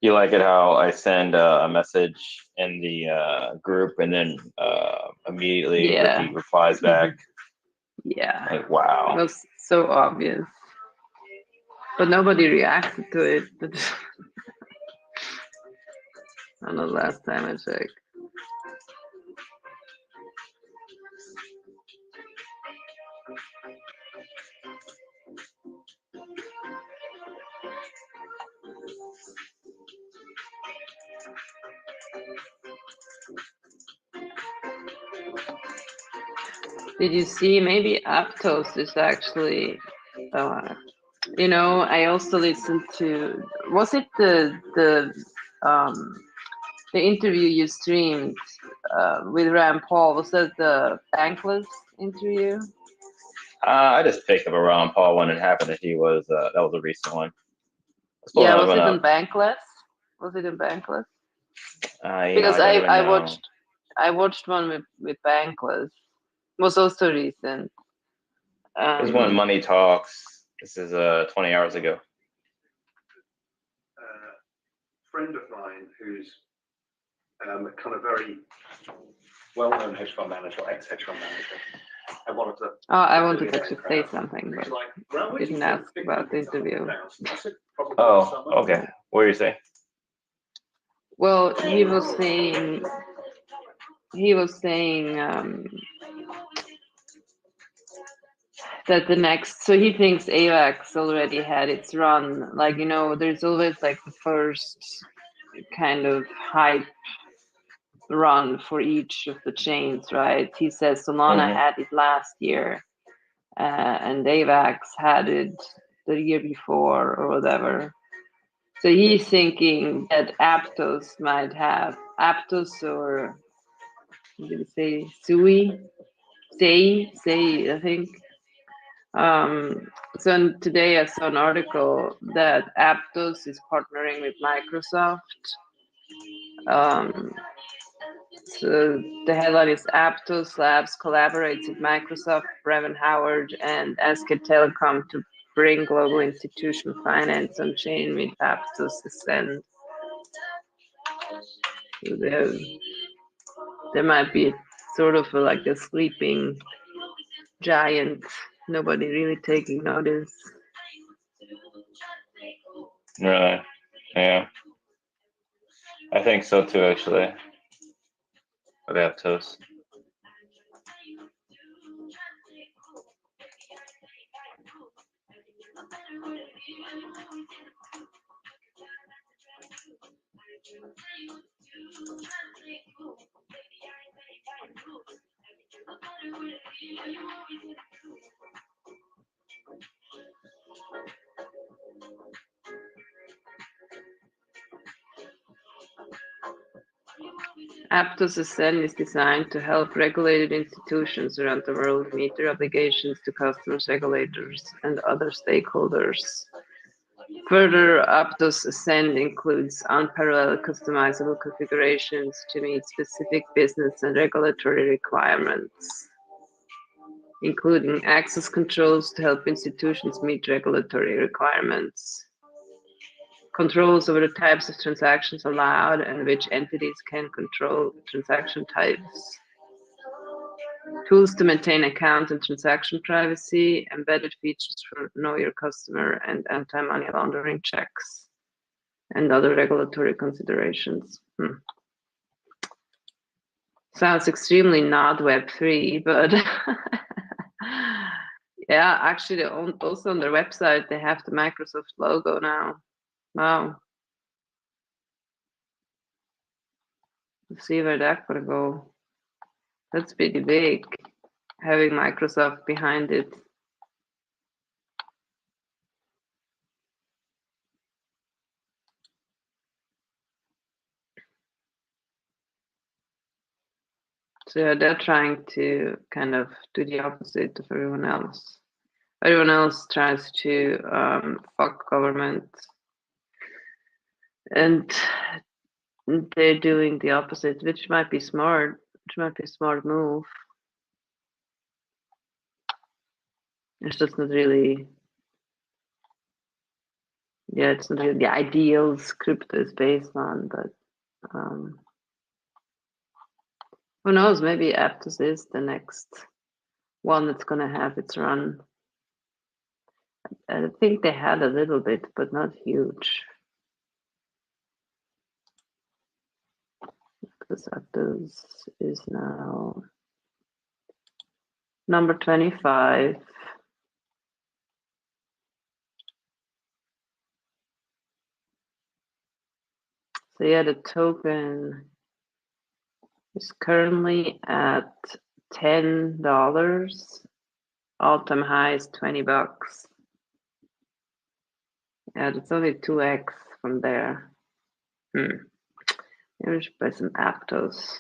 You like it how I send a message in the group and then immediately Yeah. Ricky replies back? Yeah. Like, wow. It was so obvious. But nobody reacted to it. I don't know, last time I checked. Did you see maybe Aptos is actually, you know, I also listened to, was it the interview you streamed with Rand Paul? Was that the Bankless interview? I just picked up a Ron Paul one and happened that he was that was a recent one. Yeah, was it in Bankless? Was it in Bankless? Because I watched one with Bankless. Was also recent. There's one Money Talks. This is 20 hours ago. Friend of mine who's kind of very well-known hedge fund manager, ex-hedge fund manager. I wanted to actually say something, but like, didn't ask about the interview. Oh, okay. What were you saying? Well, he was saying that the next, so he thinks AVAX already had its run. Like, you know, there's always like the first kind of hype run for each of the chains, right? He says Solana had it last year, and AVAX had it the year before or whatever. So he's thinking that Aptos might have Aptos, or what did he say? Say, I think. So today I saw an article that Aptos is partnering with Microsoft. So the headline is Aptos Labs collaborates with Microsoft, Brevin Howard, and SK Telecom to bring global institutional finance on chain with Aptos Ascend. So there might be sort of like a sleeping giant, nobody really taking notice. Really? Yeah. I think so too, actually. With Aptos. Aptos Ascend is designed to help regulated institutions around the world meet their obligations to customers, regulators, and other stakeholders. Further, Aptos Ascend includes unparalleled customizable configurations to meet specific business and regulatory requirements, including access controls to help institutions meet regulatory requirements, controls over the types of transactions allowed and which entities can control transaction types, tools to maintain account and transaction privacy, embedded features for know your customer and anti-money laundering checks, and other regulatory considerations. Sounds extremely not Web3, but yeah, actually, also on their website, they have the Microsoft logo now. Wow. Let's see where that's gonna go. That's pretty big, having Microsoft behind it. So yeah, they're trying to kind of do the opposite of everyone else. Everyone else tries to fuck government and they're doing the opposite, which might be smart. Which might be a smart move. It's just not really. Yeah, it's not really the ideals crypto is based on, but who knows? Maybe Aptos is the next one that's gonna have its run. I think they had a little bit, but not huge. Because Aptos is now number 25. So yeah, the token is currently at $10. All-time high is $20. Yeah, that's only 2x from there. Maybe we should buy some Aptos.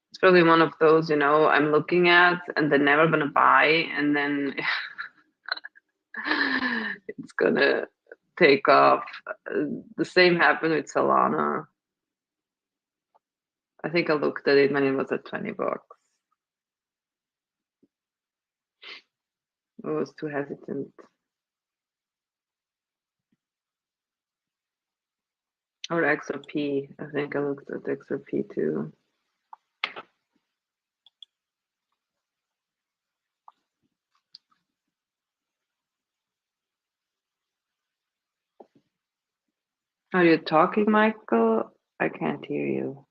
It's probably one of those, I'm looking at and they're never gonna buy, and then it's gonna take off. The same happened with Solana. I think I looked at it when it was at $20. I was too hesitant. Or XRP. I think I looked at XRP too. Are you talking, Michael? I can't hear you.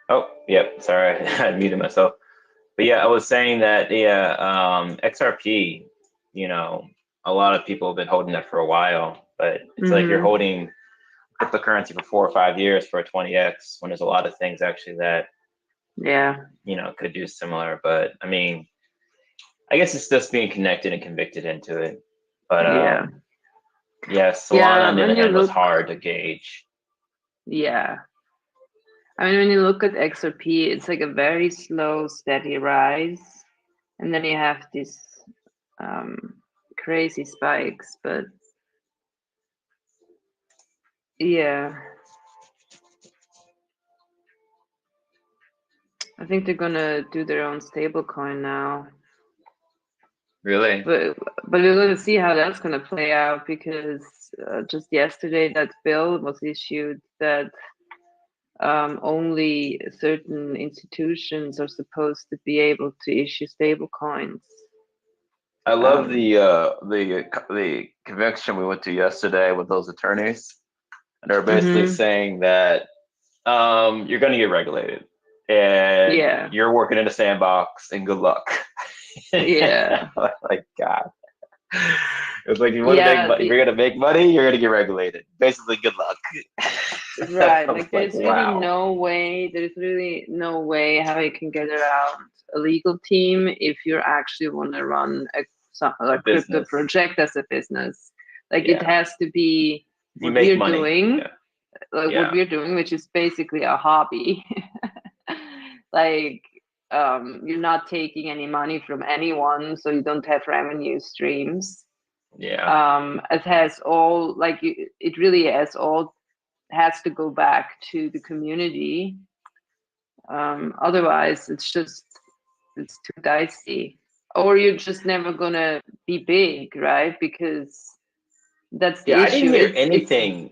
Oh, yep. Sorry, I muted myself. But yeah, I was saying that XRP, a lot of people have been holding that for a while, but it's like you're holding cryptocurrency for 4 or 5 years for a 20x when there's a lot of things actually that could do similar. But I mean, I guess it's just being connected and convicted into it. But Solana on the other hand was hard to gauge. Yeah. I mean, when you look at XRP, it's like a very slow, steady rise. And then you have these crazy spikes. But yeah. I think they're gonna do their own stablecoin now. Really? But we're gonna see how that's gonna play out, because just yesterday that bill was issued that only certain institutions are supposed to be able to issue stable coins. I love the convention we went to yesterday with those attorneys, and they're basically saying that you're going to get regulated, and you're working in a sandbox, and good luck. Yeah. Like, God. It's like, you want to make money, you're going to make money, you're going to get regulated. Basically, good luck. Right. Like, there's really no way how you can get around a legal team if you actually want to run a crypto project as a business. Like, it has to be what we're doing, what we're doing, which is basically a hobby. Like, you're not taking any money from anyone, so you don't have revenue streams. It has all, like, it really has to go back to the community. Otherwise, it's too dicey. Or you're just never gonna be big, right? Because that's the issue. I didn't hear anything.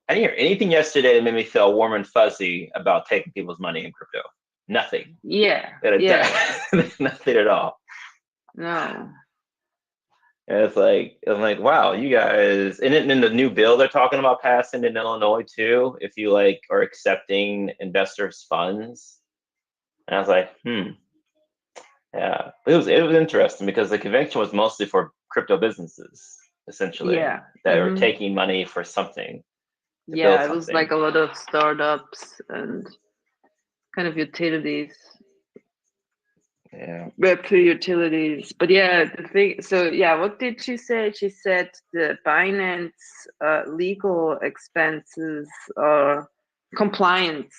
I didn't hear anything yesterday that made me feel warm and fuzzy about taking people's money in crypto. Nothing. Nothing at all. No. And it's like, I'm like, wow, you guys, and in the new bill they're talking about passing in Illinois too, if you are accepting investors' funds. And I was like, yeah, it was interesting because the convention was mostly for crypto businesses, essentially, that were taking money for something. It was like a lot of startups and kind of utilities. Web3 utilities. But the thing, so what did she say? She said the Binance legal expenses or compliance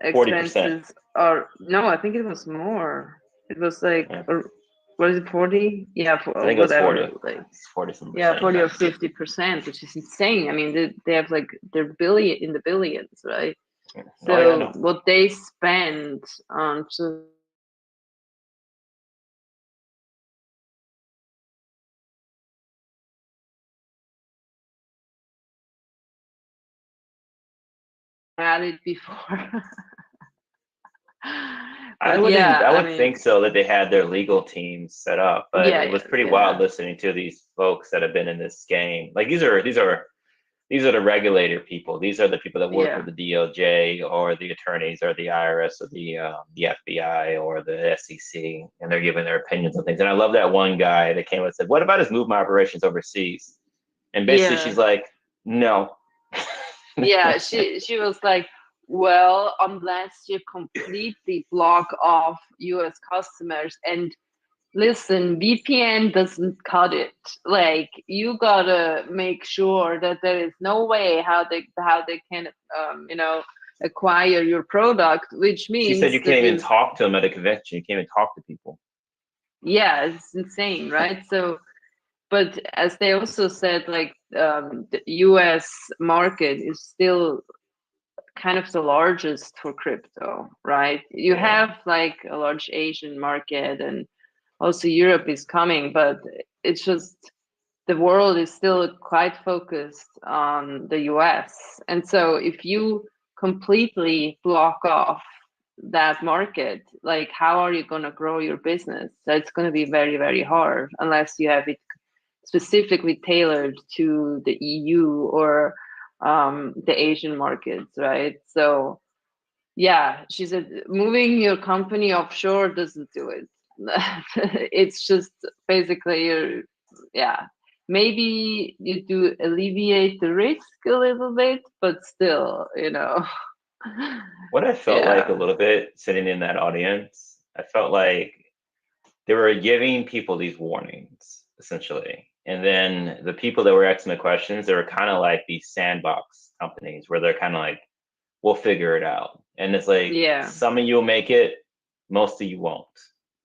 expenses are, no, I think it was more. It was like, or was it 40? Yeah, for, I think whatever. It was 40. Like, 40 some yeah, percent. 40 or 50%, which is insane. I mean, they have like, they're in the billions, right? So what they spend on just had it before. I would think so, that they had their legal teams set up, but it was pretty wild listening to these folks that have been in this game. Like these are the regulator people. These are the people that work with the DOJ or the attorneys or the IRS or the FBI or the SEC, and they're giving their opinions on things. And I love that one guy that came and said, "What about his movement operations overseas?" And basically, she's like, "No." Yeah, she was like, well, unless you completely block off US customers, and listen, VPN doesn't cut it. Like, you gotta make sure that there is no way how they can acquire your product, which means she said you can't even talk to them at a convention. You can't even talk to people. Yeah, it's insane, right? So, but as they also said, like the US market is still kind of the largest for crypto, right? You have like a large Asian market, and also Europe is coming, but it's just the world is still quite focused on the US. And so if you completely block off that market, like how are you going to grow your business? That's going to be very, very hard unless you have it specifically tailored to the EU or the Asian markets, right? So yeah, she said moving your company offshore doesn't do it. It's just basically maybe you do alleviate the risk a little bit, but still, What I felt like a little bit sitting in that audience, I felt like they were giving people these warnings essentially, and then the people that were asking the questions, they were kind of like these sandbox companies where they're kind of like, we'll figure it out. And it's like, some of you will make it, most of you won't,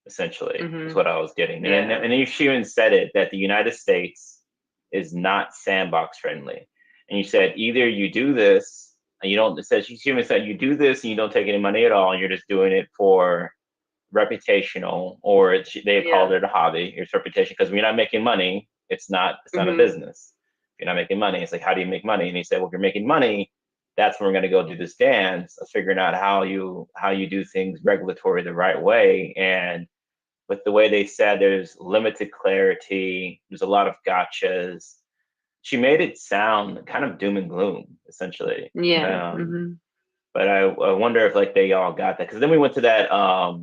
essentially, is what I was getting. And she even said it, that the United States is not sandbox friendly. And you said, either you do this, and you don't, she even said, you do this and you don't take any money at all, and you're just doing it for reputational, or they called it a hobby, it's reputation, because when you're not making money, it's not a business. If you're not making money, it's like, how do you make money? And he said, well, if you're making money, that's when we're going to go do this dance of figuring out how you do things regulatory the right way. And with the way they said, there's limited clarity, there's a lot of gotchas. She made it sound kind of doom and gloom, essentially. But I wonder if like they all got that, because then we went to that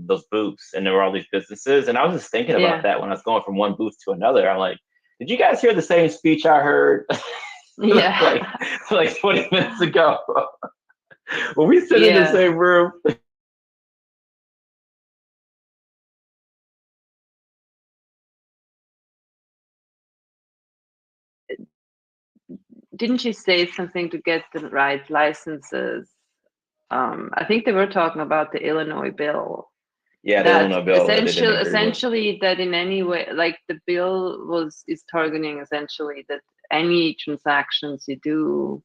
those booths, and there were all these businesses, and I was just thinking about that when I was going from one booth to another. I'm like, did you guys hear the same speech I heard? like 20 minutes ago. When we sit in the same room. Didn't she say something to get the right licenses? I think they were talking about the Illinois bill. Yeah, the Illinois bill. Essentially, that in any way, like the bill is targeting essentially that any transactions you do,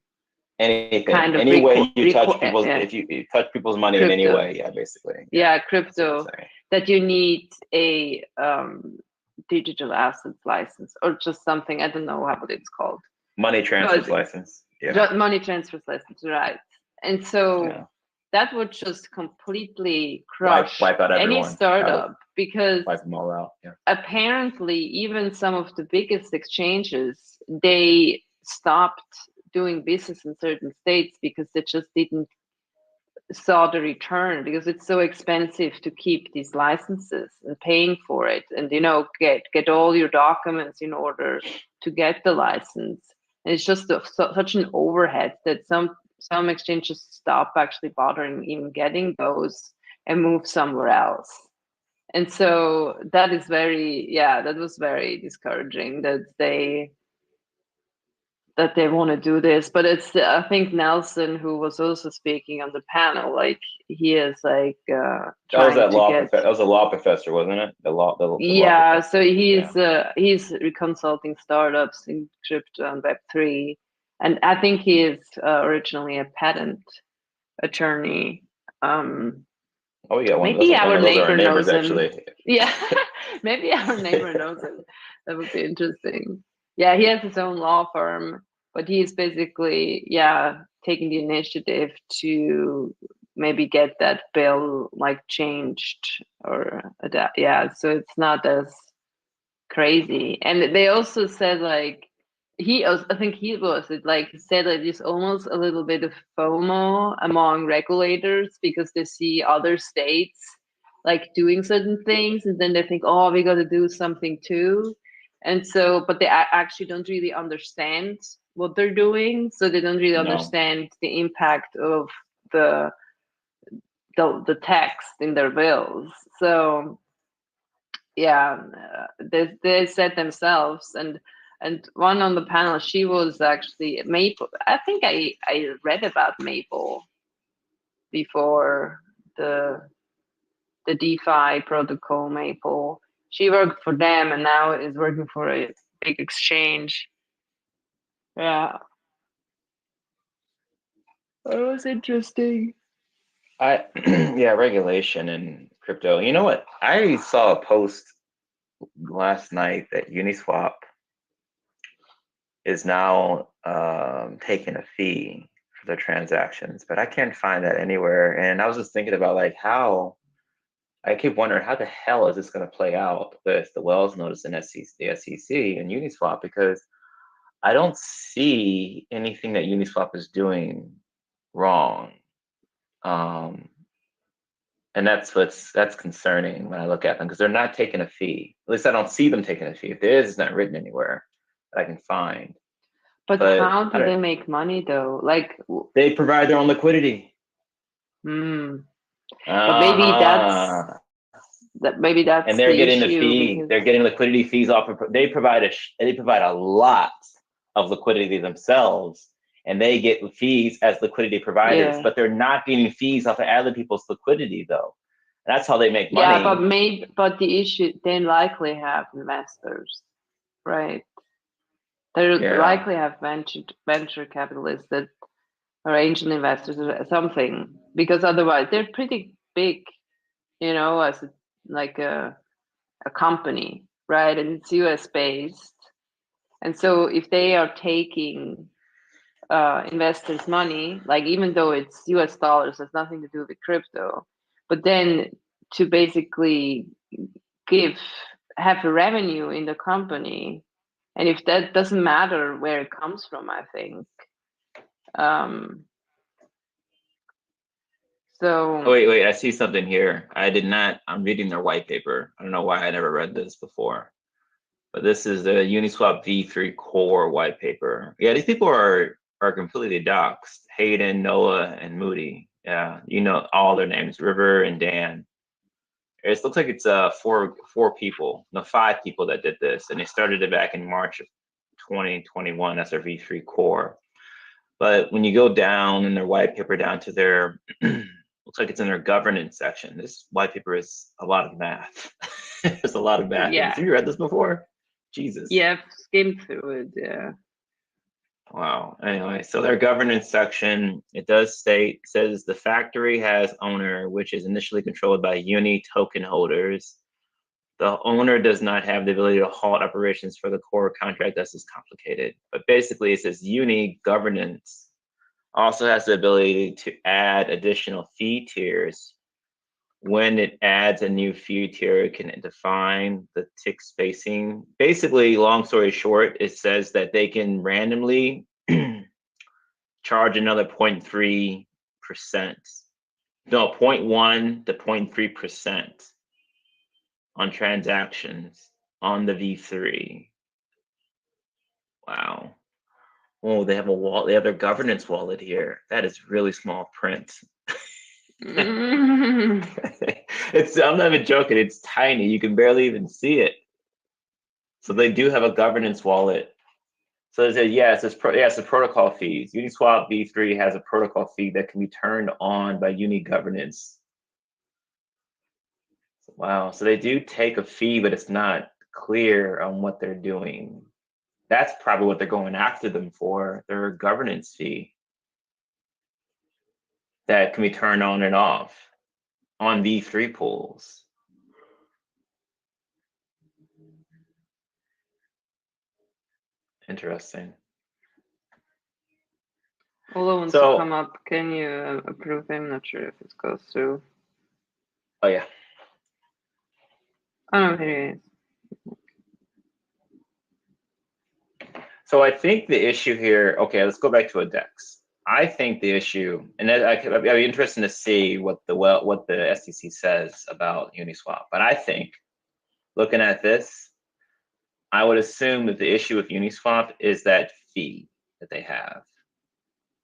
anything, kind of any way you touch people's, if you touch people's money crypto. In any way, basically. Crypto, that you need a digital assets license or just something. I don't know what it's called. Money transfers license. Money transfers license, right? And so that would just completely crush wipe out any startup, because wipe them all out. Apparently even some of the biggest exchanges, they stopped doing business in certain states because they just didn't saw the return, because it's so expensive to keep these licenses and paying for it, and get all your documents in order to get the license. And it's just such an overhead that some exchanges stop actually bothering even getting those and move somewhere else. And so that is that was very discouraging, that they that they want to do this, but it's I think Nelson, who was also speaking on the panel, like he is like That was trying to get. That was a law professor, wasn't it? The law Yeah, professor. so he's consulting startups in crypto and Web3, and I think he is originally a patent attorney. Oh, yeah, Maybe our those are our neighbor neighbors, knows him. actually. Yeah, maybe our neighbor knows him. That would be interesting. Yeah, he has his own law firm, but he's basically, taking the initiative to maybe get that bill like changed or adapt. Yeah, so it's not as crazy. And they also said like I think he was it like he said that there's almost a little bit of FOMO among regulators because they see other states like doing certain things and then they think, oh, we got to do something too. And so, but they actually don't really understand what they're doing. So they don't really No. understand the impact of the text in their bills. So they said themselves, and one on the panel, she was actually Maple. I think I read about Maple before, the DeFi protocol Maple. She worked for them and now is working for a big exchange. Yeah, it was interesting. Regulation and crypto. You know what? I saw a post last night that Uniswap is now taking a fee for their transactions, but I can't find that anywhere. And I was just thinking about like how I keep wondering how the hell is this going to play out with the Wells notice and the SEC and Uniswap, because I don't see anything that Uniswap is doing wrong. And that's concerning when I look at them, because they're not taking a fee. At least I don't see them taking a fee. If there is, it's not written anywhere that I can find. But how do they make money though? Like they provide their own liquidity. But maybe that's and they're getting the fee. Because... They're getting liquidity fees off of. They provide a lot of liquidity themselves, and they get fees as liquidity providers. But they're not getting fees off of other people's liquidity, though. That's how they make money. Yeah, but the issue, they likely have investors, right? They likely have venture capitalists that are angel investors or something, because otherwise they're pretty big, as a company, right? And it's US based. And so if they are taking investors' money, like even though it's US dollars, has nothing to do with crypto, but then to basically have a revenue in the company, and if that doesn't matter where it comes from, I think. So wait, I see something here. I'm reading their white paper. I don't know why I never read this before, but this is the Uniswap V3 core white paper. Yeah, these people are completely doxxed. Hayden, Noah, and Moody. Yeah, all their names, River and Dan. It looks like it's 5 people that did this, and they started it back in March of 2021. That's their V3 core. But when you go down in their white paper down to their looks like it's in their governance section. This white paper is a lot of math. There's a lot of math. Yeah. Have you read this before? Jesus. Yeah, I've skimmed through it. Yeah. Wow. Anyway, so their governance section, it says the factory has owner, which is initially controlled by Uni token holders. The owner does not have the ability to halt operations for the core contract. This is complicated. But basically, it says Uni governance also has the ability to add additional fee tiers. When it adds a new fee tier, it can define the tick spacing. Basically, long story short, it says that they can randomly charge another 0.3%. No, 0.1 to 0.3% on transactions on the V3. Wow. Oh, they have a wallet. They have their governance wallet here. That is really small print. I'm not even joking. It's tiny. You can barely even see it. So they do have a governance wallet. So it says, yeah, it's the protocol fees. Uniswap v3 has a protocol fee that can be turned on by Uni governance. Wow, so they do take a fee, but it's not clear on what they're doing. That's probably what they're going after them for, their governance fee that can be turned on and off on V3 pools. Interesting. Although wants to come up, can you approve him? Not sure if it goes through. Oh yeah. Oh, here he is. So I think the issue here, okay, let's go back to a DEX. I think the issue, and I'd be interested to see what the SEC says about Uniswap. But I think, looking at this, I would assume that the issue with Uniswap is that fee that they have,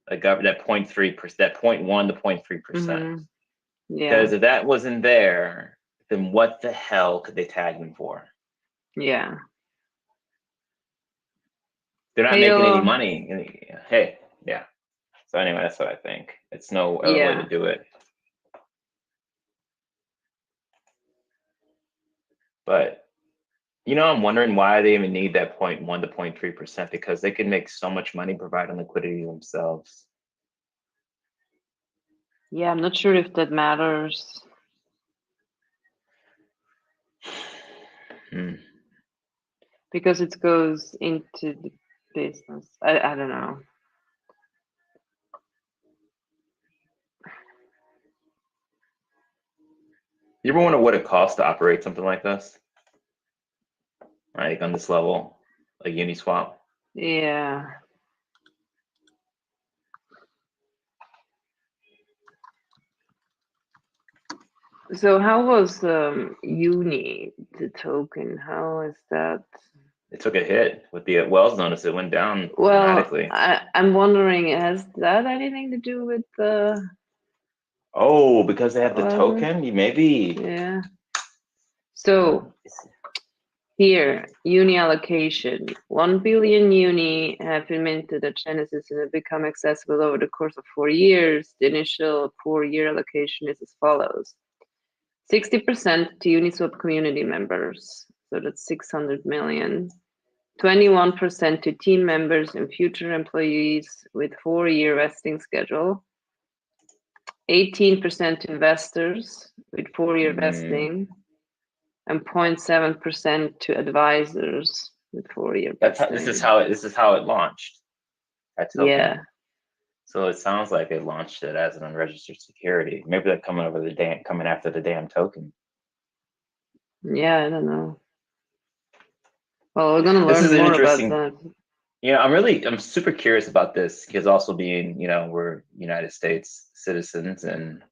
that 0.3%, that 0.1 to 0.3%. Yeah. Because if that wasn't there, then what the hell could they tag them for? Yeah. They're not making any money. Hey, yeah. So anyway, that's what I think. It's no other way to do it. But I'm wondering why they even need that 0.1 to 0.3%, because they can make so much money providing liquidity themselves. Yeah, I'm not sure if that matters. Because it goes into the business. I don't know. You ever wonder what it costs to operate something like this? Like on this level, like Uniswap? Yeah. So how was Uni, the token? How is that? It took a hit with the Wells notice. It went down dramatically. I'm wondering, has that anything to do with the? Oh, because they have the token? Maybe. Yeah. So here, Uni allocation. 1 billion Uni have been minted at Genesis and have become accessible over the course of 4 years. The initial 4-year allocation is as follows. 60% to Uniswap community members, so that's 600 million. 21% to team members and future employees with 4-year vesting schedule. 18% to investors with 4-year vesting, and 0.7% to advisors with 4-year vesting. This is how it launched. Yeah. So it sounds like they launched it as an unregistered security. Maybe they're coming after the damn token. Yeah, I don't know. Well, we're gonna learn more about that. Yeah, I'm super curious about this, because also being, we're United States citizens and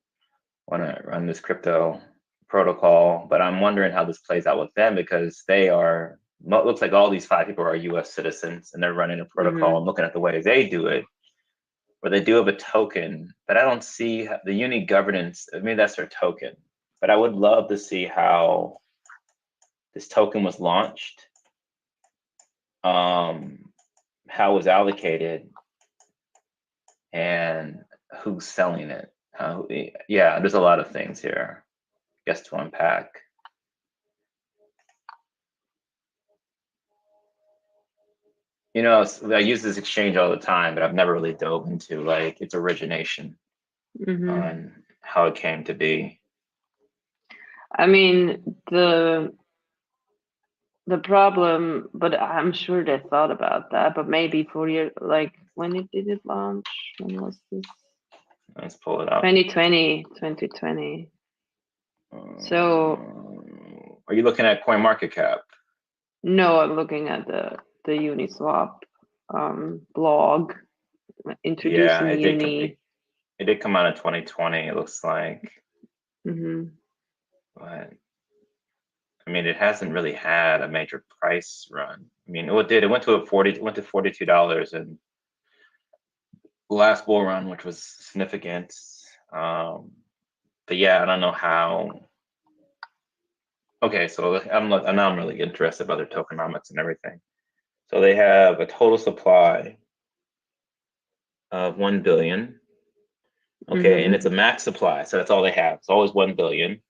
want to run this crypto protocol, but I'm wondering how this plays out with them, because looks like all these 5 people are US citizens and they're running a protocol and looking at the way they do it, where they do have a token, but I don't see the Uni governance. I mean, that's their token, but I would love to see how this token was launched, how it was allocated, and who's selling it. Yeah, there's a lot of things here, I guess, to unpack. I use this exchange all the time, but I've never really dove into like its origination on how it came to be. I mean, the problem, but I'm sure they thought about that, but maybe 4 years, like when did it launch? When was this? Let's pull it up. 2020. So are you looking at CoinMarketCap? No, I'm looking at the Uniswap blog introducing Uni. It did come out in 2020, it looks like. But I mean, it hasn't really had a major price run. I mean, it went to $42 in the last bull run, which was significant. But yeah, I don't know how. Okay, so I'm really interested about their tokenomics and everything. So they have a total supply of 1 billion. Okay, and it's a max supply, so that's all they have. It's always 1 billion.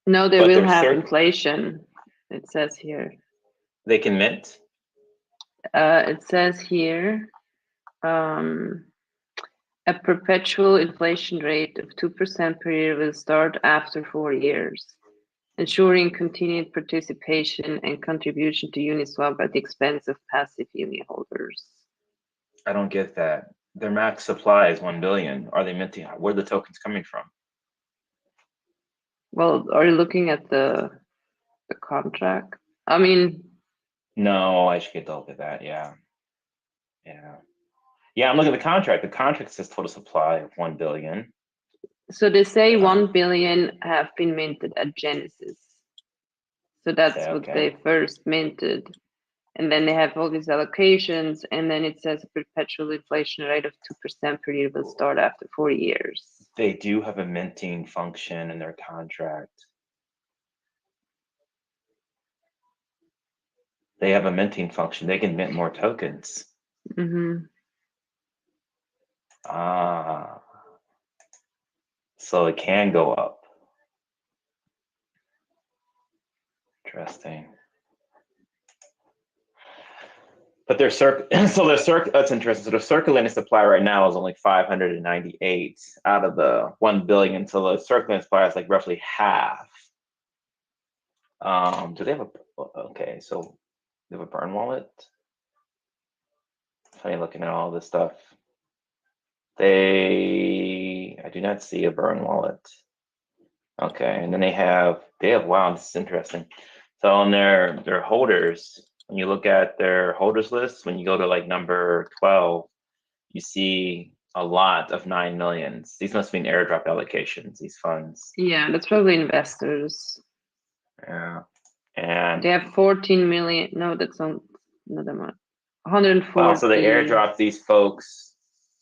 No, they But will they're have inflation. It says here. They can mint. It says here, a perpetual inflation rate of 2% per year will start after 4 years, ensuring continued participation and contribution to Uniswap at the expense of passive uni holders. I don't get that. Their max supply is 1 billion. Are they minting? Where are the tokens coming from? Well, are you looking at the contract? I mean, no, I should get to look at that. Yeah. I'm looking at the contract. The contract says total supply of 1 billion. So they say 1 billion have been minted at Genesis. So that's what they first minted. And then they have all these allocations, and then it says a perpetual inflation rate of 2% per year will start after 4 years. They do have a minting function in their contract. They have a minting function. They can mint more tokens. So it can go up. Interesting. But that's interesting. So the circulating supply right now is only 598 out of the 1 billion. So the circulating supply is like roughly half. Do they have so they have a burn wallet? Funny looking at all this stuff. I do not see a burn wallet. Okay, and then they have, wow, this is interesting. So on their holders, when you look at their holders list, when you go to like number 12, you see a lot of 9 millions. These must be airdrop allocations, these funds. Yeah, that's probably investors. Yeah. And they have 14 million. No, that's not that much. 140. So they airdropped these folks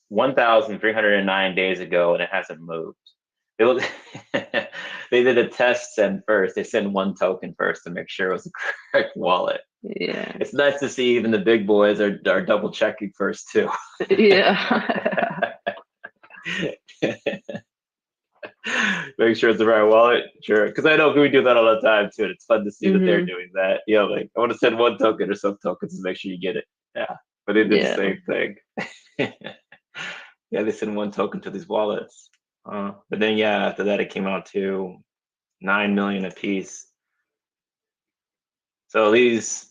1,309 days ago, and it hasn't moved. They did a test send first. They send one token first to make sure it was the correct wallet. Yeah. It's nice to see even the big boys are double checking first too. Yeah. Make sure it's the right wallet. Sure. Because I know we do that all the time too. And it's fun to see that they're doing that. Like I want to send one token or some tokens to make sure you get it. Yeah. But they did the same thing. They send one token to these wallets. But then after that it came out to 9 million a piece. So these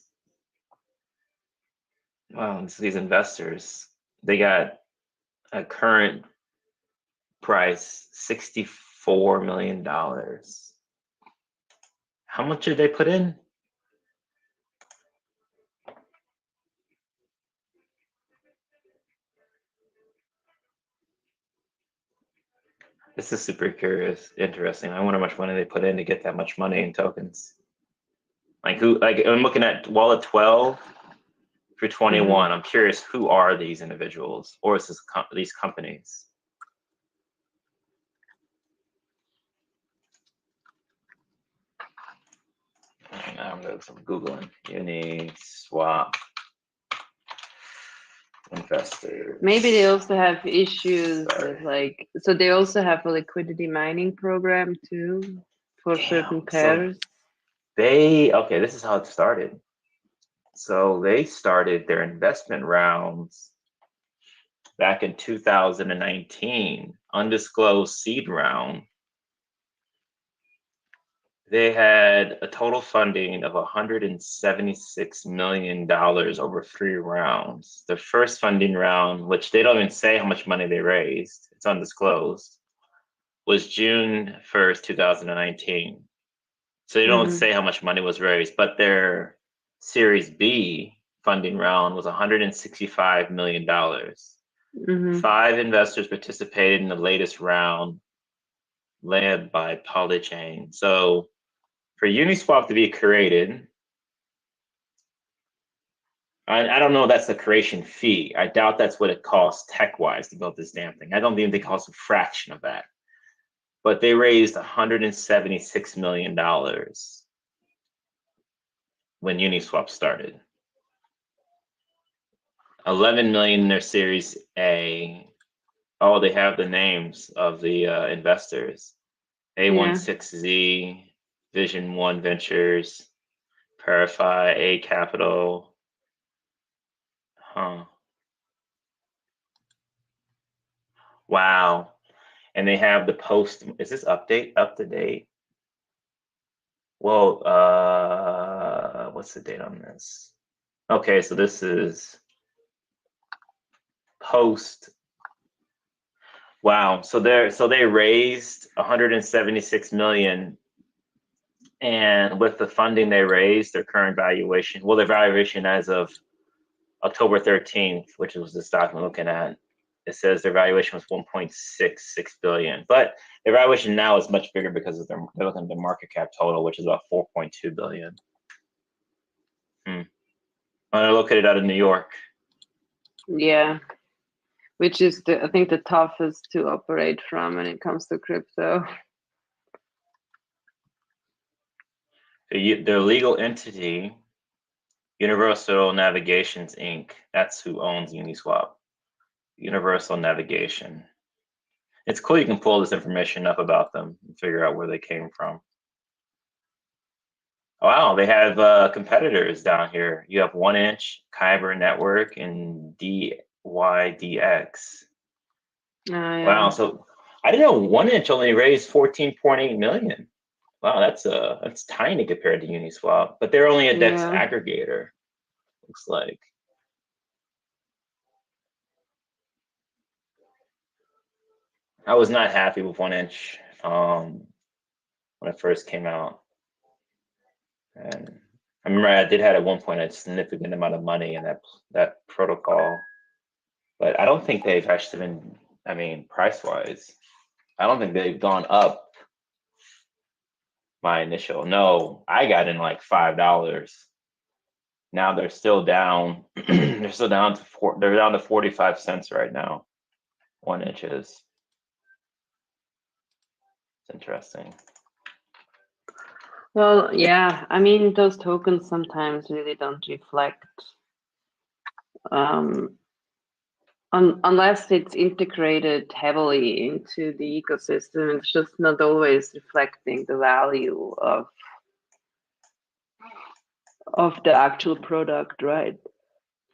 investors, they got a current price $64 million. How much did they put in? This is super interesting. I wonder how much money they put in to get that much money in tokens. I'm looking at wallet 12 through 21. I'm curious, who are these individuals, or is this these companies? I'm Googling Uniswap investors. Maybe they also have issues with so they also have a liquidity mining program too for certain pairs. This is how it started. So they started their investment rounds back in 2019, undisclosed seed round. They had a total funding of $176 million over 3 rounds. The first funding round, which they don't even say how much money they raised, it's undisclosed, was June 1st, 2019. So they don't say how much money was raised, but their Series B funding round was $165 million. 5 investors participated in the latest round, led by Polychain. So for Uniswap to be created, I don't know if that's the creation fee. I doubt that's what it costs tech-wise to build this damn thing. I don't even think it costs a fraction of that. But they raised $176 million when Uniswap started. 11 million in their Series A. Oh, they have the names of the investors. A16Z, Vision One Ventures, Verify, A Capital. Huh. Wow. And they have the post. Is this update up to date? Well, what's the date on this? Okay, so this is post. Wow. So they raised 176 million, and with the funding they raised, their current valuation, well, their valuation as of October 13th, which was the stock I'm looking at, it says their valuation was 1.66 billion, but their valuation now is much bigger because of they're looking at the market cap total, which is about 4.2 billion. And they're located out of New York. Yeah, which is I think the toughest to operate from when it comes to crypto. Their legal entity, Universal Navigations Inc. That's who owns Uniswap. Universal Navigation. It's cool you can pull this information up about them and figure out where they came from. Wow, they have competitors down here. You have 1inch, Kyber Network, and DYDX. Yeah. Wow, so I didn't know 1inch only raised 14.8 million. Wow, that's tiny compared to Uniswap, but they're only a DEX aggregator, looks like. I was not happy with 1inch when it first came out. And I remember I did have at one point a significant amount of money in that protocol, but I don't think they've actually been, I mean, price-wise, I don't think they've gone up my initial. No, I got in like $5. Now they're still down. They're still down to they're down to 45 cents right now. 1inch is. It's interesting. Well, yeah, I mean, those tokens sometimes really don't reflect, unless it's integrated heavily into the ecosystem, it's just not always reflecting the value of the actual product, right?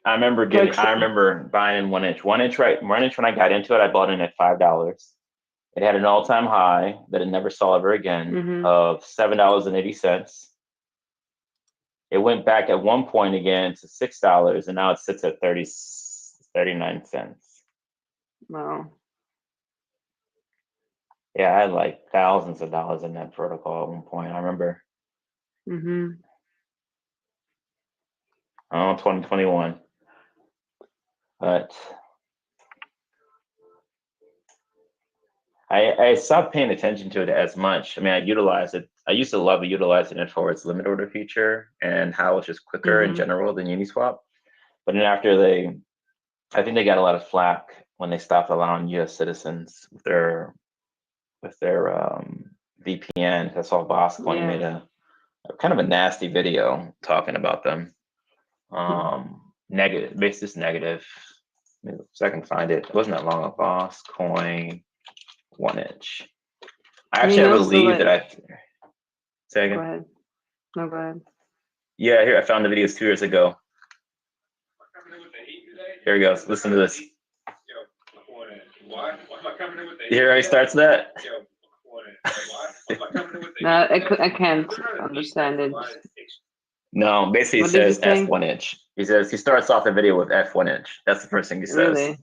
I remember buying in 1inch. 1inch, right? 1inch when I got into it, I bought in at $5. It had an all-time high that it never saw ever again of $7.80. It went back at one point again to $6, and now it sits at 39 cents. Wow. Yeah, I had like thousands of dollars in that protocol at one point. I remember. 2021. But I stopped paying attention to it as much. I mean, I utilized it. I used to love utilizing it for its limit order feature and how it's just quicker in general than Uniswap. But then after I think they got a lot of flack when they stopped allowing U.S. citizens with their VPN. I saw Boscoin made a kind of a nasty video talking about them. Negative, basically just negative. So I can find it. It wasn't that long ago. Boscoin 1inch. I actually I believe that I say again. Go ahead. No, go ahead. Yeah, here I found the videos 2 years ago. Here he goes. Listen to this. Here he starts that. No, I can't understand it. No, basically he says F1inch. He starts off the video with F1inch. That's the first thing he says. Really?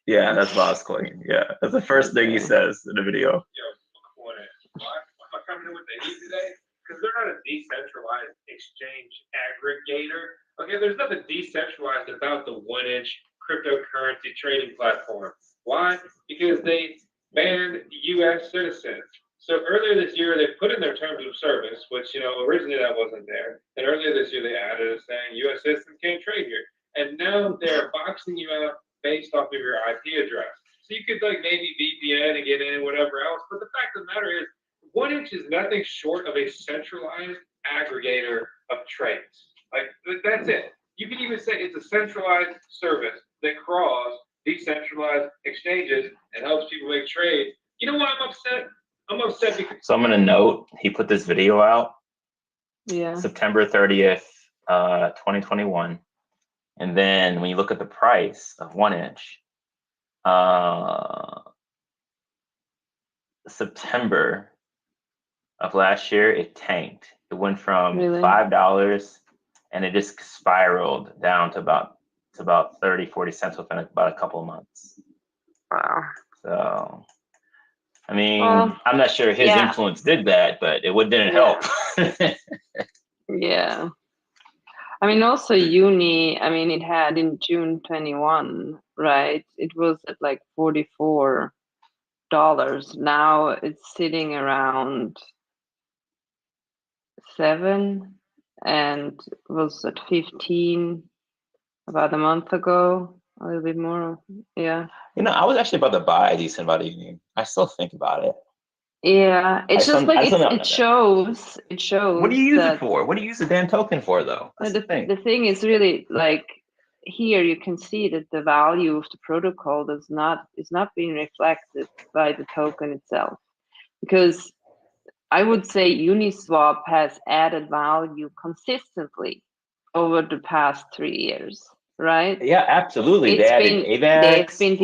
Yeah, that's Boscoin. Yeah, that's the first thing he says in the video. Why am I coming in with the heat today? Because they're not a decentralized exchange aggregator. Okay, there's nothing decentralized about the 1inch cryptocurrency trading platform. Why? Because they banned U.S. citizens. So earlier this year, they put in their terms of service, which, originally that wasn't there. And earlier this year, they added a saying U.S. citizens can't trade here. And now they're boxing you out based off of your IP address. So you could maybe VPN and get in whatever else. But the fact of the matter is, 1inch is nothing short of a centralized aggregator of trades. That's it. You can even say it's a centralized service that crawls decentralized exchanges and helps people make trades. You know why I'm upset? I'm upset because. So I'm gonna note he put this video out September 30th, 2021. And then when you look at the price of 1inch, September of last year, it tanked. It went from $5 and it just spiraled down to about 30, 40 cents within about a couple of months. Wow. So, I mean, I'm not sure his influence did that, but it didn't help. Yeah. I mean, also Uni, I mean, it had in June 21, right? It was at like $44. Now it's sitting around 7 and was at 15 about a month ago, a little bit more. Yeah. You know, I was actually about to buy a decent amount of Uni. I still think about it. Yeah, it's just like it shows. It shows. What do you use it for? What do you use the damn token for, though? That's the thing. The thing is really like here you can see that the value of the protocol is not being reflected by the token itself, because I would say Uniswap has added value consistently over the past 3 years, right? Yeah, absolutely. They've been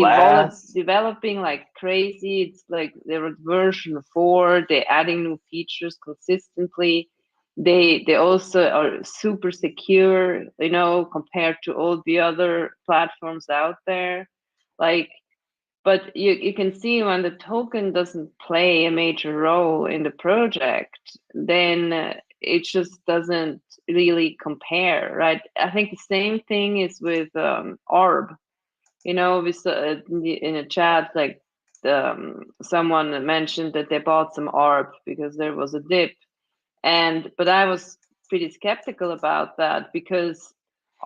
developing like crazy. It's like there was version 4. They're adding new features consistently. They also are super secure, you know, compared to all the other platforms out there. Like, but you can see when the token doesn't play a major role in the project, then it just doesn't really compare, right? I think the same thing is with Orb. You know, we saw in a chat, like someone mentioned that they bought some Orb because there was a dip. But I was pretty skeptical about that because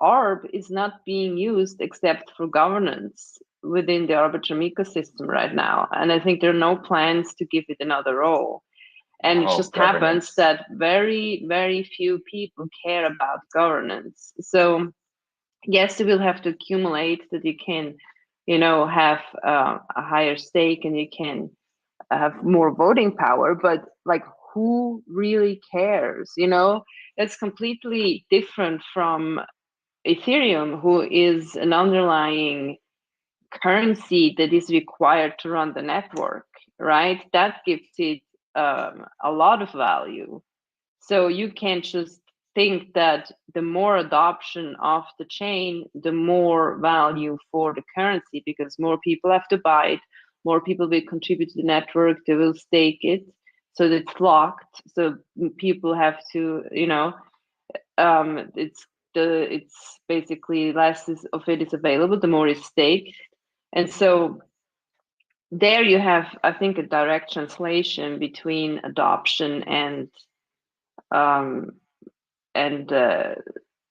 Orb is not being used except for governance within the Arbitrum ecosystem right now. And I think there are no plans to give it another role. And it just happens that very, very few people care about governance. So yes, you will have to accumulate that you can, you know, have a higher stake and you can have more voting power, but like who really cares? You know, that's completely different from Ethereum, who is an underlying currency that is required to run the network, right? That gives it a lot of value. So you can't just think that the more adoption of the chain, the more value for the currency, because more people have to buy it, more people will contribute to the network, they will stake it, so that it's locked. So people have to, you know, it's basically less of it is available, the more is staked. And so there you have, I think, a direct translation between adoption and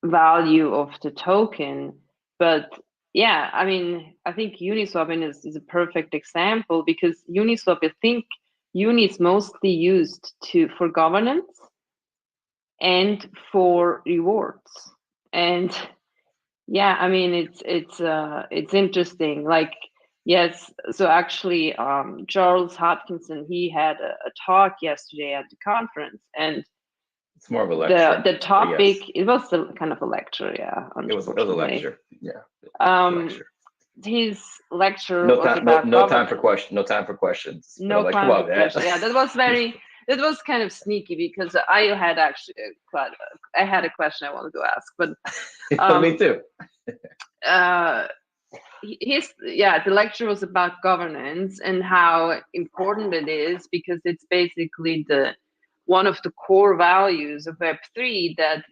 value of the token. But yeah, I mean, I think Uniswap is a perfect example, because Uniswap, I think Uni is mostly used for governance and for rewards. And yeah, I mean, it's interesting. Like, yes, so actually, Charles Hodkinson, he had a talk yesterday at the conference, and it's more of a lecture. The topic, it was kind of a lecture, yeah. It was a lecture, yeah. Lecture. His lecture no was time, about no time for questions. No time for questions. No time for questions. Yeah, that was very. That was kind of sneaky, because I had actually I had a question I wanted to ask, but me too. The lecture was about governance and how important it is, because it's basically one of the core values of Web3, that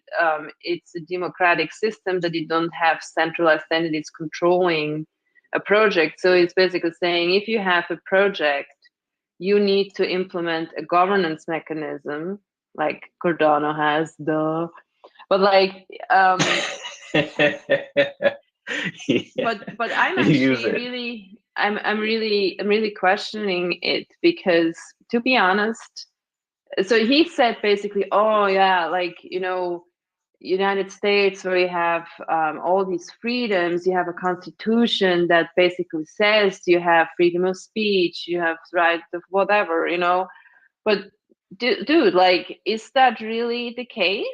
it's a democratic system, that you don't have centralized entities controlling a project. So it's basically saying, if you have a project, you need to implement a governance mechanism like Cardano has, but like but I'm actually I'm really questioning it, because to be honest, so he said basically, oh yeah, like, you know, United States, where you have all these freedoms, you have a constitution that basically says you have freedom of speech, you have right of whatever, but dude, like, is that really the case?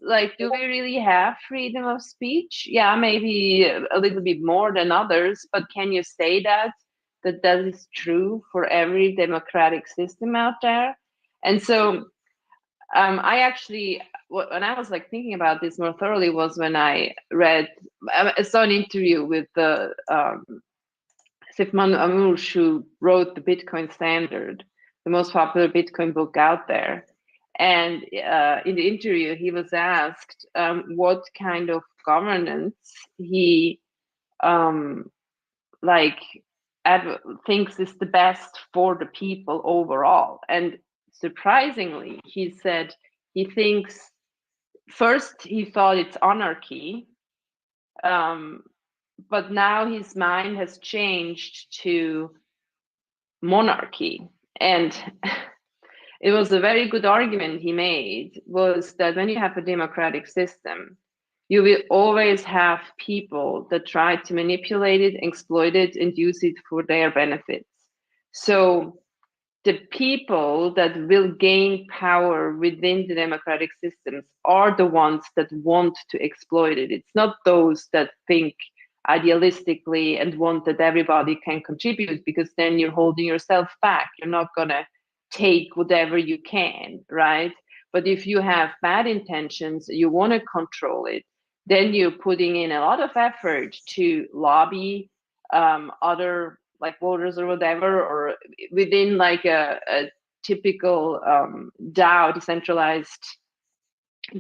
Like, do we really have freedom of speech? Yeah, maybe a little bit more than others, but can you say that is true for every democratic system out there? And so I actually, when I was like thinking about this more thoroughly, was when I saw an interview with the Sifman Amush, who wrote the Bitcoin Standard, the most popular Bitcoin book out there. And in the interview, he was asked what kind of governance he like thinks is the best for the people overall. And surprisingly, he said he thinks first he thought it's anarchy, but now his mind has changed to monarchy. And it was a very good argument he made, was that when you have a democratic system, you will always have people that try to manipulate it, exploit it, and use it for their benefits. So the people that will gain power within the democratic systems are the ones that want to exploit it. It's not those that think idealistically and want that everybody can contribute, because then you're holding yourself back. You're not going to take whatever you can, right? But if you have bad intentions, you want to control it, then you're putting in a lot of effort to lobby other like voters or whatever, or within like a typical DAO, decentralized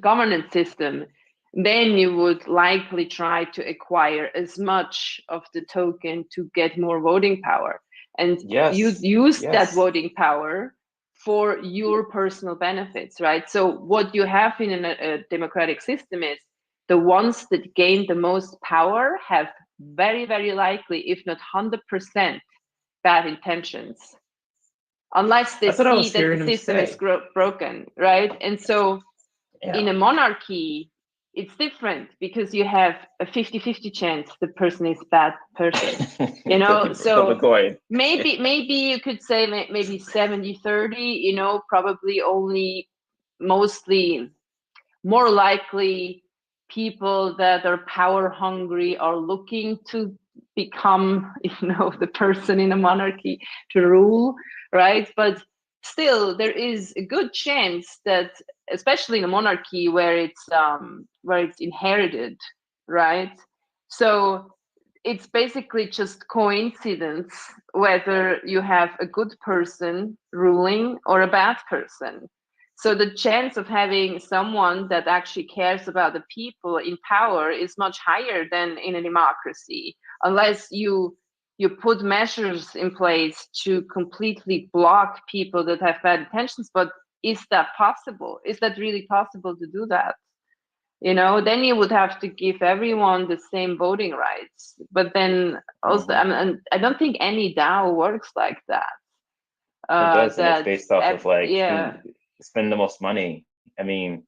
governance system, then you would likely try to acquire as much of the token to get more voting power. And you use that voting power for your personal benefits, right? So what you have in a democratic system is the ones that gain the most power have very, very likely, if not 100%, bad intentions, unless they see that the system is broken, right? And so in a monarchy, it's different, because you have a 50-50 chance the person is a bad person, so maybe you could say maybe 70-30, probably only mostly more likely people that are power hungry are looking to become, the person in a monarchy to rule, right? But still, there is a good chance that, especially in a monarchy where it's inherited, right? So it's basically just coincidence whether you have a good person ruling or a bad person. So the chance of having someone that actually cares about the people in power is much higher than in a democracy, unless you put measures in place to completely block people that have bad intentions. But is that possible? Is that really possible to do that? Then you would have to give everyone the same voting rights. But then also, I don't think any DAO works like that. It does, and it's based off of who spend the most money. I mean,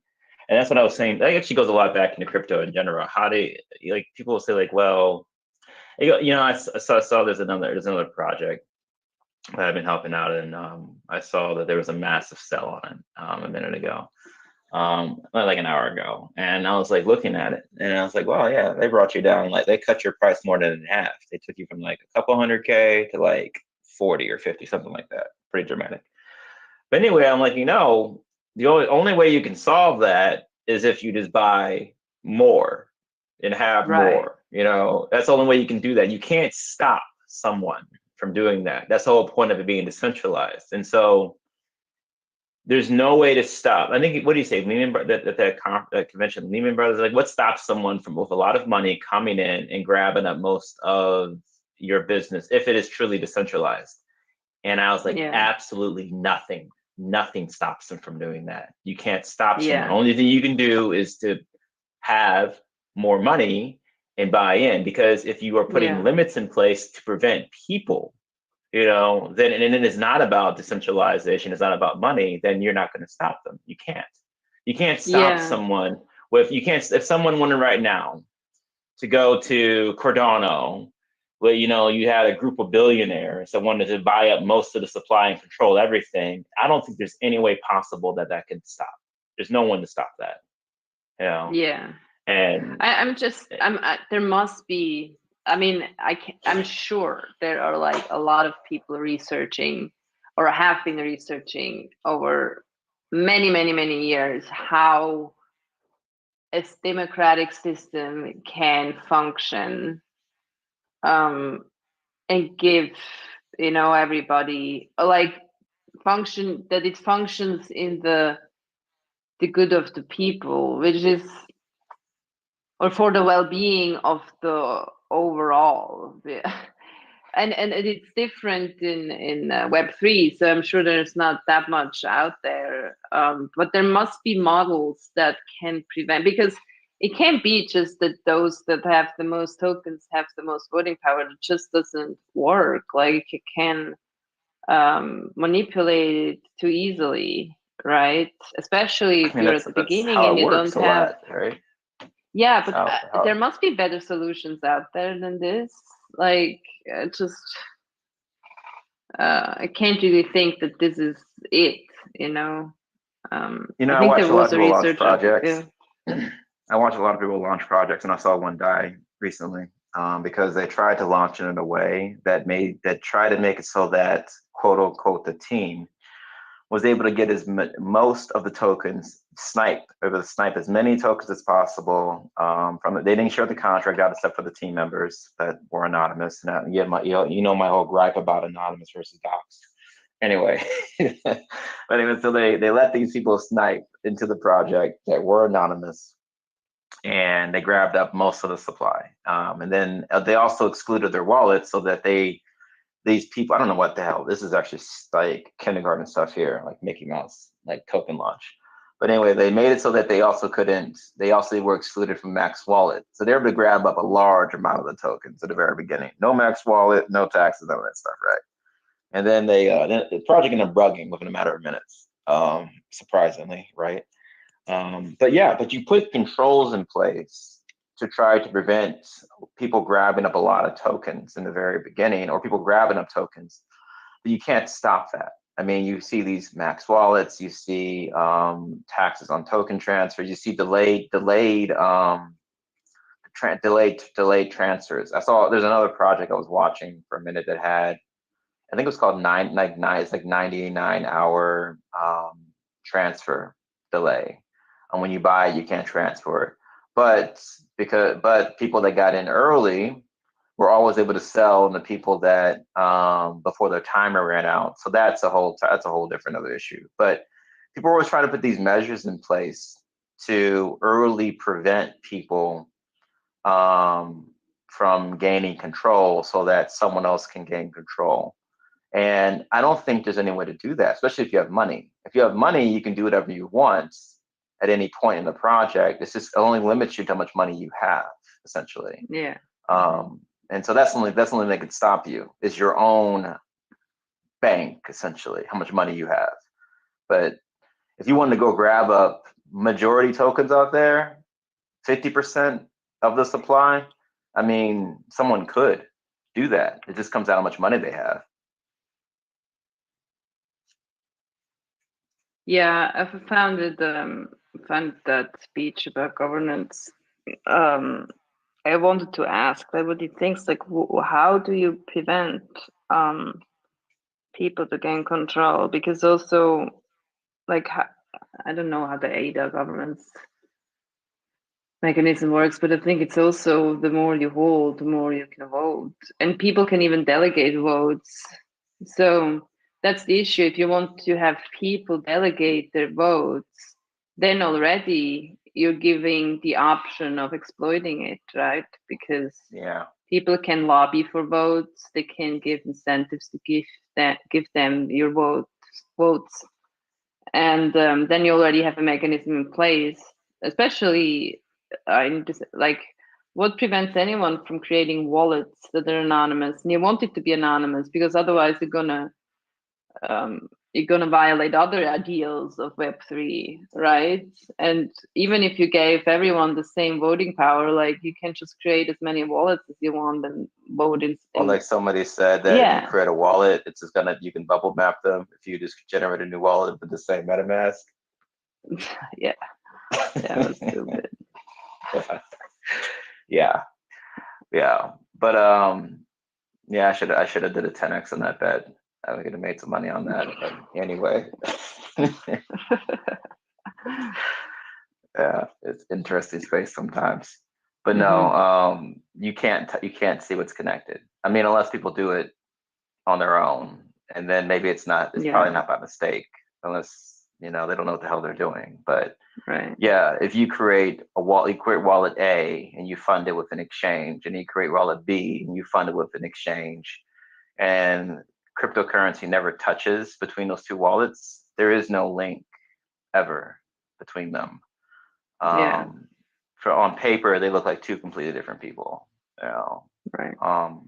and that's what I was saying. That actually goes a lot back into crypto in general. How people will say like, well, I saw there's another project that I've been helping out, and I saw that there was a massive sell on it a minute ago, like an hour ago, and I was like looking at it, and I was like, well, yeah, they brought you down, like they cut your price more than in half. They took you from like a couple $100K to like 40 or 50, something like that. Pretty dramatic. But anyway, I'm like, the only way you can solve that is if you just buy more and have more. That's the only way you can do that. You can't stop someone from doing that. That's the whole point of it being decentralized. And so there's no way to stop. I think, what do you say, that convention, Lehman Brothers, like what stops someone from with a lot of money coming in and grabbing up most of your business if it is truly decentralized? And I was like, absolutely nothing. Nothing stops them from doing that. You can't stop someone. The only thing you can do is to have more money and buy in, because if you are putting limits in place to prevent people, then it's not about decentralization, it's not about money, then you're not going to stop them. You can't stop someone With you can't, if someone wanted right now to go to Cardano, where you had a group of billionaires that wanted to buy up most of the supply and control everything, I don't think there's any way possible that that can stop. There's no one to stop that. Yeah. And there must be. I mean, I'm sure there are like a lot of people researching or have been researching over many, many, many years how a democratic system can function and give everybody like it functions in the good of the people, which is or for the well-being of the overall. And it's different in Web3, so I'm sure there's not that much out there, but there must be models that can prevent, because it can't be just that those that have the most tokens have the most voting power. It just doesn't work. Like, it can manipulate it too easily, right? Especially if you're at the beginning and you don't have right? Yeah, but there must be better solutions out there than this. Like, I can't really think that this is it. I think watch there a lot was of a people launch researcher. projects. Yeah. I watch a lot of people launch projects, and I saw one die recently because they tried to launch it in a way that tried to make it so that, quote unquote, the team was able to get most of the tokens snipe as many tokens as possible. They didn't share the contract out except for the team members that were anonymous. Now, my whole gripe about anonymous versus doxed. Anyway, so they let these people snipe into the project that were anonymous, and they grabbed up most of the supply. And then they also excluded their wallets so that these people, I don't know what the hell, this is actually like kindergarten stuff here, like Mickey Mouse, like token launch. But anyway, they made it so that they also were excluded from Max Wallet. So they were able to grab up a large amount of the tokens at the very beginning. No Max Wallet, no taxes, none of that stuff, right? And then then the project ended up bugging within a matter of minutes, surprisingly, right? But you put controls in place to try to prevent people grabbing up a lot of tokens in the very beginning, or people grabbing up tokens. But you can't stop that. I mean, you see these Max wallets, you see taxes on token transfers, you see delayed transfers. There's another project I was watching for a minute that had, I think it was called 99-hour transfer delay. And when you buy it, you can't transfer it. But people that got in early were always able to sell, and the people that before their timer ran out. So that's a whole different other issue. But people are always trying to put these measures in place to early prevent people from gaining control so that someone else can gain control. And I don't think there's any way to do that, especially if you have money. If you have money, you can do whatever you want at any point in the project. It only limits you to how much money you have, essentially. Yeah. And so that's the only thing that could stop you, is your own bank, essentially, how much money you have. But if you wanted to go grab up majority tokens out there, 50% of the supply, I mean, someone could do that. It just comes out how much money they have. Yeah, I've found that speech about governance. I wanted to ask, like, what he thinks, like, how do you prevent people to gain control? Because also, like, I don't know how the ADA governance mechanism works, but I think it's also the more you hold, the more you can vote, and people can even delegate votes. So that's the issue. If you want to have people delegate their votes, then already you're giving the option of exploiting it, right? Because people can lobby for votes, they can give incentives to give them your votes, and then you already have a mechanism in place. Especially, like, what prevents anyone from creating wallets that are anonymous? And you want it to be anonymous because otherwise you're you're going to violate other ideals of Web3, right? And even if you gave everyone the same voting power, like you can just create as many wallets as you want and vote in. Or like somebody said that if Yeah. you create a wallet, it's just gonna, you can bubble map them if you just generate a new wallet with the same MetaMask. Yeah. Yeah, that's stupid. Yeah. But yeah, I should have did a 10x on that bet. I would have made some money on that. But anyway. Yeah, it's interesting space sometimes. But no, you can't see what's connected. I mean, unless people do it on their own, and then maybe it's probably not by mistake, unless they don't know what the hell they're doing. But right. Yeah, if you create a wallet, you create wallet A and you fund it with an exchange, and you create wallet B and you fund it with an exchange, and cryptocurrency never touches between those two wallets, there is no link ever between them. On paper, they look like two completely different people. Right.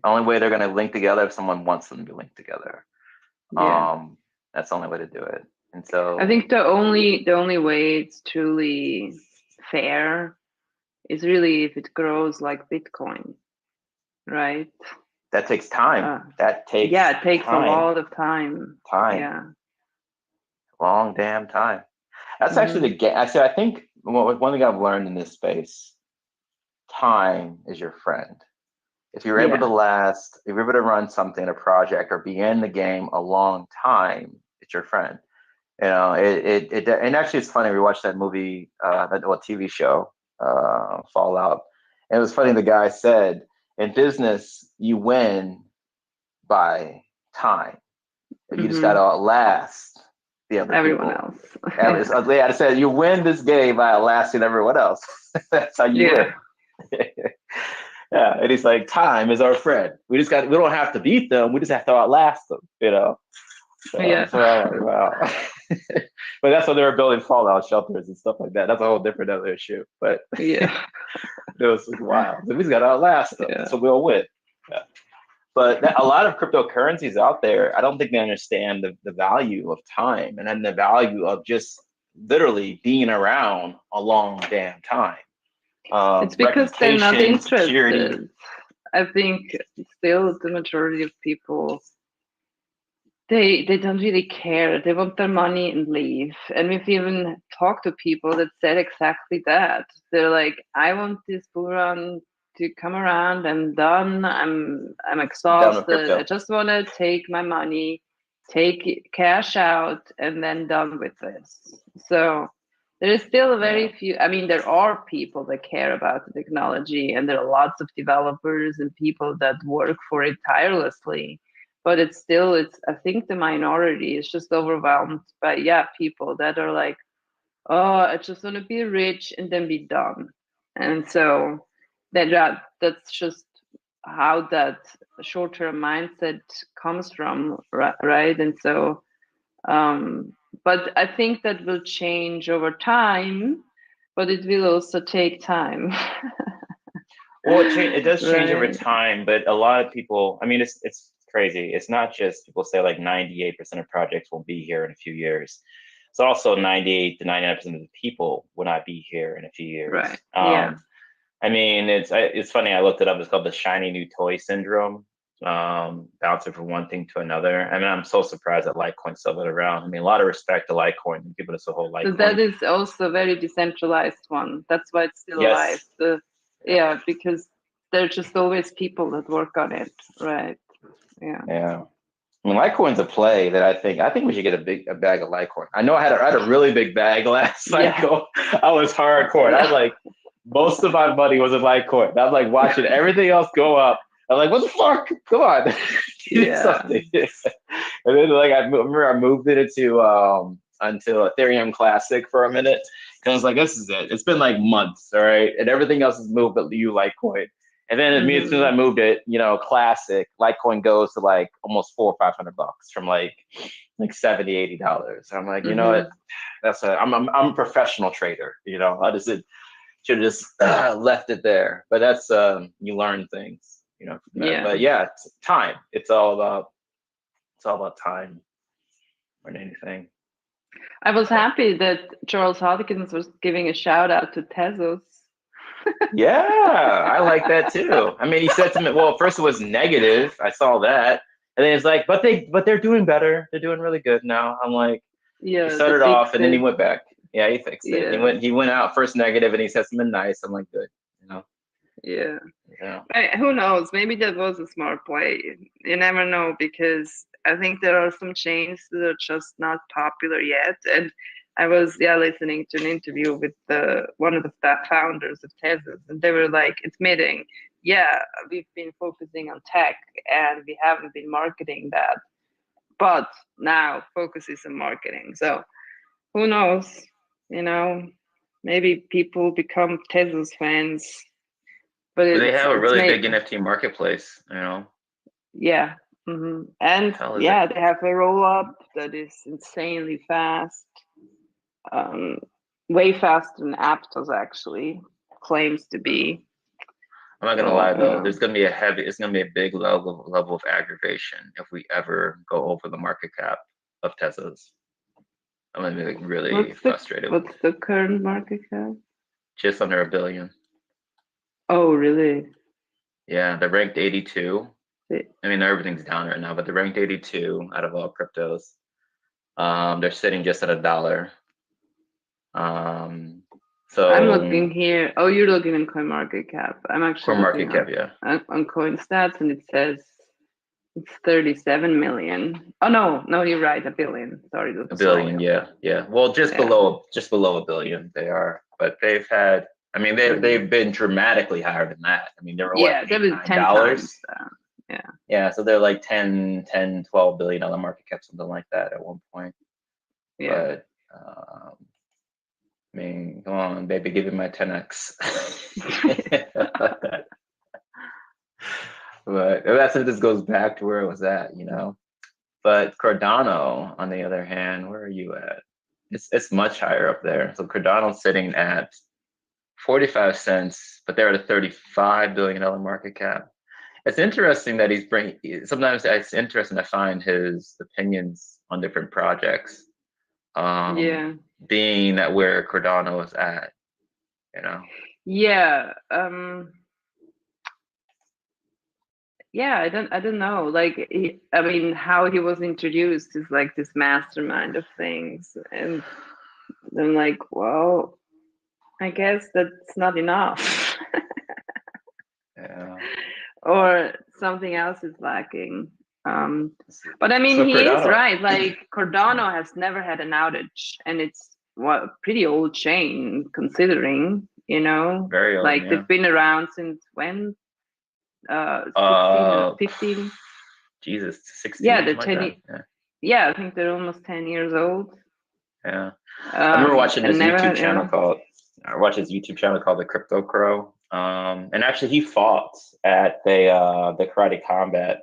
Only way they're going to link together if someone wants them to link together. That's the only way to do it. And so I think the only way it's truly fair is really if it grows like Bitcoin, right? That takes time. It takes time. A lot of time. Yeah. Long damn time. That's actually the game. I think one thing I've learned in this space, time is your friend. If you're able to last, if you're able to run something, a project, or be in the game a long time, it's your friend. And actually it's funny, we watched that movie, TV show, Fallout. And it was funny, the guy said, in business, you win by time. You just got to outlast the other everyone else. I said, you win this game by outlasting everyone else. That's how you win. Yeah, and he's like, time is our friend. We don't have to beat them. We just have to outlast them, So I'm like, wow. But that's when they were building fallout shelters and stuff like that. That's a whole different other issue. But it was like, wow. So we just got to outlast them, so we'll win. Yeah. But a lot of cryptocurrencies out there, I don't think they understand the value of time and then the value of just literally being around a long damn time. It's because they're not interested. Security. I think still the majority of people, they don't really care. They want their money and leave. And we've even talked to people that said exactly that. They're like, I want this bull run to come around. I'm done. I'm exhausted. I just want to take my money, take cash out, and then done with this. So there is still very few. I mean, there are people that care about the technology, and there are lots of developers and people that work for it tirelessly. But it's I think the minority is just overwhelmed by people that are like, oh, I just want to be rich and then be done. And so that's just how that short-term mindset comes from, right? And so but I think that will change over time, but it will also take time. Well, it does change over time, but a lot of people, I mean, it's crazy. It's not just people say like 98% of projects will be here in a few years. It's also 98 to 99% of the people will not be here in a few years. Right. I mean, it's funny. I looked it up. It's called the shiny new toy syndrome. Bouncing from one thing to another. I mean, I'm so surprised that Litecoin's still around. I mean, a lot of respect to Litecoin and giving us a whole Litecoin. So that is also a very decentralized one. That's why it's still alive. Because there's just always people that work on it, right? Yeah. I mean, Litecoin's a play that I think we should get a bag of Litecoin. I know I had a really big bag last cycle. I was hardcore. I was like, most of my money was in Litecoin. I was like watching everything else go up. I'm like, what the fuck? Come on. Something. And then I remember I moved it into until Ethereum Classic for a minute. And I was like, this is it. It's been like months, all right? And everything else has moved but you Litecoin. And then as soon as I moved it, Classic, Litecoin goes to like almost $400 or $500 from like $70, $80. I'm like, you know what? I'm a professional trader. I just should have just left it there. But that's you learn things. But it's time. It's all about time. more than anything. I was happy that Charles Hawkins was giving a shout out to Tezos. Yeah, I like that too. I mean, he said to me, well, first it was negative. I saw that. And then it's like, but they're doing better. They're doing really good now. I'm like, he Yeah, started off and then he went back. Yeah, he fixed it. Yeah. He went out first negative and he said something nice. I'm like, good, you know. Yeah. Yeah. Who knows? Maybe that was a smart play. You never know, because I think there are some chains that are just not popular yet. And I was listening to an interview with one of the founders of Tezos, and they were like admitting, we've been focusing on tech and we haven't been marketing that, but now focus is on marketing. So who knows? You know, maybe people become Tezos fans. But They have a really big made, NFT marketplace, you know. Yeah. Mm-hmm. And they have a roll up that is insanely fast. Way faster than Aptos actually claims to be. I'm not gonna lie though, it's gonna be a big level of aggravation if we ever go over the market cap of Teslas. I'm gonna be like really frustrated. What's the current market cap? Just under $1 billion. Oh, really? Yeah, they're ranked 82. I mean, everything's down right now, but they're ranked 82 out of all cryptos. They're sitting just at $1. So I'm looking here. Oh, you're looking in CoinMarketCap. I'm actually CoinMarketCap, yeah. On CoinStats, and it says it's 37 million. Oh no, you're right, $1 billion. Sorry, $1 billion, yeah. Well, just below $1 billion they are, but they've had. I mean, they've been dramatically higher than that. I mean, they were what, $8, $9? 10 times. Yeah, so they're like 10, $12 billion market cap, something like that at one point. Yeah. But I mean, come on, baby, give me my 10x. But that's if this goes back to where it was at, you know. But Cardano, on the other hand, where are you at? It's much higher up there. So Cardano's sitting at 45 cents, but they're at a $35 billion market cap. It's interesting that sometimes it's interesting to find his opinions on different projects. Being that where Cardano is at, you know. Yeah. I don't know. Like, I mean, how he was introduced is like this mastermind of things, and I'm like, well, I guess that's not enough. Yeah. Or something else is lacking. But I mean, So he Cardano, is right. Like, Cardano has never had an outage, and it's a pretty old chain considering, you know. Very old, like they've been around since when? 16, 15. Jesus, 16. Yeah, they're 10. Yeah, I think they're almost 10 years old. Yeah, I remember watching this YouTube channel called the Crypto Crow. And actually, he fought at the Karate Combat.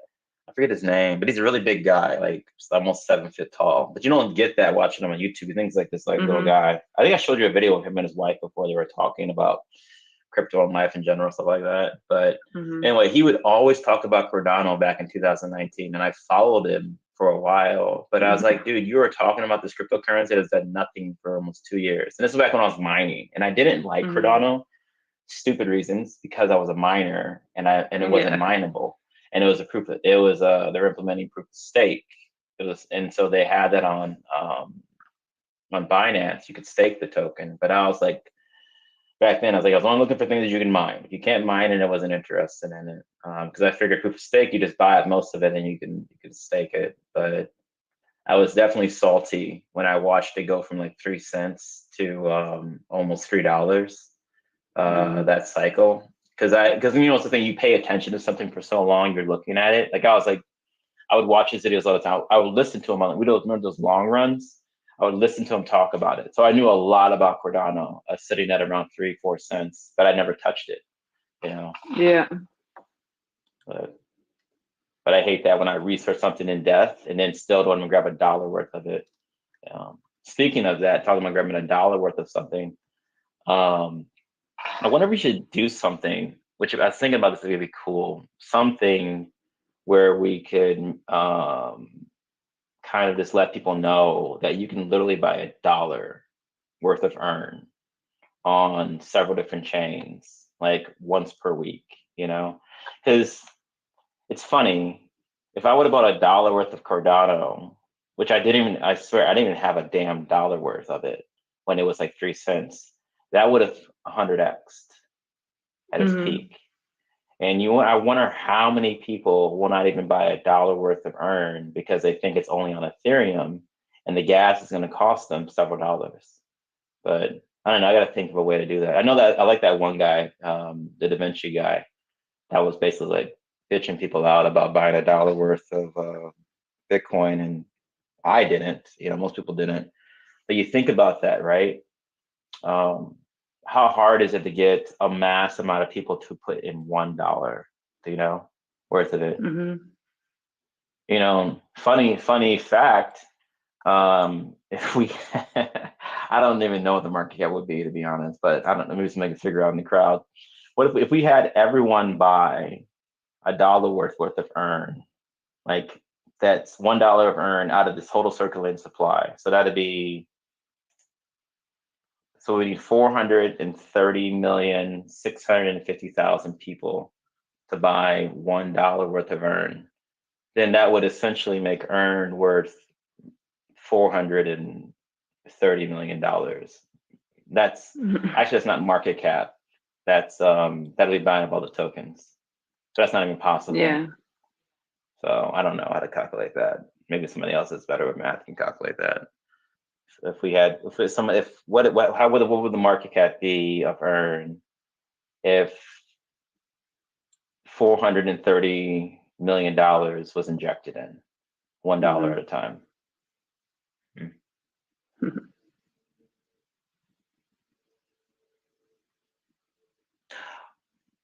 I forget his name, but he's a really big guy, like almost 7 feet tall. But you don't get that watching him on YouTube. You think he's like this little guy. I think I showed you a video of him and his wife before they were talking about crypto and life in general, stuff like that. But anyway, he would always talk about Cardano back in 2019, and I followed him for a while. But I was like, dude, you were talking about this cryptocurrency that's done nothing for almost 2 years. And this was back when I was mining, and I didn't like Cardano, stupid reasons, because I was a miner and it wasn't mineable. And it was they're implementing proof of stake. And so they had that on Binance. You could stake the token, but I was like, back then, I was only looking for things that you can mine. If you can't mine, and I wasn't interested in it, because I figured proof of stake, you just buy it, most of it, and you can stake it. But I was definitely salty when I watched it go from like 3 cents to almost $3. That cycle, because you know, it's the thing, you pay attention to something for so long, you're looking at it. Like I would watch his videos all the time. I would listen to him on, we don't remember those long runs. I would listen to him talk about it. So I knew a lot about Cardano, sitting at around 3-4 cents, but I never touched it, you know? Yeah. But I hate that when I research something in depth and then still don't even grab $1 worth of it. Speaking of that, talking about grabbing $1 worth of something, I wonder if we should do something, which I was thinking about, this would be cool, something where we could kind kind of just let people know that you can literally buy $1 worth of earn on several different chains, like once per week, because it's funny. If I would have bought $1 worth of Cardano, which I swear, I didn't even have a damn dollar worth of it when it was like 3 cents, that would have 100x'd at its peak. And I wonder how many people will not even buy $1 worth of earn because they think it's only on Ethereum and the gas is going to cost them several dollars. But I don't know. I got to think of a way to do that. I know that I like that one guy, the Da Vinci guy, that was basically like bitching people out about buying $1 worth of Bitcoin, and I didn't. Most people didn't. But you think about that, right? How hard is it to get a mass amount of people to put in $1, worth of it? Funny fact. If we, I don't even know what the market cap would be, to be honest, but I don't know. Maybe somebody can figure out in the crowd. What if we had everyone buy $1 worth of earn? Like that's $1 of earn out of this total circulating supply. So that'd be. So we need 430,650,000 people to buy $1 worth of earn. Then that would essentially make earn worth $430 million. That's actually, that's not market cap. That's that'll be buying up all the tokens. So that's not even possible. Yeah. So I don't know how to calculate that. Maybe somebody else that's better with math can calculate that. What would the market cap be of earn if $430 million was injected in $1 at a time?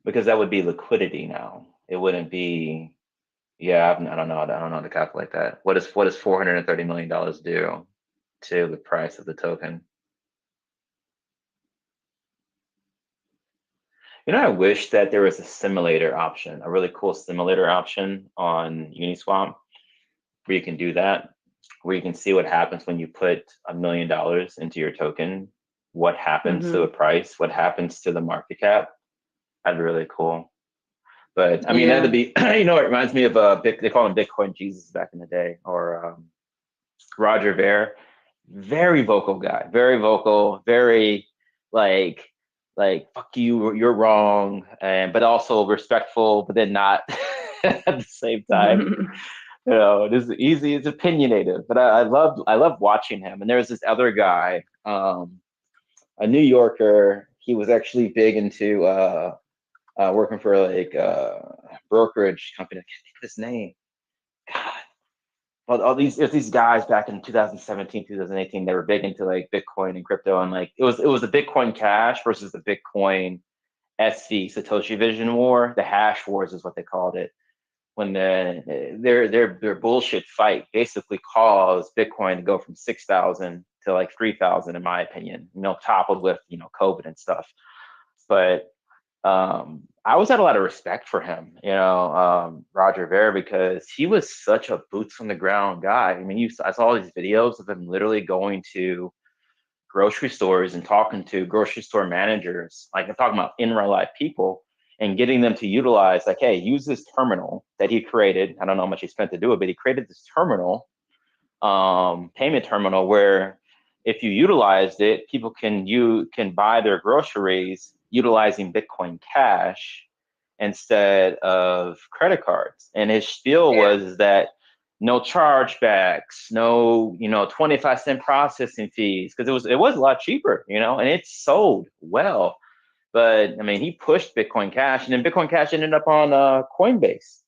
Because that would be liquidity now. It wouldn't be. Yeah, I don't know. I don't know how to calculate that. What does $430 million do to the price of the token? I wish that there was a simulator option, a really cool simulator option on Uniswap, where you can do that, where you can see what happens when you put $1 million into your token, what happens to the price, what happens to the market cap. That'd be really cool. But I mean, that'd be, it reminds me of they call him Bitcoin Jesus back in the day, or Roger Ver, very vocal guy, very vocal, very like fuck you, you're wrong, but also respectful, but then not at the same time. It's easy, it's opinionated, but I love watching him. And there's this other guy, a New Yorker. He was actually big into working for like a brokerage company. I can't think of his name. God. Well, there's these guys back in 2017, 2018, they were big into like Bitcoin and crypto, and like it was the Bitcoin Cash versus the Bitcoin SV Satoshi Vision War. The hash wars is what they called it. When their bullshit fight basically caused Bitcoin to go from 6,000 to like 3,000, in my opinion. Toppled with COVID and stuff. But I always had a lot of respect for him, Roger Ver, because he was such a boots on the ground guy. I mean, I saw all these videos of him literally going to grocery stores and talking to grocery store managers, like I'm talking about in real life people, and getting them to utilize, like, hey, use this terminal that he created. I don't know how much he spent to do it, but he created this terminal, payment terminal, where if you utilized it, people can buy their groceries utilizing Bitcoin Cash instead of credit cards. And his spiel was that no chargebacks, no 25-cent processing fees, because it was a lot cheaper, and it sold well. But I mean, he pushed Bitcoin Cash, and then Bitcoin Cash ended up on Coinbase.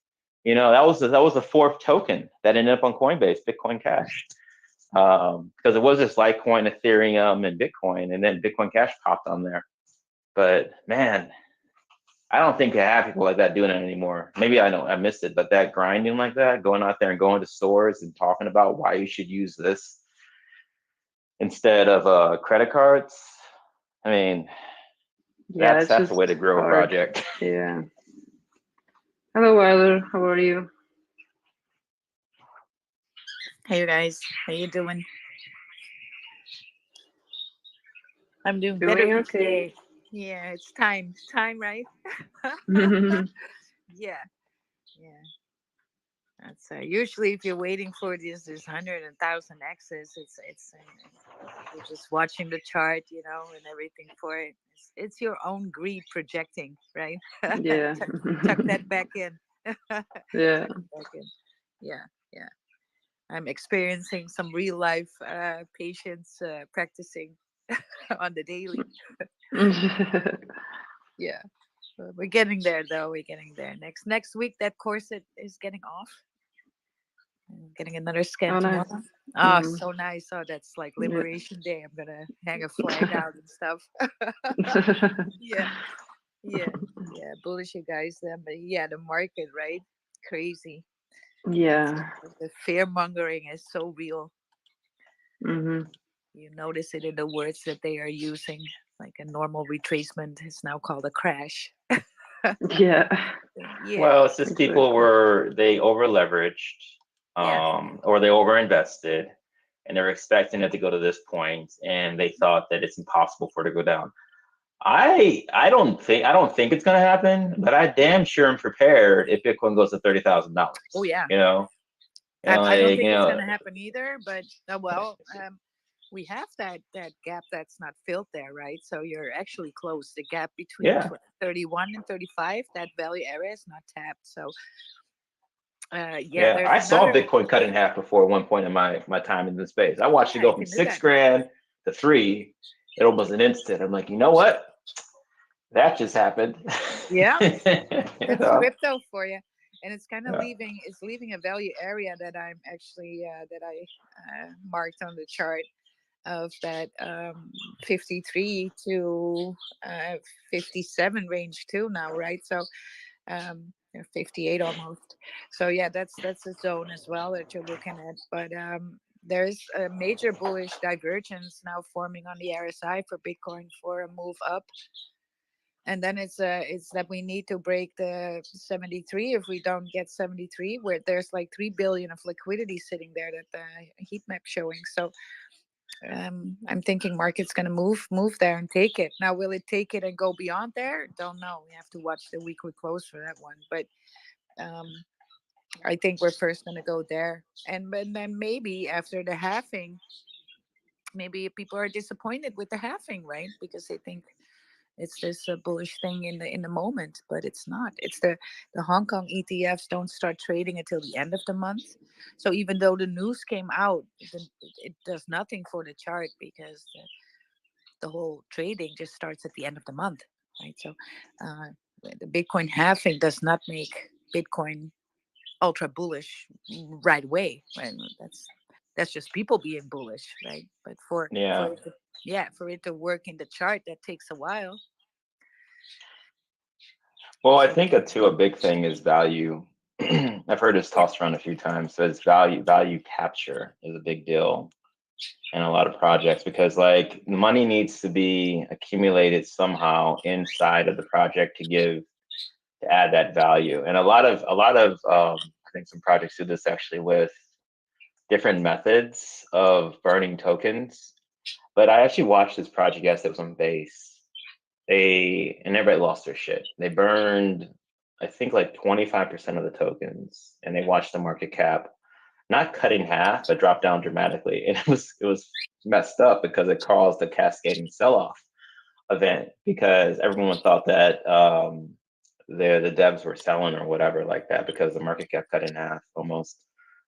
That was the fourth token that ended up on Coinbase, Bitcoin Cash, because it was just Litecoin, Ethereum, and Bitcoin, and then Bitcoin Cash popped on there. But man, I don't think I have people like that doing it anymore. Maybe I missed it, but that grinding like that, going out there and going to stores and talking about why you should use this instead of credit cards. I mean, that's the way to grow a project. Yeah. Hello, Weiler. How are you? Hey you guys, how you doing? I'm doing better Doing okay. today. Yeah, it's time, right? Yeah, yeah. That's usually if you're waiting for this 100,000 X's, you're just watching the chart, and everything for it. It's your own greed projecting, right? Yeah. Tuck that back in. Tuck Yeah. it back in. Yeah, yeah. I'm experiencing some real life patients practicing on the daily. Yeah, we're getting there though. We're getting there. Next week, that corset is getting off. I'm getting another scan Oh, nice. tomorrow. Oh, Hmm. so nice. Oh, that's like Yeah. Liberation Day. I'm gonna hang a flag out and stuff. Yeah, yeah, yeah. Bullish, you guys. But yeah, the market, right? Crazy. It's Yeah. the fear mongering is so real. Hmm. You notice it in the words that they are using. Like a normal retracement is now called a crash. Yeah. Yeah, Well, it's just people Exactly. they over leveraged, yeah, or they over invested, and they're expecting it to go to this point, and they thought that it's impossible for it to go down. I don't think it's gonna happen, but I damn sure am prepared if Bitcoin goes to oh $30,000. yeah. I don't Like think it's gonna happen either. But we have that gap that's not filled there, right? So you're actually close. The gap between yeah. 31 and 35, that value area is not tapped. So yeah, Yeah, there's I saw another. Bitcoin cut in half before one point in my time in the space. I watched it Yeah, go you from can do six that. grand to three. It almost an instant. I'm like, you know what? That just happened. Yeah, You that's know? crypto for you. And it's kind of Yeah. leaving a value area that I'm actually that I marked on the chart of that 53 to 57 range too now, right? So 58 almost. So yeah, that's a zone as well that you're looking at. But there's a major bullish divergence now forming on the RSI for Bitcoin for a move up. And then it's that we need to break the 73. If we don't get 73, where there's like 3 billion of liquidity sitting there that the heat map showing. So I'm thinking market's going to move there and take it. Now, will it take it and go beyond there? Don't know. We have to watch the weekly close for that one. But um, I think we're first going to go there, and then maybe after the halving, maybe people are disappointed with the halving, right? Because they think it's this bullish thing in the moment, but it's not. It's the Hong Kong ETFs don't start trading until the end of the month. So even though the news came out, it does nothing for the chart because the whole trading just starts at the end of the month, right? So uh, the Bitcoin halving does not make Bitcoin ultra bullish right away, right? That's just people being bullish, right? But for Yeah. it to, yeah, for it to work in the chart, that takes a while. Well, I So think a big thing is value. I've heard this yeah, tossed around a few times. So it's value capture is a big deal in a lot of projects because like the money needs to be accumulated somehow inside of the project to add that value. And a lot of I think some projects do this actually with different methods of burning tokens. But I actually watched this project yesterday. It was on base. And everybody lost their shit. They burned, I think, like 25% of the tokens, and they watched the market cap not cut in half, but drop down dramatically. And it was messed up because it caused a cascading sell-off event because everyone thought that the devs were selling or whatever like that because the market cap cut in half almost.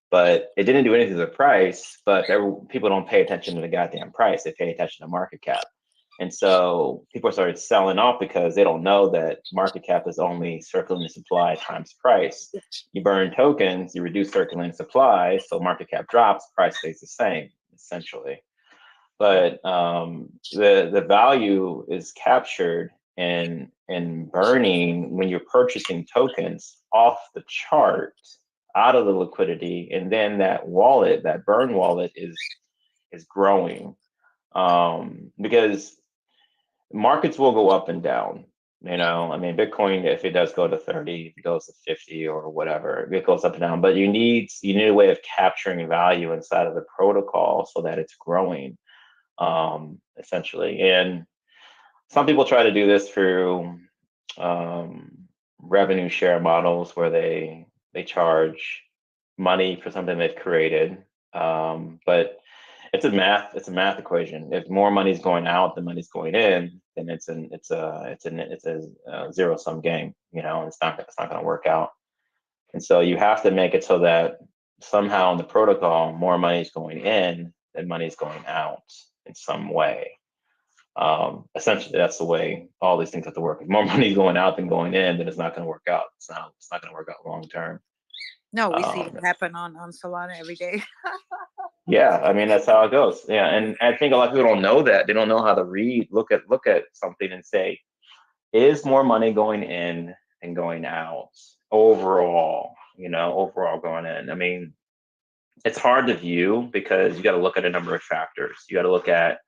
But it didn't do anything to the price. But people don't pay attention to the goddamn price; they pay attention to market cap. And so people started selling off because they don't know that market cap is only circulating supply times price. You burn tokens, you reduce circulating supply, so market cap drops, price stays the same, essentially. But the value is captured in burning when you're purchasing tokens off the chart out of the liquidity, and then that wallet, that burn wallet, is growing because markets will go up and down. You know, I mean, Bitcoin, if it does go to 30, if it goes to 50 or whatever, it goes up and down. But you need a way of capturing value inside of the protocol so that it's growing, essentially. And some people try to do this through revenue share models where they charge money for something they've created. But it's a math equation. If more money's going out than money's going in, then it's a zero sum game. You know, it's not going to work out. And so you have to make it so that somehow in the protocol more money is going in than money is going out in some way. Essentially, that's the way all these things have to work. If more money is going out than going in, then it's not going to work out. It's not going to work out long term. No, we see it happen on Solana every day. Yeah, I mean, that's how it goes. Yeah, and I think a lot of people don't know that. They don't know how to look at something and say, is more money going in and going out overall? You know, overall going in. I mean, it's hard to view because you got to look at a number of factors. You got to look at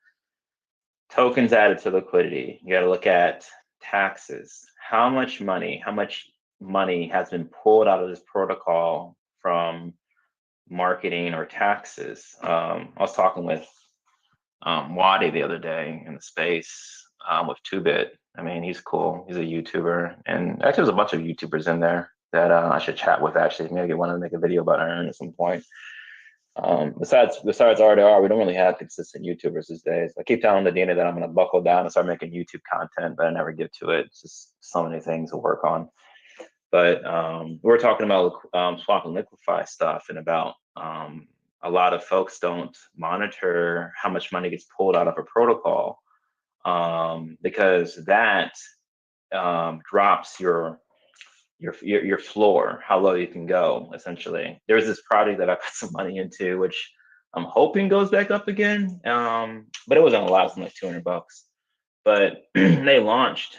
tokens added to liquidity. You got to look at taxes. How much money has been pulled out of this protocol from marketing or taxes? I was talking with Wadi the other day in the space with 2Bit. I mean, he's cool. He's a YouTuber, and actually, there's a bunch of YouTubers in there that I should chat with. Actually, maybe want to make a video about Earn at some point. Besides RDR, we don't really have consistent YouTubers these days. I keep telling Nadina that I'm going to buckle down and start making YouTube content, but I never get to it. It's just so many things to work on. But we're talking about swap and liquefy stuff, and about a lot of folks don't monitor how much money gets pulled out of a protocol, because that drops your floor, how low you can go. Essentially, there's this project that I put some money into, which I'm hoping goes back up again, but it wasn't a lot. It was like $200. But they launched.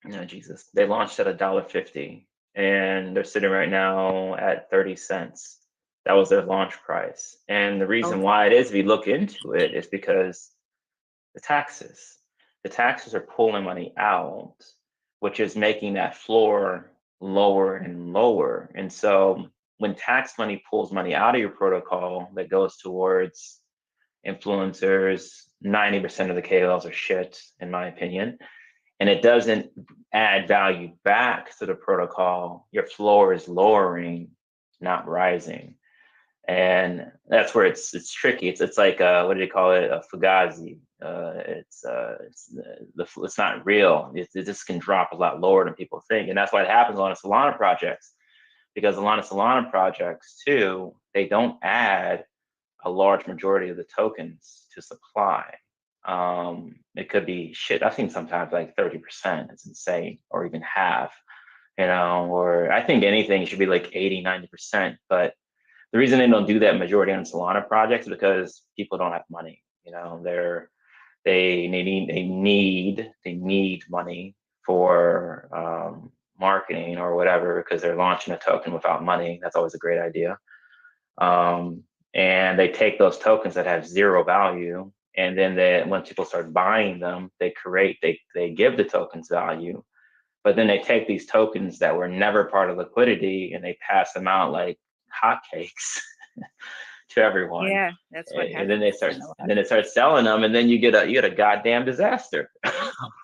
No, Jesus. They launched at $1.50, and they're sitting right now at 30 cents. That was their launch price. And the reason why it is, if you look into it, is because the taxes are pulling money out, which is making that floor lower and lower. And so when tax money pulls money out of your protocol that goes towards influencers, 90% of the KOLs are shit, in my opinion, and it doesn't add value back to the protocol, your floor is lowering, not rising. And that's where it's tricky. It's like what do you call it? A fugazi. It's not real. It just can drop a lot lower than people think, and that's why it happens on a lot of Solana projects. Because a lot of Solana projects too, they don't add a large majority of the tokens to supply. It could be shit. I've seen sometimes like 30%. It's insane, or even half. You know, or I think anything should be like 80, 90%. But the reason they don't do that majority on Solana projects is because people don't have money. You know, they need money for marketing or whatever, because they're launching a token without money. That's always a great idea. And they take those tokens that have zero value, and then when people start buying them, they give the tokens value. But then they take these tokens that were never part of liquidity and they pass them out like hotcakes to everyone. Yeah, that's what and then they start selling them, and then you get a goddamn disaster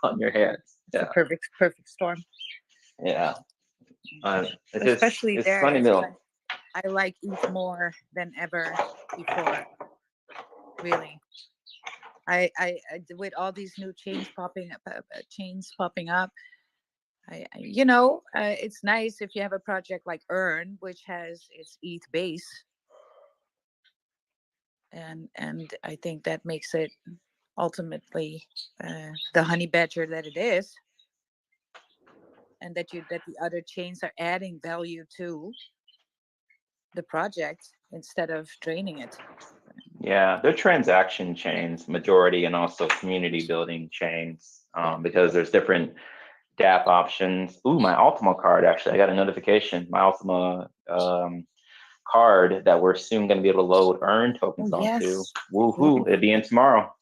on your hands. It's a perfect storm. Yeah. Especially it's there. Funny though. I like ETH more than ever before. Really. I with all these new chains popping up, it's nice if you have a project like Earn, which has its ETH base, and I think that makes it ultimately the honey badger that it is, and that the other chains are adding value to the project instead of draining it. Yeah, they're transaction chains, majority, and also community building chains, because there's different DApp options. Ooh, my Ultima card, actually, I got a notification. My Ultima card that we're soon going to be able to load earn tokens Oh, onto. yes. Woohoo! It'll be in tomorrow.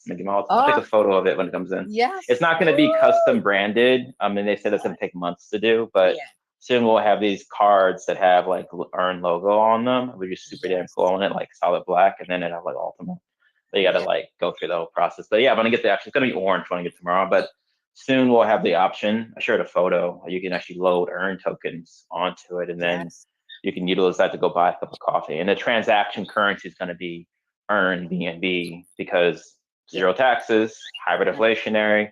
I'll take a photo of it when it comes in. Yes. It's not going to be custom branded. I mean, they said it's going to take months to do, but Yeah. soon we'll have these cards that have like earn logo on them, which is super damn cool on it, like solid black, and then it have like ultimate. So you got to like go through the whole process. But yeah, I'm gonna get the actually. It's gonna be orange when I get tomorrow, but soon we'll have the option. I shared a photo. You can actually load earn tokens onto it, and then Yes. you can utilize that to go buy a cup of coffee. And the transaction currency is going to be earn BNB because zero taxes, hybrid inflationary,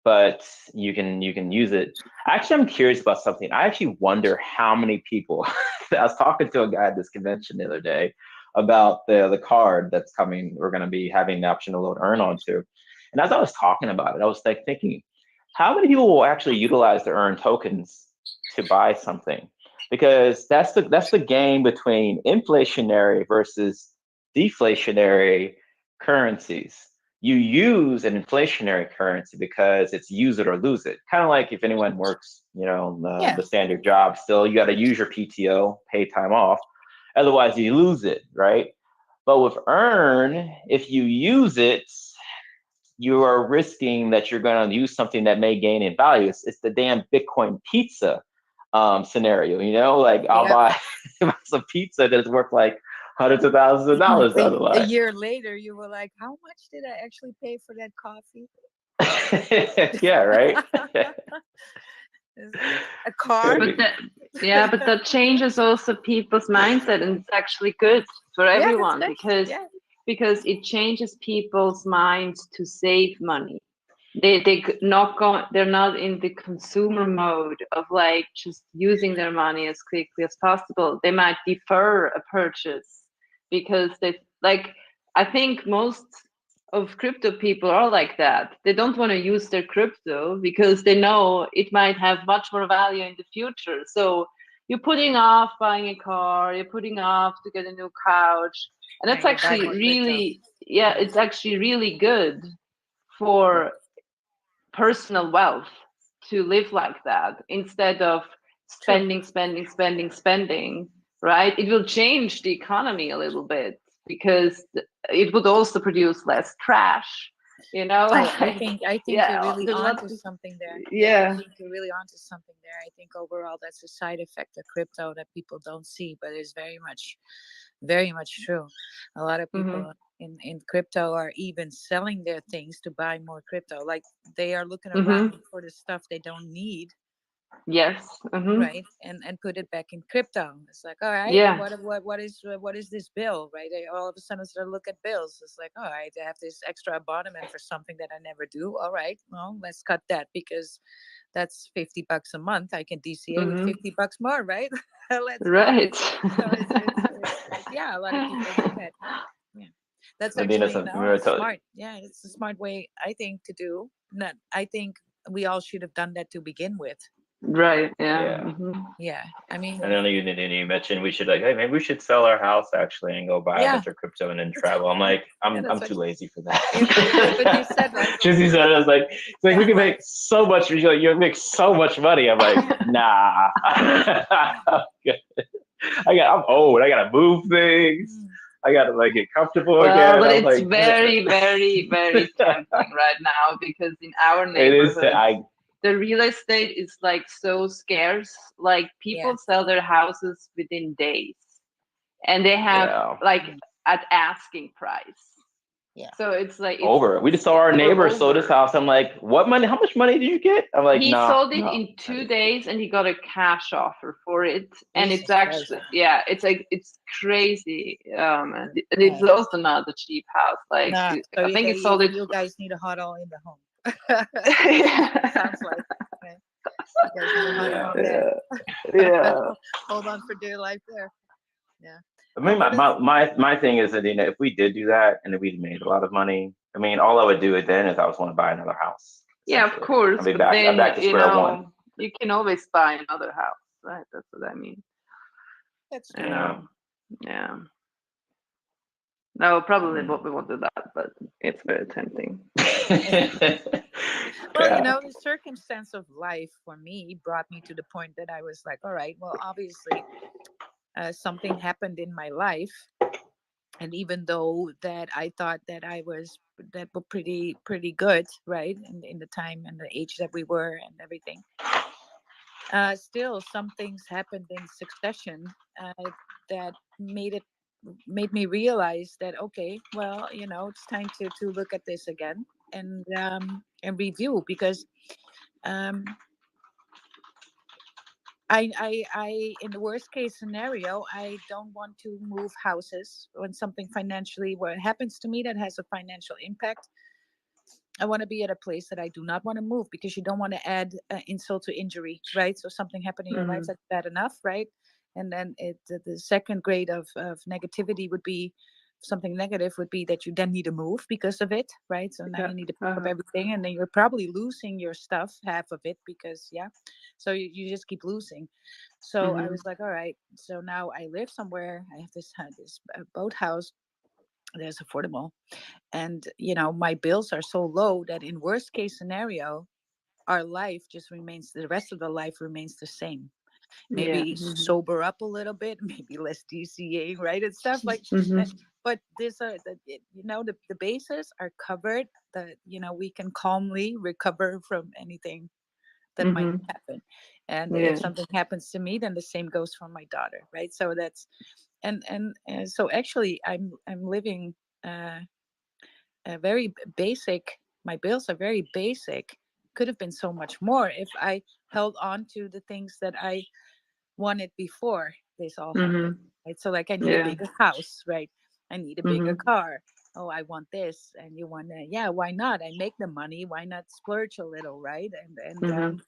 but you can use it. Actually, I'm curious about something. I actually wonder how many people. I was talking to a guy at this convention the other day about the card that's coming. We're going to be having the option to load earn onto. And as I was talking about it, I was like thinking, how many people will actually utilize the earn tokens to buy something? Because that's the game between inflationary versus deflationary currencies. You use an inflationary currency because it's use it or lose it. Kind of like if anyone works, the standard job, still you got to use your PTO, pay time off. Otherwise, you lose it, right? But with earn, if you use it, you are risking that you're going to use something that may gain in value. It's the damn Bitcoin pizza scenario, like I'll buy some pizza that's worth like hundreds of thousands of dollars down the line. A year later, you were like, how much did I actually pay for that coffee? Yeah, right. A car. But that changes also people's mindset, and it's actually good for everyone because it changes people's minds to save money. They're not in the consumer mode of like just using their money as quickly as possible. They might defer a purchase because I think most of crypto people are like that. They don't want to use their crypto because they know it might have much more value in the future. So you're putting off buying a car, you're putting off to get a new couch. And that's actually really, it's actually really good for personal wealth to live like that instead of spending, right? It will change the economy a little bit because it would also produce less trash, I think you're really onto something there. I think you're really onto something there. I think overall that's a side effect of crypto that people don't see, but it's very much true. A lot of people in crypto are even selling their things to buy more crypto. Like they are looking around for the stuff they don't need. Yes. Right. And put it back in crypto. It's like, all right, what is this bill? Right. They all of a sudden start to look at bills. It's like, all right, I have this extra abonnement for something that I never do. All right, well, let's cut that because that's $50 a month. I can DCA with $50 more, right? Right. So it's a lot of people do that. Yeah. That's actually smart. Yeah, it's a smart way, I think, to do. I think we all should have done that to begin with. Right. Yeah. I mean, and then you mentioned we should hey, maybe we should sell our house actually and go buy a bunch of crypto and then travel. I'm like, I'm too lazy for that. But you said like, Jesse said, I was like, we can make so much. You make so much money. I'm like, nah. I'm old. I gotta move things. I gotta get comfortable again. But it's very, very, very tempting right now because in our neighborhood, the real estate is so scarce. Like people sell their houses within days, and they have at asking price. Yeah. So it's over. We just saw our neighbor sold his house. I'm like, what money? How much money did you get? I'm like, he sold it in 2 days, and he got a cash offer for it. And it's actually, it's crazy. And it's also not a cheap house. I think it sold it. You guys need a huddle in the home. Sounds like. Hold on for dear life there. Yeah. I mean, my thing is that if we did do that and if we made a lot of money, I mean, all I would do then is I was want to buy another house. Yeah, of course. I'm back to square one. You can always buy another house, right? That's what I mean. That's true. Yeah. No, probably we won't do that, but it's very tempting. Well, the circumstance of life for me brought me to the point that I was like, all right, well, obviously something happened in my life, and even though that I thought that I was that were pretty good, right, in the time and the age that we were and everything, still some things happened in succession that made me realize that, okay, well, it's time to look at this again, and review, because um in the worst case scenario, I don't want to move houses when something financially, what happens to me that has a financial impact. I want to be at a place that I do not want to move, because you don't want to add insult to injury, right? So something happened in your life Mhm. that's bad enough, right? And then the second grade of negativity would be, something negative would be that you then need to move because of it, right? So now Yeah. you need to pick up Uh-huh. everything, and then you're probably losing your stuff, half of it, because yeah. So you just keep losing. So I Mhm. was like, all right. So now I live somewhere. I have this boathouse that's affordable, and my bills are so low that in worst case scenario, our life just remains, the rest of the life remains the same. Yeah. Maybe Mhm. sober up a little bit, maybe less DCA, right, and stuff like Mhm. that. But these are the bases are covered, that we can calmly recover from anything that might Mhm. happen. And if Yeah. something happens to me, then the same goes for my daughter, right? So that's, and so actually I'm living uh a very basic, my bills are very basic. Could have been so much more if I held on to the things that I wanted before this all happened, Mhm. right? So like, I need a Yeah. bigger house, right? I need a bigger Mhm. car. Oh, I want this, and you want that. Yeah, why not? I make the money, why not splurge a little, right? Mhm.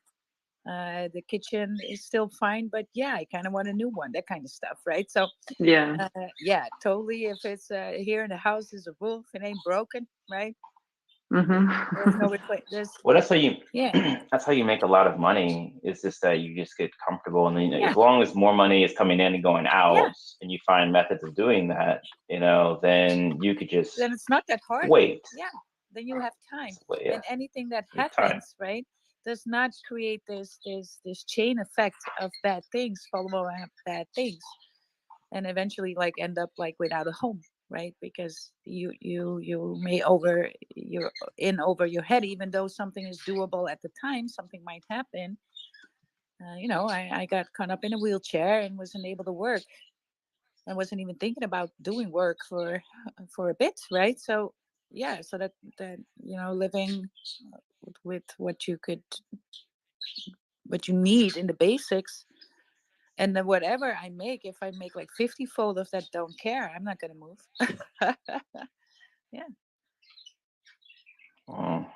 The kitchen is still fine, but yeah, I kind of want a new one, that kind of stuff, right? So Yeah. yeah, totally. If it's here in the house is a roof, it ain't broken, right? Mhm. There's no replace. There's Well, that's how you yeah, that's how you make a lot of money. It's just that you just get comfortable, and then yeah, as long as more money is coming in and going yeah. out, and you find methods of doing that, then you could just Then it's not that hard. wait. Yeah, then you have time, Just wait, yeah, and anything that your time. happens, right, does not create this chain effect of bad things following up bad things, and eventually like end up like without a home, right? Because you may you're in over your head, even though something is doable at the time, something might happen. I got caught up in a wheelchair and wasn't able to work. I wasn't even thinking about doing work for a bit, right? So yeah, so that living with what you need in the basics, and then whatever I make, if I make like 50-fold of that, don't care, I'm not gonna move. Yeah. Mm.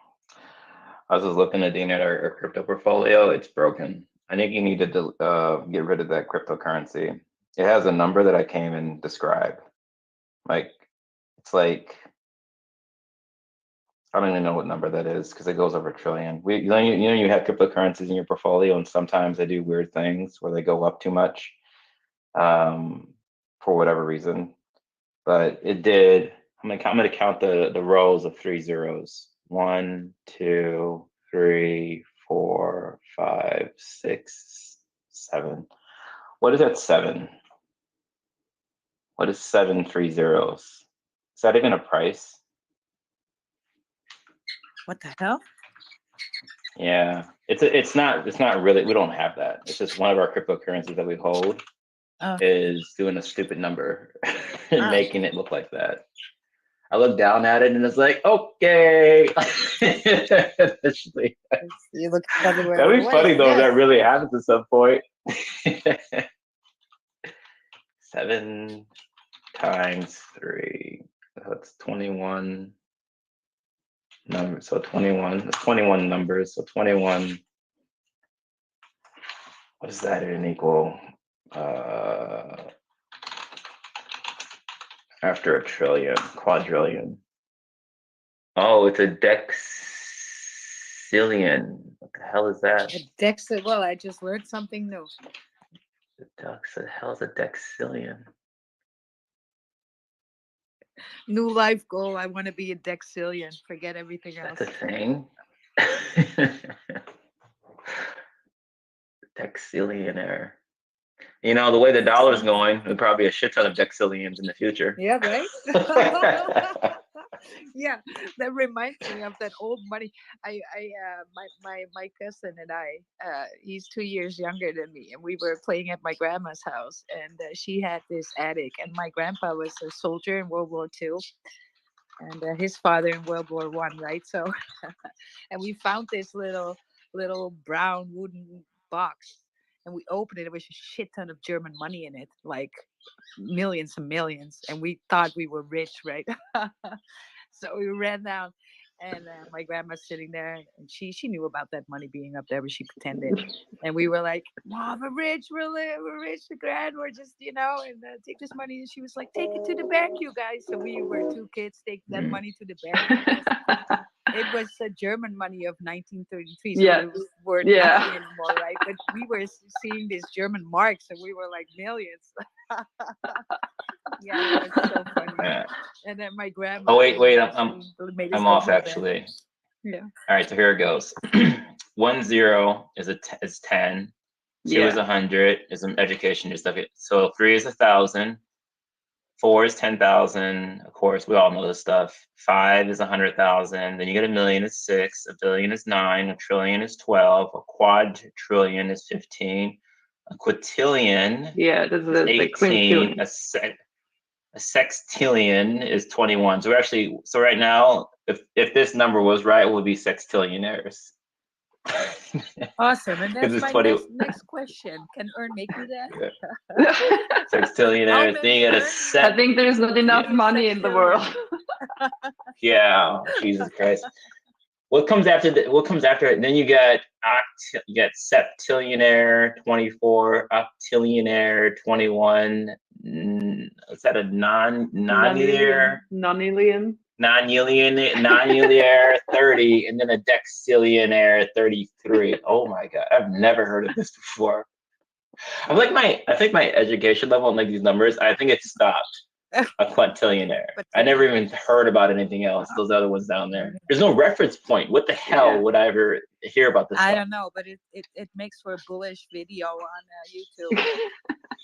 I was just looking at our crypto portfolio. It's broken. I think you need to get rid of that cryptocurrency. It has a number that I can't even describe. Like, it's like, I don't even know what number that is because it goes over a trillion. You have cryptocurrencies in your portfolio, and sometimes they do weird things where they go up too much, um, for whatever reason. But it did. I'm gonna count the rows of three zeros. 1, 2, 3, 4, 5, 6, 7. What is that 7? What is 7 3 zeros? Is that even a price? What the hell? Yeah, it's not really. We don't have that. It's just one of our cryptocurrencies that we hold Oh, is doing a stupid number and ah, making it look like that. I look down at it and it's like, okay. That'd you look the other way. be funny though if Yes. that really happens at some point. 7 times 3. That's 21 numbers. So 21, that's 21 numbers. So 21, what is that in equal? Uh, After a trillion, quadrillion. Oh, it's a dexillion. What the hell is that? Dexter. Well, I just learned something new. The hell is a dexillion? New life goal. I want to be a Dexillion. Forget everything That's else. a thing. Dexillionaire. You know, the way the dollar's going, there'll probably be a shit ton of Dexillions in the future. Yeah, right. Yeah, that reminds me of that old money. My cousin and I, he's 2 years younger than me, and we were playing at my grandma's house, and she had this attic, and my grandpa was a soldier in World War II, and his father in World War I, right? So, and we found this little brown wooden box, and we opened it. There was a shit ton of German money in it, like millions and millions, and we thought we were rich, right? So we ran down, and my grandma's sitting there, and she knew about that money being up there, but she pretended. And we were like, "Mom, we're rich, we're rich, grand, we're just, and take this money." And she was like, "Take it to the bank, you guys." So we were two kids taking that money to the bank. It was German money of 1933, so Yeah. it was worth Yeah. nothing anymore, right? But we were seeing these German marks, and we were like millions. Yeah, it was so funny. Yeah. And then my grandma. Oh wait, made us I'm go off home then. actually. Yeah. All right, so here it goes. 10 is 10. 2 is Yeah. 100. Is an education and stuff. So 3 is 1,000. 4 is 10,000. Of course, we all know this stuff. 5 is 100,000. Then you get a million is 6. A billion is 9. A trillion is 12. A quadrillion is 15. A quintillion Yeah, that's is the 18. quintillion. A sextillion is 21. So actually, so right now, if this number was right, we'll be sextillionaires. Awesome. And that's it's my 20 next question. Can Earn make you that? Sextillionaires. Then you get a I think there's not enough Yeah. money in the world. Yeah, Jesus Christ. What comes after it? Then you get septillionaire, 24, octillionaire, 21. Is that a nonillionaire? Nonillion. Nonillionaire, 30, and then a dexillionaire, 33. Oh my God, I've never heard of this before. I think my education level on like these numbers, I think it stopped. A quintillionaire. I never even heard about anything else. Those other ones down there. There's no reference point. What the hell would I ever hear about this? I stuff? don't know, but it makes for a bullish video on YouTube.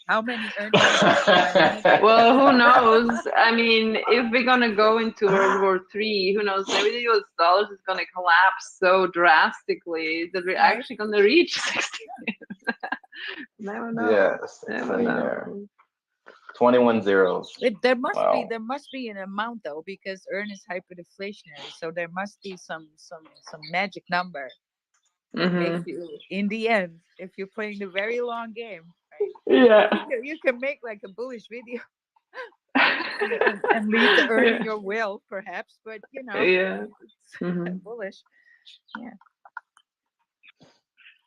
How many earnings do I make? Well, who knows? I mean, if we're gonna go into World War III, who knows? Maybe the US dollar is gonna collapse so drastically that we're actually gonna reach 60. Never know. Yes. Never know. 21 zeros. There must be an amount though, because earn is hyperinflationary, so there must be some magic number that makes you, in the end, if you're playing the very long game, right? Yeah. You can make like a bullish video and leave the earning your will, perhaps, but Yeah. it's bullish. Yeah,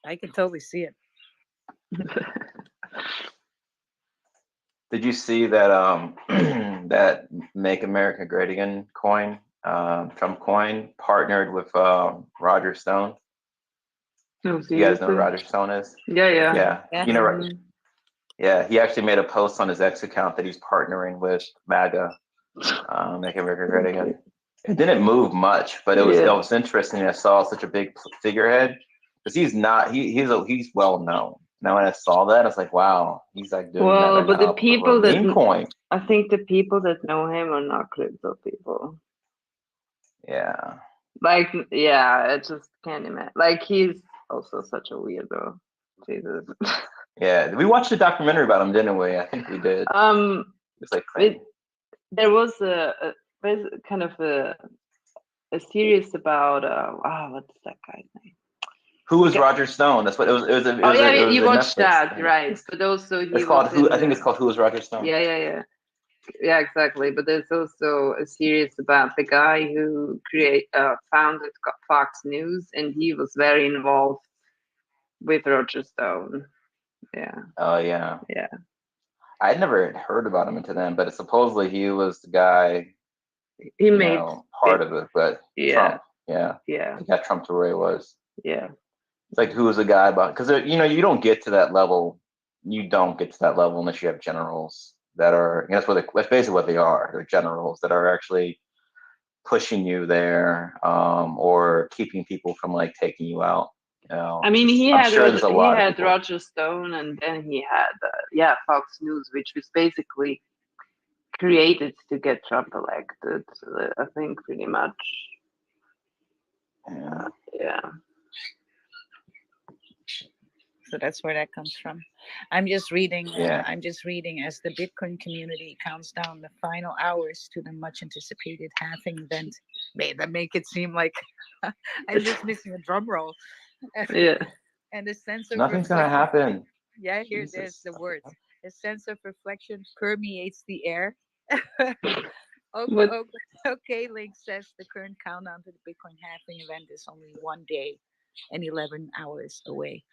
I can totally see it. Did you see that that Make America Great Again coin, Trump coin, partnered with Roger Stone? No, You guys know who Roger Stone is? Yeah. You know, yeah, he actually made a post on his X account that he's partnering with MAGA, Make America Great Again. It didn't move much, but it was interesting. I saw such a big figurehead because he's well known. Now when I saw that, I was like, wow, he's like doing that right but now the people for a meme coin. I think the people that know him are not crypto people. Yeah. Like, I just can't imagine. Like, he's also such a weirdo. Jesus. Yeah, we watched a documentary about him, didn't we? I think we did. It's like there was a kind of a series about what's that guy's name? Who was Roger Stone? That's what it was. You watched that, right? But also it's called Who? I think it's called Who Was Roger Stone? Yeah, exactly. But there's also a series about the guy who founded Fox News, and he was very involved with Roger Stone. Yeah. Oh yeah. Yeah. I'd never heard about him until then, but supposedly he was the guy. He made part of it, but Trump. Yeah. He got Trump to where he was. Yeah. It's like, who was the guy about? Because you don't get to that level. You don't get to that level unless you have generals that are. That's basically what they are. They're generals that are actually pushing you there, or keeping people from like taking you out. I mean, he I'm had sure there's a lot of people. Roger Stone, and then he had Fox News, which was basically created to get Trump elected. I think pretty much. Yeah. So that's where that comes from. I'm just reading. Yeah. I'm just reading as the Bitcoin community counts down the final hours to the much anticipated halving event. That make it seem like I'm just missing a drum roll. Yeah. And a sense of Nothing's gonna reflection. happen. Yeah, here there's Jesus. the word. A sense of reflection permeates the air. What? Okay, Link says the current countdown to the Bitcoin halving event is only 1 day and 11 hours away.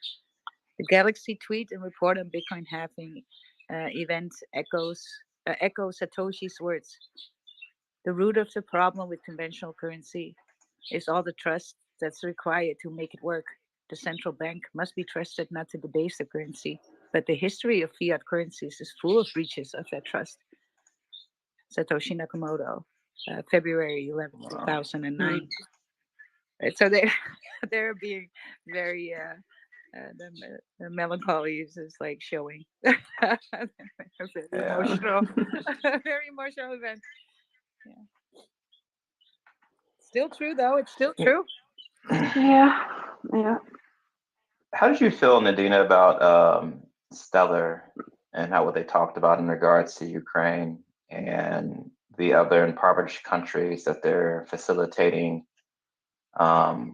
The Galaxy tweet and report on Bitcoin halving event echo Satoshi's words. The root of the problem with conventional currency is all the trust that's required to make it work. The central bank must be trusted not to debase the currency, but the history of fiat currencies is full of breaches of that trust. Satoshi Nakamoto, February 11th, 2009. Right, so they're being very the melancholy is like showing. Very emotional, very emotional event. Yeah. Still true though. It's still true. Yeah. How did you feel, Nadina, about Stellar and what they talked about in regards to Ukraine and the other impoverished countries that they're facilitating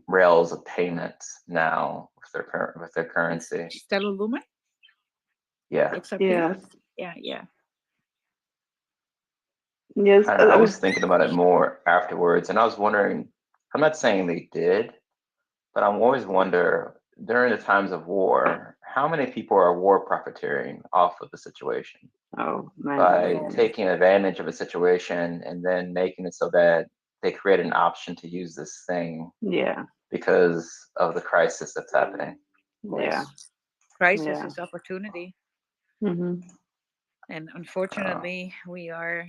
rails of payments now with their currency? Stellar Lumen? Yeah. Yes. Yeah. Yes. I was thinking about it more afterwards, and I was wondering, I'm not saying they did, but I always wonder, during the times of war, how many people are war profiteering off of the situation by taking advantage of a situation and then making it so that they create an option to use this thing because of the crisis that's happening. Yeah. Crisis is opportunity. Mm-hmm. And unfortunately, we are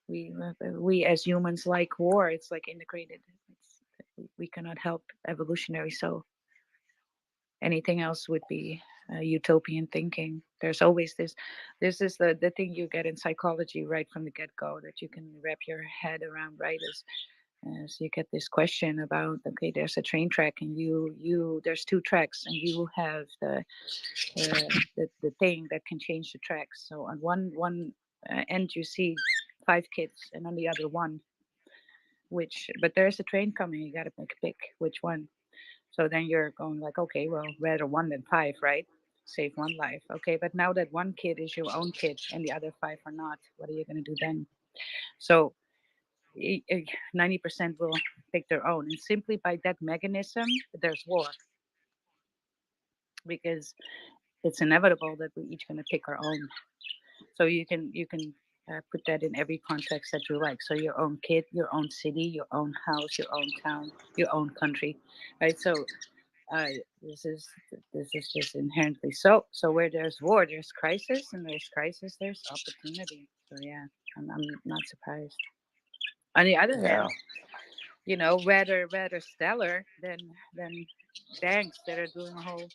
we as humans like war. It's like integrated. We cannot help evolutionary. So anything else would be utopian thinking. There's always this is the thing you get in psychology right from the get-go that you can wrap your head around, right? As you get this question about, okay, there's a train track and you there's two tracks and you have the thing that can change the tracks. So on one end you see 5 kids and on the other one, but there's a train coming, you got to make a pick which one. So then you're going like, okay, well, rather 1 than 5, right? Save 1 life. Okay, but now that 1 kid is your own kid and the other 5 are not, what are you going to do then? So 90% will pick their own. And simply by that mechanism, there's war. Because it's inevitable that we're each going to pick our own. So you can put that in every context that you like. So your own kid, your own city, your own house, your own town, your own country, right? So this is just inherently so. So where there's war, there's crisis, and there's crisis, there's opportunity. So yeah, I'm not surprised. On the other hand, rather Stellar than banks that are doing a whole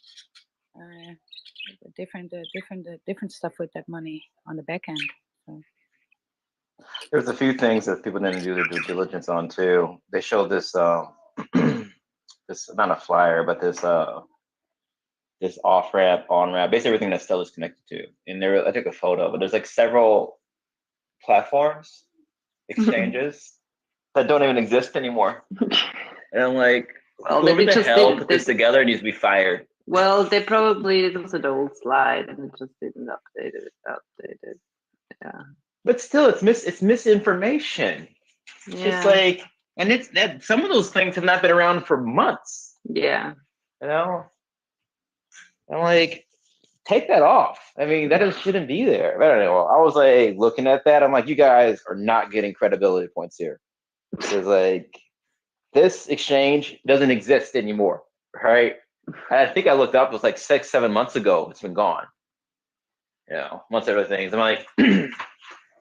different stuff with that money on the back end. So. There's a few things that people didn't do their due diligence on too. They showed this this, not a flyer, but this off ramp, on ramp, basically everything that Stellar's connected to. And I took a photo, but there's like several platforms, exchanges that don't even exist anymore. And I'm like, whoever the hell put this together needs to be fired. Well, it was an old slide and it just didn't update it. Yeah. But still, it's misinformation. Yeah. Just like, and it's that some of those things have not been around for months. Yeah. I'm like, take that off. I mean, that shouldn't be there. I don't know. I was like looking at that. I'm like, you guys are not getting credibility points here. Because like, this exchange doesn't exist anymore, right? I think I looked up, it was like 6-7 months ago. It's been gone. Once everything. I'm like,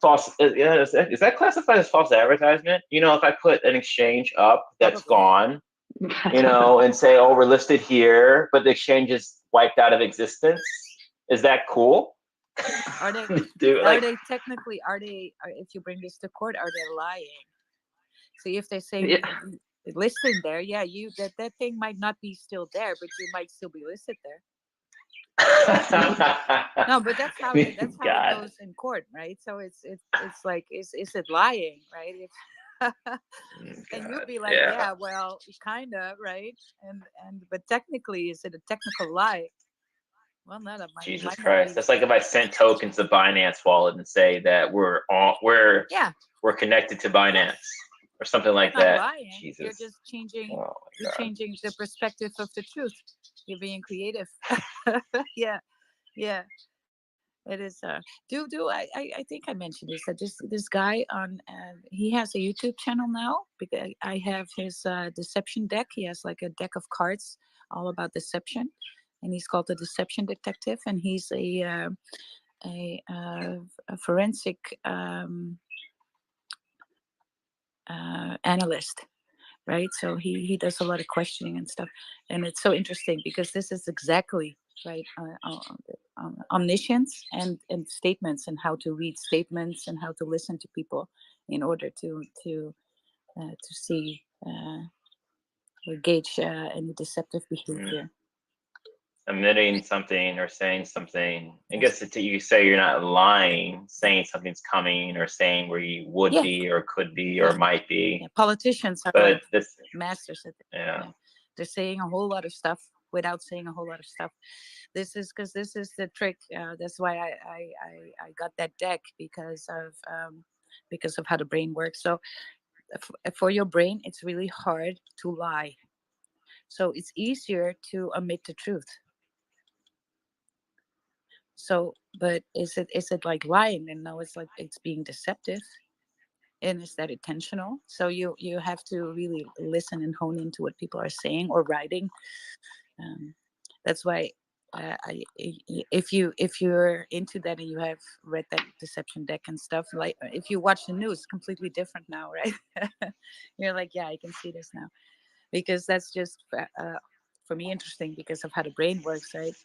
false. Is that classified as false advertisement? If I put an exchange up that's gone, you know, and say, oh, we're listed here, but the exchange is wiped out of existence. Is that cool? Are they Dude, are like, they technically if you bring this to court, are they lying? So if they say Yeah. listed there, yeah, that thing might not be still there, but you might still be listed there. No, but that's how it God. goes in court, right? So it's like is it lying, right? If and you'd be like, yeah. yeah, well, kinda, right? And but technically, is it a technical lie? Well, no, that Jesus might not Christ. be. That's like if I sent tokens to Binance wallet and say that we're Yeah, connected to Binance or something you're like not that. lying. Jesus. You're just changing. Oh my You're God. changing the perspective of the truth. You're being creative. Yeah, yeah. It is. I think I mentioned this that this guy on he has a YouTube channel now because I have his deception deck. He has like a deck of cards all about deception, and he's called the Deception Detective. And he's a, uh, a forensic analyst, right? So he does a lot of questioning and stuff, and it's so interesting because this is exactly right omniscience and statements and how to read statements and how to listen to people in order to see or gauge any deceptive behavior. Admitting something or saying something. I Yes. guess you say you're not lying, saying something's coming or saying where you would Yeah. be or could be Yeah. or might be. Yeah. Politicians are But like this, masters at it. yeah. They're saying a whole lot of stuff without saying a whole lot of stuff. This is the trick. That's why I got that deck because of how the brain works. So for your brain, it's really hard to lie. So it's easier to omit the truth. So, but is it like lying? And no, it's like it's being deceptive. And is that intentional? So you have to really listen and hone into what people are saying or writing. Um, that's why if you're into that and you have read that deception deck and stuff, like if you watch the news, completely different now, right? You're like, yeah, I can see this now, because that's just for me interesting because of how the brain works, right?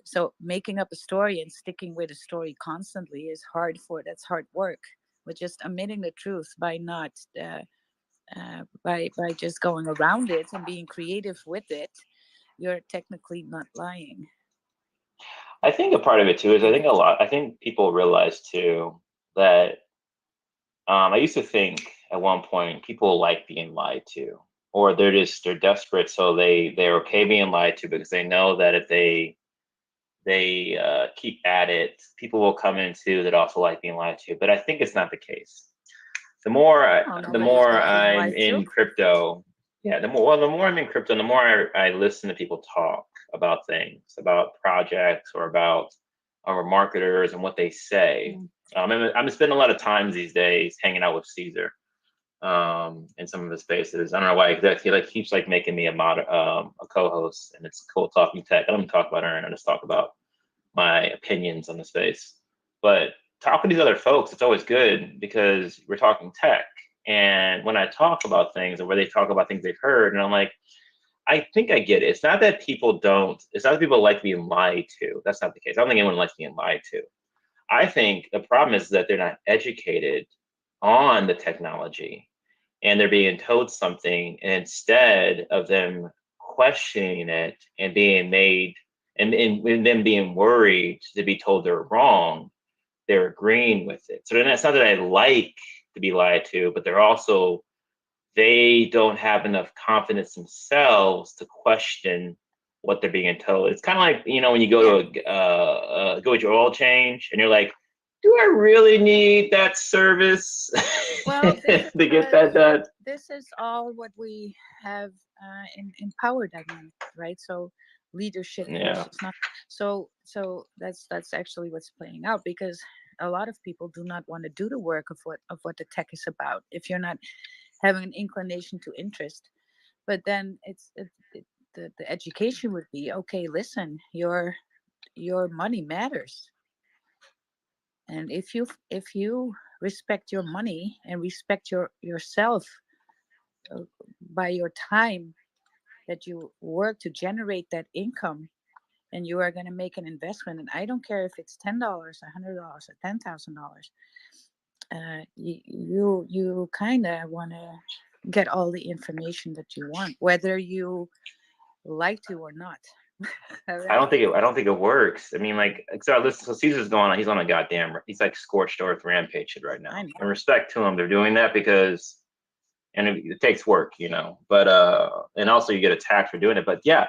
So making up a story and sticking with a story constantly is that's hard work. But just admitting the truth by not by just going around it and being creative with it, you're technically not lying. I think a part of it too is I think people realize too that I used to think at one point people like being lied to, or they're desperate, so they're okay being lied to because they know that if they keep at it, people will come in too that also like being lied to. But I think it's not the case. The more Oh, the nobody's more like being I'm lied to. in crypto, yeah, the more I'm in crypto, the more I listen to people talk about things, about projects, or about our marketers and what they say. I'm spending a lot of time these days hanging out with Caesar in some of his spaces. I don't know why exactly. He like keeps like making me a co-host, and it's cool talking tech. I don't even talk about Aaron. I just talk about my opinions on the space. But talking to these other folks, it's always good because we're talking tech. And when I talk about things or where they talk about things they've heard, and I'm like, I think I get it. It's not that people don't, it's not that people like being lied to. That's not the case. I don't think anyone likes being lied to. I think the problem is that they're not educated on the technology and they're being told something, and instead of them questioning it and being made and them being worried to be told they're wrong, they're agreeing with it. So then it's not that I like to be lied to, but they're also they don't have enough confidence themselves to question what they're being told. It's kind of like, you know, when you go to go with your oil change and you're like, do I really need that service Well, to get that done? this is all what we have in power dynamics, right? So leadership Yeah. versus not. So that's actually what's playing out, because a lot of people do not want to do the work of what the tech is about if you're not having an inclination to interest. But then the education would be, okay, listen, your money matters, and if you respect your money and respect yourself, by your time that you work to generate that income, and you are going to make an investment, and I don't care if it's $10, $100, or $10,000, you kind of want to get all the information that you want, whether you like to or not. I don't think it works. I mean, like, so listen, so Caesar's going on. He's on a goddamn. He's like scorched earth rampage shit right now. I know. And respect to him, they're doing that because, and it takes work, you know. But and also you get attacked for doing it. But yeah,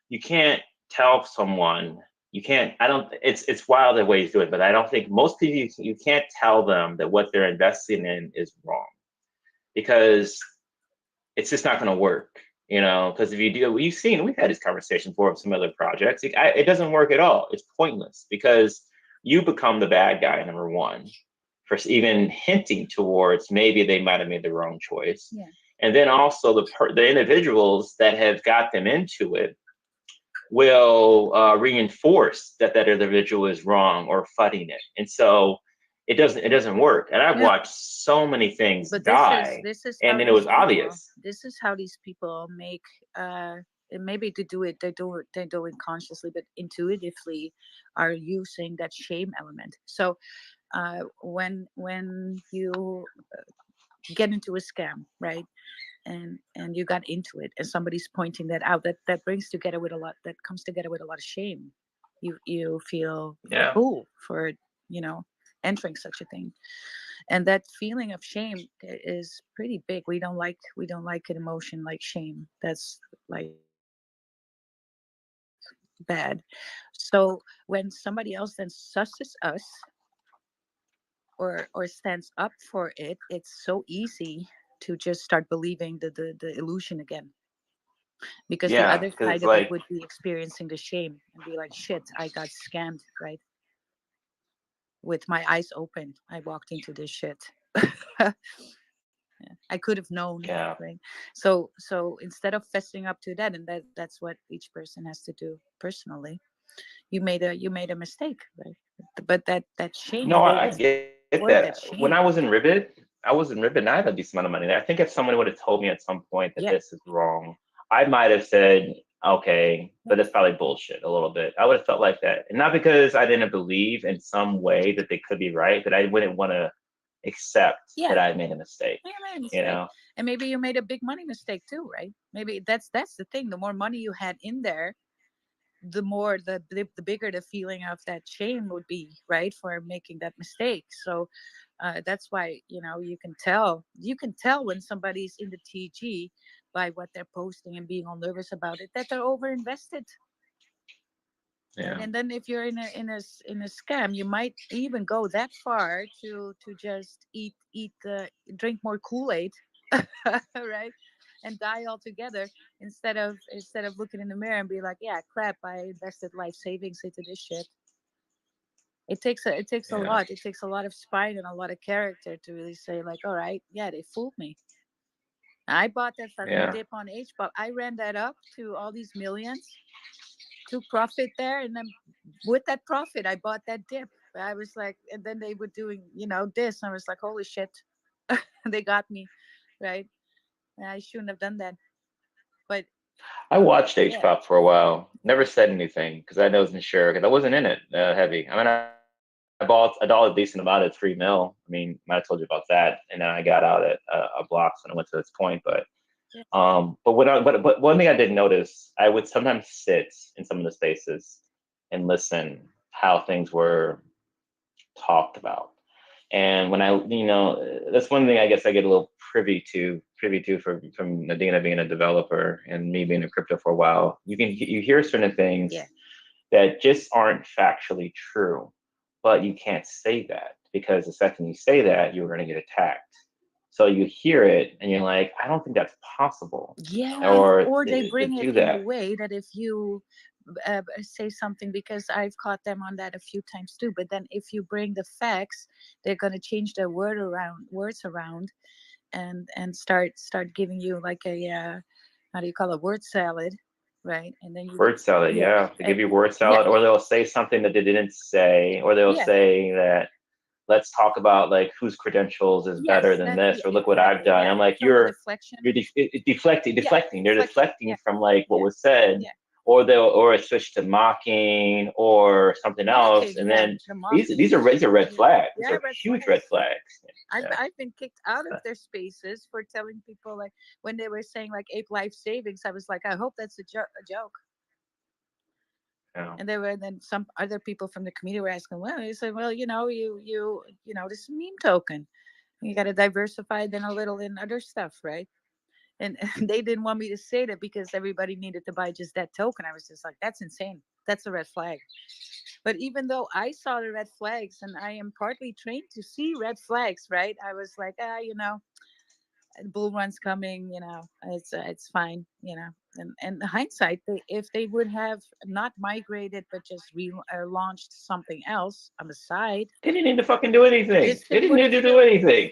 you can't tell someone. You can't. I don't. It's wild the way he's doing it. But I don't think most people. You can't tell them that what they're investing in is wrong, because it's just not going to work. You know, because if you do, we've had this conversation before with some other projects. It doesn't work at all. It's pointless because you become the bad guy, number one, for even hinting towards maybe they might have made the wrong choice. Yeah. And then also the individuals that have got them into it will reinforce that individual is wrong or fighting it. And so it doesn't work. And I've watched so many things die, this is and then it was obvious. This is how these people make, and maybe they do it consciously, but intuitively are using that shame element. So when you get into a scam, right, and you got into it, and somebody's pointing that out, that comes together with a lot of shame. You feel Yeah. cool for entering such a thing, and that feeling of shame is pretty big. We don't like an emotion like shame. That's like bad. So when somebody else then susses us or stands up for it, it's so easy to just start believing the illusion again, because the other side of it would be experiencing the shame and be like, shit, I got scammed, right? With my eyes open, I walked into this shit. I could have known. Yeah. Right? So instead of fessing up to that, and that's what each person has to do personally. You made a mistake, right? But that shame. No, I get that. When I was in Ribbit, I had a decent amount of money. I think if someone would have told me at some point that this is wrong, I might have said, okay, but that's probably bullshit a little bit. I would have felt like that. And not because I didn't believe in some way that they could be right, but I wouldn't want to accept that I made a mistake. You know? And maybe you made a big money mistake too, right? Maybe that's the thing. The more money you had in there, the more the bigger the feeling of that shame would be, right, for making that mistake. So that's why you can tell when somebody's in the TG by what they're posting and being all nervous about it, that they're over invested. Yeah. And then if you're in a scam, you might even go that far to just drink more Kool-Aid, right, and die altogether, instead of looking in the mirror and be like, yeah, crap, I invested life savings into this shit. It takes a lot. It takes a lot of spine and a lot of character to really say, like, all right, yeah, they fooled me. I bought that fucking dip on HBOB. I ran that up to all these millions, took profit there, and then with that profit, I bought that dip. I was like, and then they were doing, this, and I was like, holy shit, they got me, right? And I shouldn't have done that. But I watched HPOP for a while. Never said anything because I wasn't sure, because I wasn't in it heavy. I mean, I bought a decent amount at $3 million. I mean, I might have told you about that, and then I got out at a blocks when I went to this point. But but one thing I did notice, I would sometimes sit in some of the spaces and listen how things were talked about. And when that's one thing I guess I get a little privy to from Nadina being a developer and me being in crypto for a while. You hear certain things that just aren't factually true, but you can't say that, because the second you say that, you're going to get attacked. So you hear it and you're like, I don't think that's possible. Yeah, or they bring it in a way that if you say something, because I've caught them on that a few times too, but then if you bring the facts, they're going to change their words around and start giving you like a how do you call it, word salad, right? And then word salad, they give you word salad, or they'll say something that they didn't say, or they'll say that, let's talk about like whose credentials is better than this, or look what I've done. I'm like, you're deflecting. They're deflecting from like what was said, or a switch to mocking or something else, and then these are red flags. These are huge red flags. I've been kicked out of their spaces for telling people, like, when they were saying like Ape Life Savings, I was like, I hope that's a joke. Yeah. And then some other people from the community were asking, well, they said, well, you know, this is a meme token. You got to diversify then a little in other stuff, right? And they didn't want me to say that because everybody needed to buy just that token. I was just like, that's insane. That's a red flag. But even though I saw the red flags, and I am partly trained to see red flags, right? I was like, you know, bull run's coming, you know, it's fine, you know. And the hindsight, if they would have not migrated but just launched something else on the side, they didn't need to fucking do anything. They didn't need to do anything.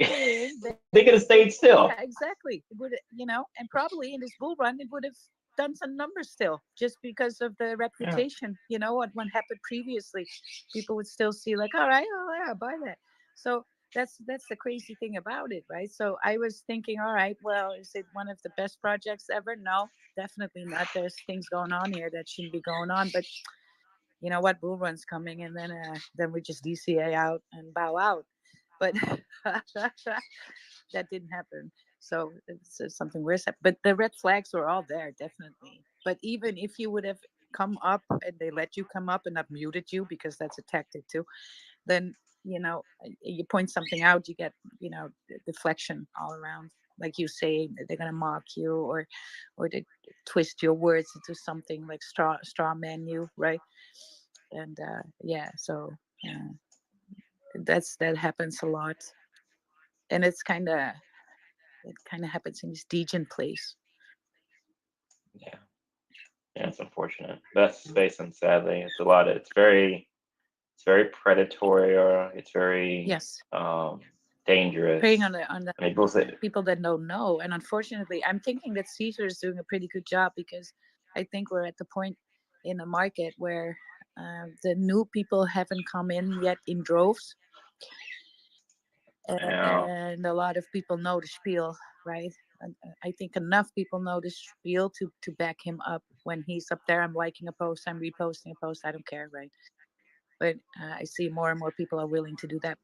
They could have stayed still. Yeah, exactly. It would, you know, and probably in this bull run, it would have done some numbers still, just because of the reputation. You know what happened previously, people would still see like, all right, oh yeah, buy that. So that's the crazy thing about it, right? So I was thinking, all right, well, is it one of the best projects ever? No, definitely not. There's things going on here that shouldn't be going on, but you know what, bull run's coming, and then we just DCA out and bow out. But that didn't happen. So it's something worse. But the red flags were all there, definitely. But even if you would have come up and they let you come up and not muted you, because that's a tactic too, then, you know, you point something out, you get, you know, deflection all around. Like you say, they're gonna mock you, or they twist your words into something like straw man you, right? And so that happens a lot, and it kind of happens in this Degen place. Yeah, it's unfortunate. That's space, and sadly, it's a lot. It's very predatory, or it's very dangerous. Preying on the people that don't know. And unfortunately, I'm thinking that Caesar is doing a pretty good job, because I think we're at the point in the market where the new people haven't come in yet in droves. And a lot of people know the spiel, right? And I think enough people know the spiel to back him up when he's up there. I'm liking a post, I'm reposting a post, I don't care, right? But I see more and more people are willing to do that.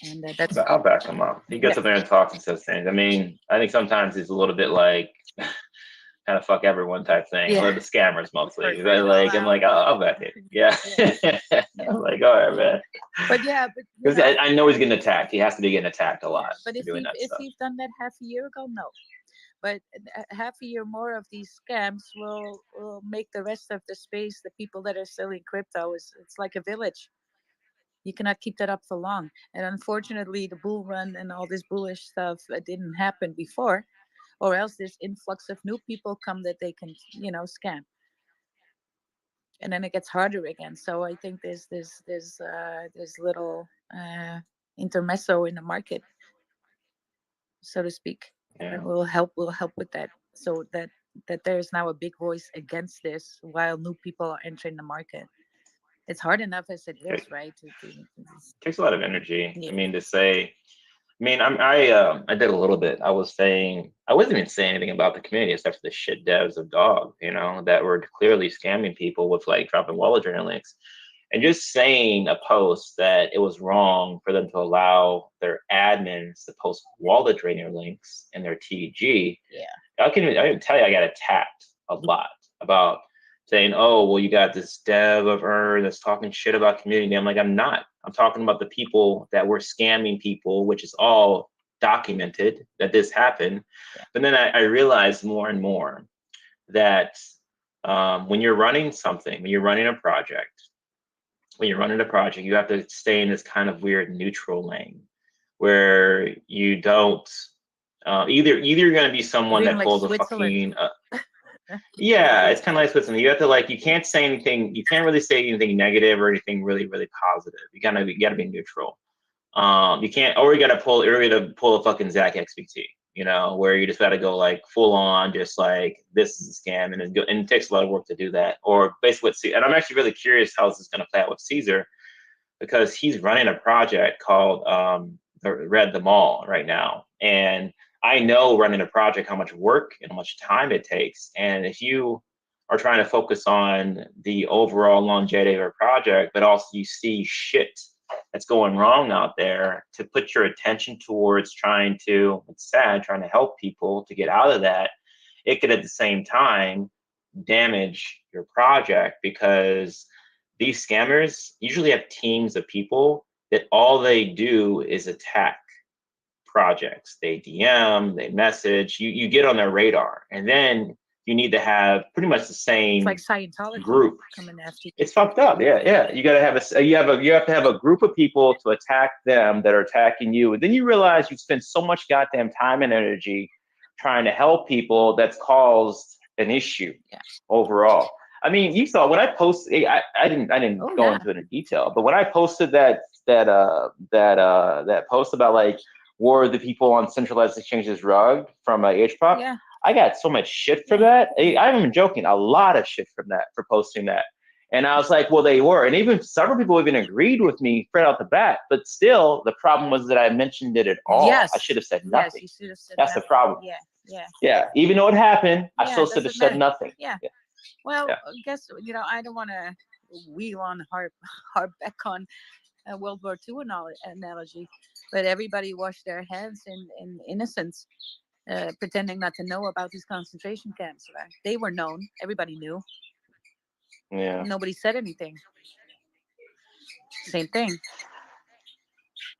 And that's, I'll back him up. He gets up there and talks and says things. I mean, I think sometimes it's a little bit like kind of fuck everyone type thing. Or the scammers mostly. Like, I'm like, I'll back it. Yeah. I'm like, all right, man. But because I know he's getting attacked. He has to be getting attacked a lot. But if he's done that half a year ago, no. But half a year more of these scams will make the rest of the space, the people that are selling crypto, it's like a village. You cannot keep that up for long. And unfortunately, the bull run and all this bullish stuff didn't happen before, or else this influx of new people come that they can, you know, scam. And then it gets harder again. So I think there's little intermezzo in the market, so to speak. And will help with that, so that there's now a big voice against this while new people are entering the market. It's hard enough as it is, right? It takes a lot of energy. I mean, to say, I mean, I did a little bit. I was saying, I wasn't even saying anything about the community except for the shit devs of dog, you know, that were clearly scamming people with like dropping wallet journal links, and just saying a post that it was wrong for them to allow their admins to post wallet drainer links in their TG. I can tell you, I got attacked a lot about saying, oh, well, you got this dev of that's talking shit about community. I'm like, I'm not. I'm talking about the people that were scamming people, which is all documented that this happened. But then I realized more and more that when you're running something, when you're running a project, you have to stay in this kind of weird neutral lane where you don't either you're going to be someone that pulls a fucking it's kind of like Switzerland. You have to, like, you can't say anything, you can't really say anything negative or anything really, really positive. You gotta be neutral. You can't, or you gotta pull a fucking Zach XBT, you know, where you just gotta go like full on, just like, this is a scam, and it takes a lot of work to do that. Or basically and I'm actually really curious how this is gonna play out with Caesar, because he's running a project called Red the Mall right now. And I know running a project how much work and how much time it takes. And if you are trying to focus on the overall longevity of a project, but also you see shit that's going wrong out there, to put your attention towards trying to, it's sad, trying to help people to get out of that, it could at the same time damage your project, because these scammers usually have teams of people that all they do is attack projects. They DM, they message, you get on their radar, and then you need to have pretty much the same It's like Scientology group. coming after you. It's fucked up. Yeah. You gotta have you have to have a group of people to attack them that are attacking you, and then you realize you've spent so much goddamn time and energy trying to help people that's caused an issue overall. I mean, you saw when I posted. I didn't go into it in detail, but when I posted that post about like, were the people on centralized exchanges rugged from HPOP? Yeah. I got so much shit for that. I'm even joking. A lot of shit from that, for posting that. And I was like, well, they were. And even several people even agreed with me right out the bat. But still, the problem was that I mentioned it at all. Yes. I should have said nothing. Yes, you should have said That's nothing. the problem. Yeah. Even though it happened, I still should have said nothing. Yeah. Well, I guess, I don't want to wheel on harp back on World War II analogy, but everybody washed their hands in innocence, pretending not to know about these concentration camps. Right? They were known. Everybody knew. Yeah. Nobody said anything. Same thing.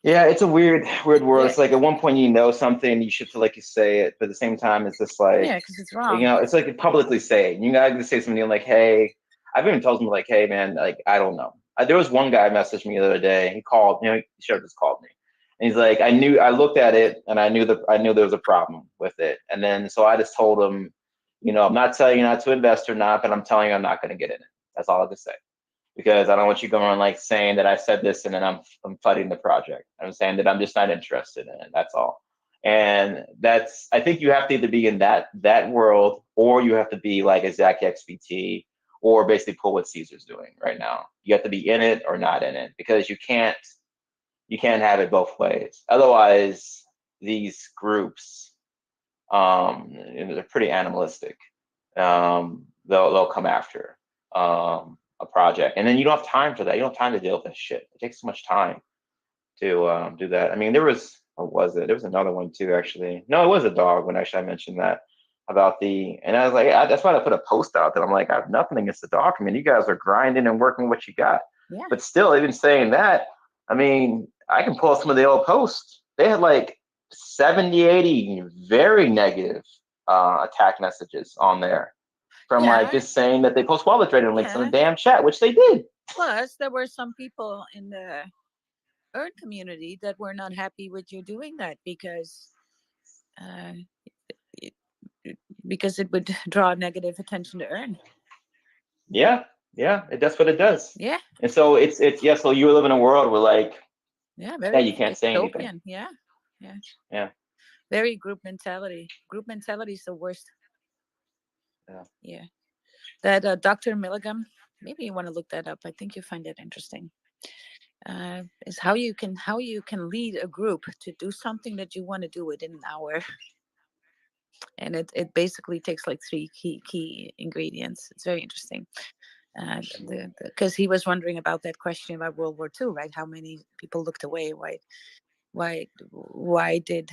Yeah, it's a weird world. It's like at one point you know something, you should feel like you say it, but at the same time, it's just like, because it's wrong. It's like you publicly say it. You gotta say something like, "Hey," I've even told him like, "Hey, man, like I don't know." There was one guy messaged me the other day. He called, he should have just called me, and he's like, I looked at it, and I knew there was a problem with it, and then so I just told him, I'm not telling you not to invest or not, but I'm telling you I'm not going to get in it. That's all I have to say. Because I don't want you going on like saying that I said this and then I'm fighting the project. I'm saying that I'm just not interested in it. That's all. And I think you have to either be in that world, or you have to be like a Zach XBT, or basically pull what Caesar's doing right now. You have to be in it or not in it, because you can't have it both ways. Otherwise, these groups, they're pretty animalistic. They'll come after a project, and then you don't have time for that. You don't have time to deal with that shit. It takes so much time to do that. I mean, what was it? There was another one too, actually. No, it was a dog when actually I mentioned that about and I was like, that's why I put a post out that I'm like, I have nothing against the dog. I mean, you guys are grinding and working what you got. Yeah. But still, even saying that, I mean, I can pull some of the old posts. They had like 70, 80 very negative attack messages on there. From like just saying that they post wallet trading links in the damn chat, which they did. Plus, there were some people in the Earn community that were not happy with you doing that because it would draw negative attention to Earn. Yeah, that's what it does. Yeah. And so it's so you live in a world where like you can't say anything. Yeah. Very group mentality. Group mentality is the worst. Yeah. That Dr. Milligan, maybe you want to look that up. I think you find that interesting. Is how you can lead a group to do something that you want to do within an hour. And it basically takes like 3 key ingredients. It's very interesting. Because he was wondering about that question about World War II, right? How many people looked away? Why did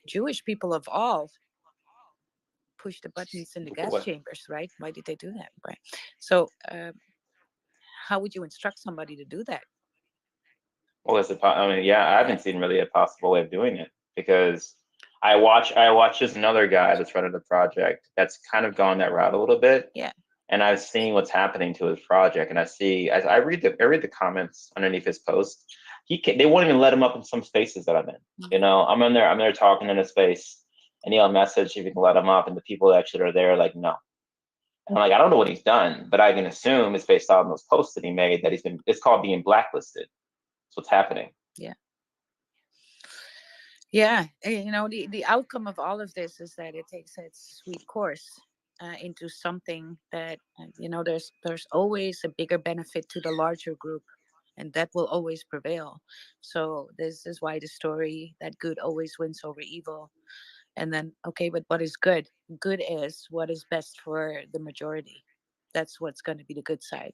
Jewish people of all push the buttons in the gas chambers, right? Why did they do that, right? So how would you instruct somebody to do that? Well, I haven't seen really a possible way of doing it, because I watch just another guy that's running the project that's kind of gone that route a little bit. Yeah. And I've seen what's happening to his project, and I read the comments underneath his post. They won't even let him up in some spaces that I'm in. Mm-hmm. I'm there talking in a space, and he'll message if you can let him up, and the people that actually are there are like, no. And I'm like, I don't know what he's done, but I can assume it's based on those posts that he made that it's called being blacklisted. That's what's happening. Yeah. Yeah. The outcome of all of this is that it takes its sweet course into something that, there's always a bigger benefit to the larger group. and that will always prevail. So this is why the story that good always wins over evil. And then, okay, but what is good? Good is what is best for the majority. That's what's going to be the good side,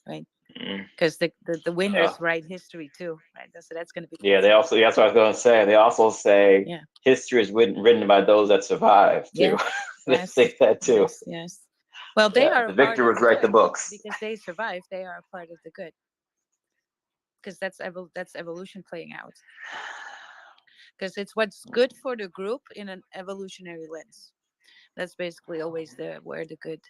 right? Mm. Because the winners write history too, right? So that's going to be Yeah, they also, that's what I was going to say. They also say yeah, history is written by those that survive too. yeah, They yes, say that too. yes, yes. Well, they Yeah, are the a part victor of would the write the good books. because they survive. They are a part of the good because that's evolution playing out. Because it's what's good for the group in an evolutionary lens. That's basically always where the good.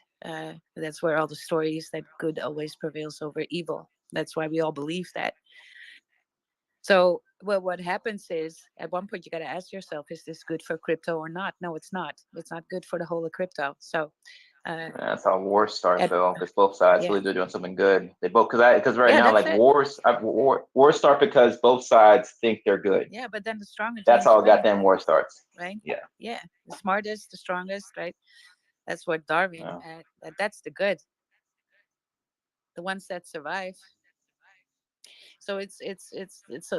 That's where all the stories that good always prevails over evil. That's why we all believe that. So, well, what happens is at one point you got to ask yourself, is this good for crypto or not? No, it's not. It's not good for the whole of crypto. So, That's how wars start, at, though, because both sides yeah, really do doing something good. They both, because right yeah, now, that's like it. wars start because both sides think they're good. Yeah, but then the strong and That's how a win, goddamn war starts. right? Yeah. Yeah, the smartest, the strongest, right? That's what Darwin. Yeah. That's the good. The ones that survive. So it's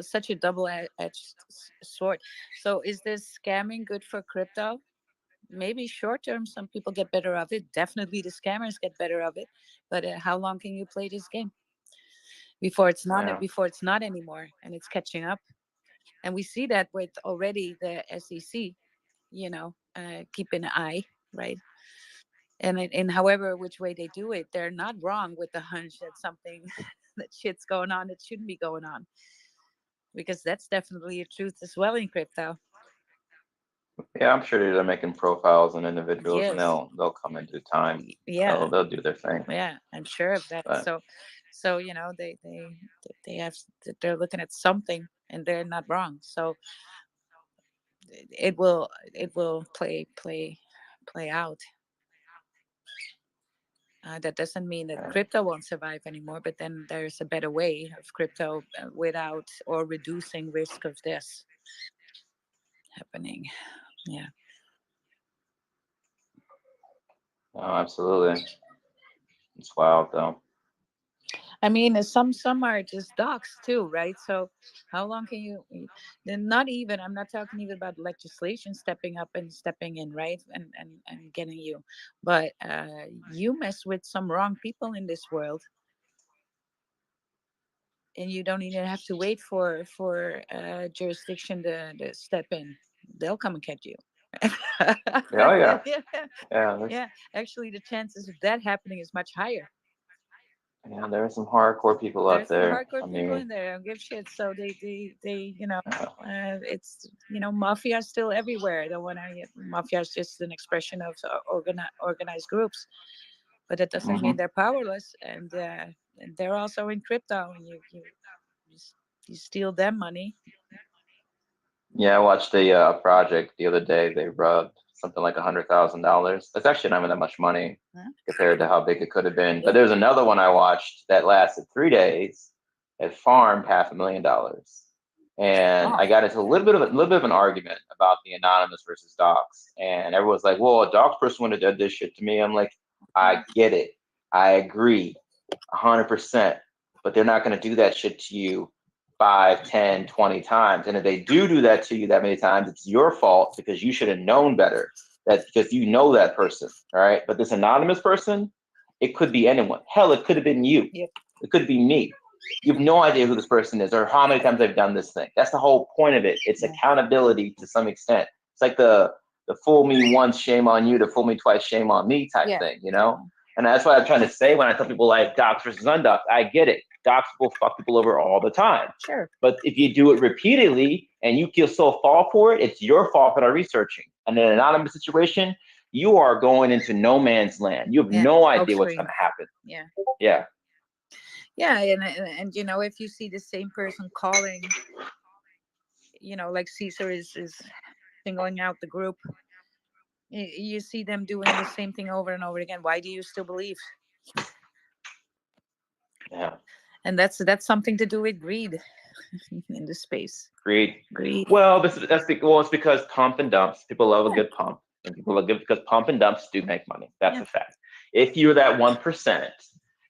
such a double-edged sword. So is this scamming good for crypto? Maybe short term, some people get better of it. Definitely, the scammers get better of it. But how long can you play this game before it's not Yeah. before it's not anymore and it's catching up? And we see that with already the SEC, keeping an eye, right? And in however which way they do it, they're not wrong with the hunch that something that shit's going on that shouldn't be going on, because that's definitely a truth as well in crypto. Yeah, I'm sure they're making profiles on individuals, and Yes. they'll come into time. Yeah. They'll do their thing. Yeah, I'm sure of that. But So they have, they're looking at something and they're not wrong. So it will play out. That doesn't mean that crypto won't survive anymore, but then there's a better way of crypto without or reducing risk of this happening. Yeah. oh, absolutely, it's wild though. I mean, some are just docs too, right? So how long can you? Then not even. I'm not talking even about legislation stepping up and stepping in, right? And getting you, but you mess with some wrong people in this world, and you don't even have to wait for jurisdiction to step in. They'll come and catch you. Oh yeah, Yeah, yeah. yeah. Actually, the chances of that happening is much higher. There are some hardcore people out There's some there. hardcore I people mean, in there. I don't give shit. So they it's mafia is still everywhere. I don't want to. Mafia is just an expression of organized groups, but that doesn't mean they're powerless. And they're also in crypto, and you steal them money. yeah, I watched a project the other day. They rubbed something like $100,000. That's actually not even that much money Huh? compared to how big it could have been. But Yeah. there's another one I watched that lasted 3 days. It farmed $500,000, and I got into a little bit of an argument about the anonymous versus docs. And everyone's like, "Well, a docs person would have done this shit to me." I'm like, "I get it. I agree, 100%. But they're not going to do that shit to you 5, 10, 20 times. And if they do that to you that many times, it's your fault because you should have known better. That's because you know that person, all right? But this anonymous person, it could be anyone. Hell, it could have been you. Yep. It could be me. You have no idea who this person is or how many times they've done this thing. That's the whole point of it. It's accountability to some extent. It's like the fool me once, shame on you, to fool me twice, shame on me type thing, you know? And that's what I'm trying to say when I tell people like docs versus undocs. I get it. Docs will fuck people over all the time. Sure. But if you do it repeatedly and you still fall for it, it's your fault for not researching. And in an anonymous situation, you are going into no man's land. You have no idea what's going to happen. Yeah. Yeah. Yeah, and if you see the same person calling, like Caesar is singling out the group, you see them doing the same thing over and over again. Why do you still believe? Yeah. And that's something to do with greed in the space. Greed. Greed. Well, it's because pump and dumps. People love a good pump, and people love good because pump and dumps do make money. That's a fact. If you're that 1%,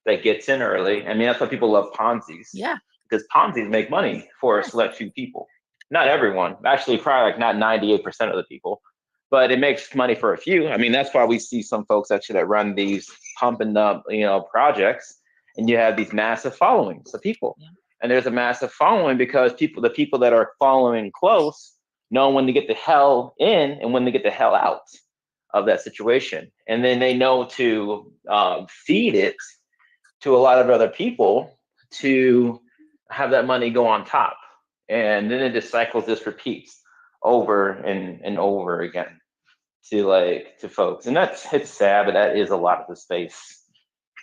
that gets in early. I mean, that's why people love Ponzi's. Yeah. Because Ponzi's make money for a select few people. Not everyone. Actually, probably like not 98% of the people. But it makes money for a few. I mean, that's why we see some folks actually that run these pumping up, projects, and you have these massive followings of people. Yeah. And there's a massive following because the people that are following close know when to get the hell in and when to get the hell out of that situation. And then they know to feed it to a lot of other people to have that money go on top. And then it just cycles, this repeats over and over again to folks. And it's sad, but that is a lot of the space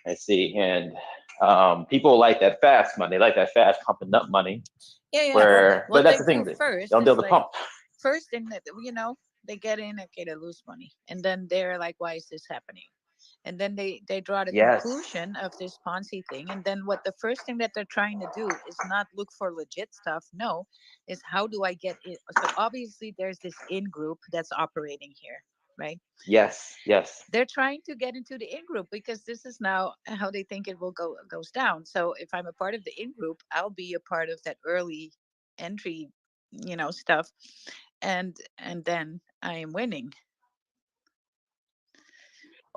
I see. And people like that fast money, like that fast pumping up money. Yeah. But What that's they the thing. do first They'll is build the like, pump. first thing that, they get in, okay, they lose money. And then they're like, why is this happening? And then they draw the Yes. conclusion of this Ponzi thing. And then what the first thing that they're trying to do is not look for legit stuff. No, is how do I get it? So obviously there's this in group that's operating here, right? Yes. They're trying to get into the in group because this is now how they think it will goes down. So if I'm a part of the in group, I'll be a part of that early entry, stuff, and then I am winning.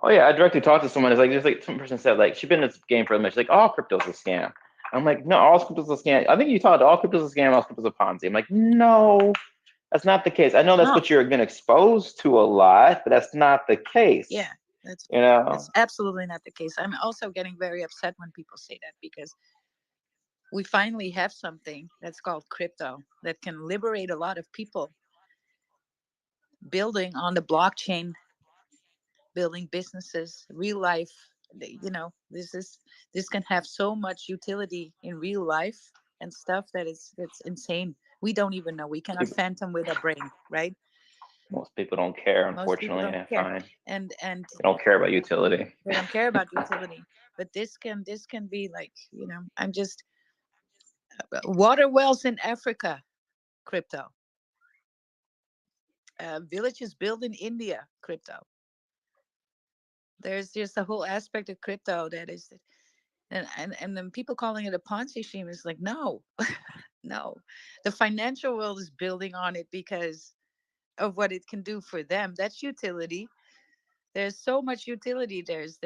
Oh yeah, I directly talked to someone. It's like there's like some person said like she's been in this game for a minute. She's like, all crypto's a scam. I'm like, no, all crypto's a scam. I think you talked all crypto's a scam, all crypto's a Ponzi. I'm like, no, that's not the case. I know that's No. what you've been exposed to a lot, but that's not the case. Yeah, that's That's absolutely not the case. I'm also getting very upset when people say that because we finally have something that's called crypto that can liberate a lot of people building on the blockchain, building businesses, real life. This can have so much utility in real life and stuff that's insane. We don't even know. We cannot phantom with our brain, right? most people don't care, Most people unfortunately. don't care. Fine. And They don't care about utility. they don't care about utility. But this can be like, I'm just water wells in Africa, crypto. Villages built in India, crypto. There's just a whole aspect of crypto that is, and then people calling it a Ponzi scheme is like, no, no. The financial world is building on it because of what it can do for them. That's utility. There's so much utility. There's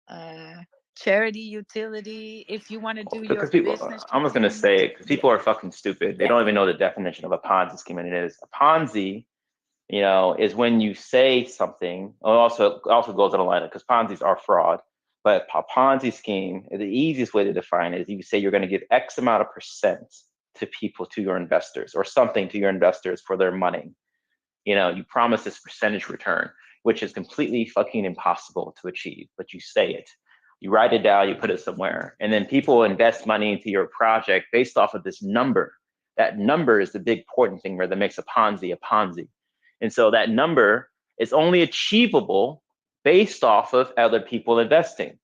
uh, charity utility. If you want to do your Because people, business, I'm just gonna say it because people are fucking stupid. They Yeah. don't even know the definition of a Ponzi scheme, and it is a Ponzi. Is when you say something. Also goes on the line because Ponzi's are fraud. But a Ponzi scheme, the easiest way to define it is you say you're going to give X amount of percent to people, to your investors, or something to your investors for their money. You promise this percentage return, which is completely fucking impossible to achieve, but you say it. You write it down, you put it somewhere, and then people invest money into your project based off of this number. That number is the big important thing where that makes a Ponzi. And so that number is only achievable based off of other people investing.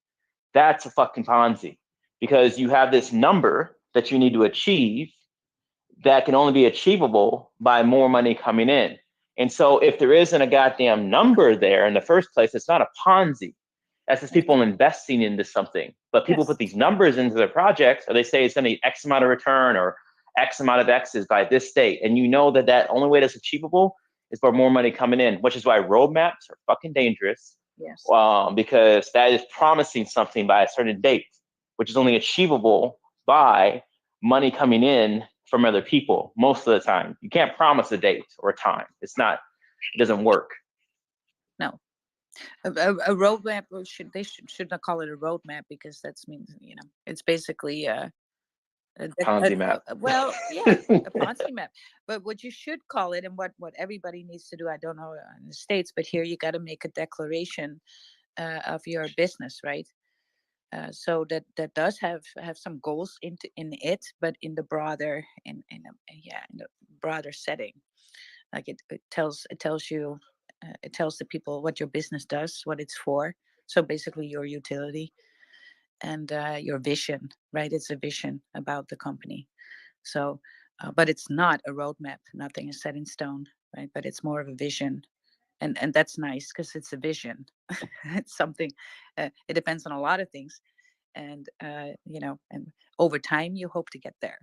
That's a fucking Ponzi because you have this number that you need to achieve that can only be achievable by more money coming in. And so if there isn't a goddamn number there in the first place, it's not a Ponzi. That's just people investing into something. But people put these numbers into their projects, or they say it's going to be X amount of return or X amount of X's by this date. And you know that only way that's achievable is for more money coming in, which is why roadmaps are fucking dangerous. Yes. Because that is promising something by a certain date, which is only achievable by money coming in from other people most of the time. You can't promise a date or a time. It doesn't work. No. A roadmap should not call it a roadmap because that's means it's basically a Ponzi map. Well, yeah, a Ponzi map. But what you should call it, and what everybody needs to do, I don't know in the States, but here you got to make a declaration of your business, right? So that does have some goals in it, but in the broader in the broader setting, like it tells you. It tells the people what your business does, what it's for. So basically, your utility and your vision, right? It's a vision about the company. So, but it's not a roadmap. Nothing is set in stone, right? But it's more of a vision and that's nice because it's a vision. It's something. It depends on a lot of things, and and over time you hope to get there.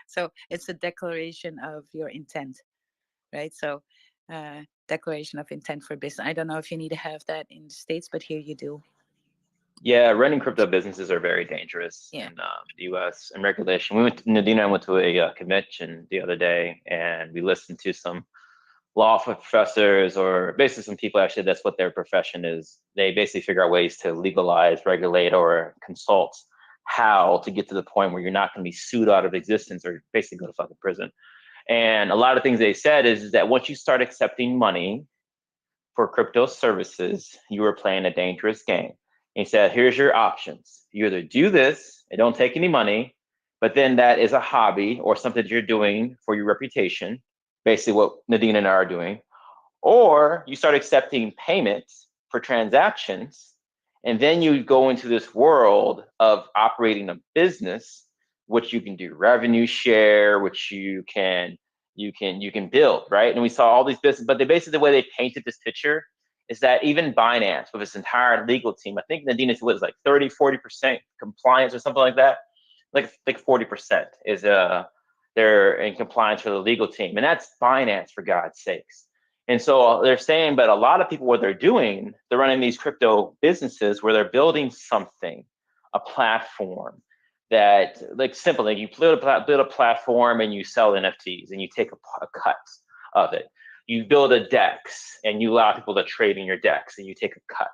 So it's a declaration of your intent, right? So declaration of intent for business. I don't know if you need to have that in the States, but here you do. Yeah, running crypto businesses are very dangerous in the U.S. and regulation. Nadine and I went to a convention the other day, and we listened to some law professors, or basically some people, actually, that's what their profession is. They basically figure out ways to legalize, regulate, or consult how to get to the point where you're not going to be sued out of existence or basically go to fucking prison. And a lot of things they said is that once you start accepting money for crypto services, you are playing a dangerous game. And he said, here's your options. You either do this and don't take any money, but then that is a hobby or something that you're doing for your reputation, basically what Nadine and I are doing, or you start accepting payments for transactions, and then you go into this world of operating a business, which you can do revenue share, which you can build, right? And we saw all these businesses, but basically the way they painted this picture is that even Binance with its entire legal team, I think Nadine was like 30-40% compliance or something like that, like 40% is they're in compliance for the legal team, and that's Binance, for God's sakes. And so they're saying, but a lot of people, what they're doing, they're running these crypto businesses where they're building something, a platform that, like, simple, like you build a platform and you sell NFTs and you take a cut of it. You build a DEX and you allow people to trade in your DEX and you take a cut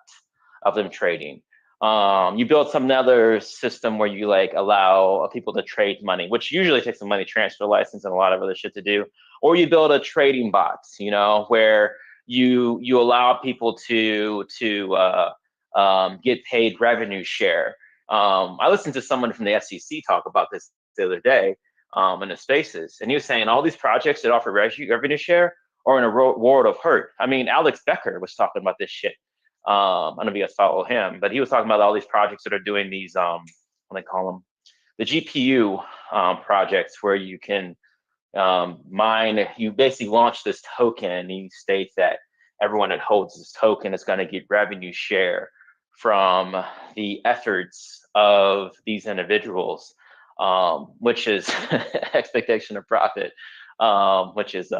of them trading. You build some other system where you like allow people to trade money, which usually takes a money transfer license and a lot of other shit to do. Or you build a trading bot, where you allow people to get paid revenue share. I listened to someone from the SEC talk about this the other day in the spaces, and he was saying all these projects that offer revenue share are in a world of hurt. I mean, Alex Becker was talking about this shit. I don't know if you guys follow him, but he was talking about all these projects that are doing these, what do they call them? The GPU projects, where you can mine, you basically launch this token, and you state that everyone that holds this token is going to get revenue share from the efforts of these individuals, which is expectation of profit, which is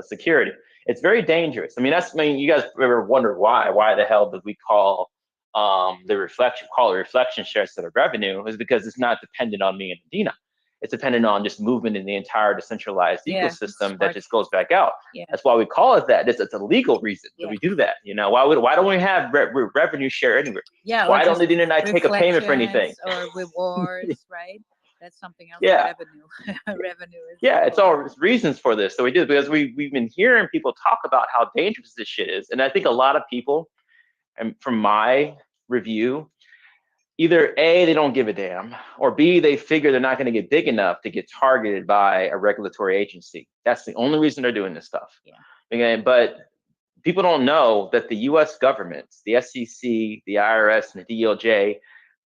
security. It's very dangerous. I mean, you guys ever wonder why the hell did we call the reflection shares instead of revenue? Is because it's not dependent on me and Dina. It's dependent on just movement in the entire decentralized ecosystem that just goes back out. Yeah. That's why we call it that. It's a legal reason that we do that. Why don't we have revenue share anywhere? Yeah. Why don't Nadine and I take a payment for anything? Or rewards, right? That's something else. Yeah. Revenue is. Yeah, it's all reasons for this. So we do, because we've been hearing people talk about how dangerous this shit is. And I think a lot of people, and from my review, either A, they don't give a damn, or B, they figure they're not going to get big enough to get targeted by a regulatory agency. That's the only reason they're doing this stuff. Yeah. Okay, but people don't know that the US government, the SEC, the IRS, and the DOJ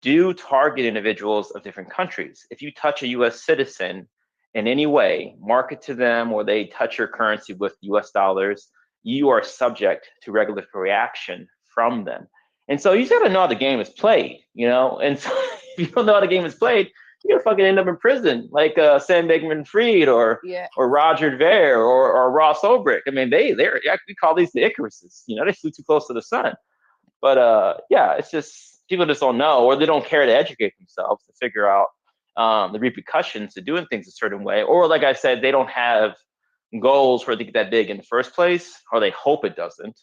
do target individuals of different countries. If you touch a US citizen in any way, market to them, or they touch your currency with US dollars, you are subject to regulatory action from them. And so you just gotta know how the game is played, And so if you don't know how the game is played, you're gonna fucking end up in prison, like Sam Bankman-Fried or Roger Ver or Ross Ulbricht. I mean, we call these the Icaruses. They flew too close to the sun. But it's just people just don't know, or they don't care to educate themselves to figure out the repercussions to doing things a certain way, or like I said, they don't have goals for it to get that big in the first place, or they hope it doesn't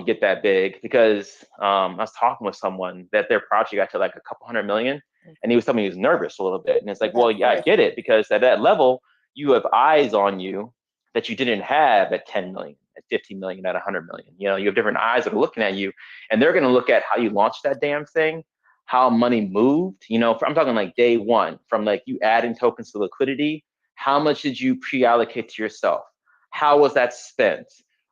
get that big. Because I was talking with someone that their project got to like a couple $100 million, and he was telling me he was nervous a little bit. And it's like, well, yeah, I get it, because at that level, you have eyes on you that you didn't have at 10 million, at 50 million, at 100 million. You have different eyes that are looking at you, and they're going to look at how you launched that damn thing, how money moved. I'm talking like day one, from like you adding tokens to liquidity. How much did you pre-allocate to yourself? How was that spent?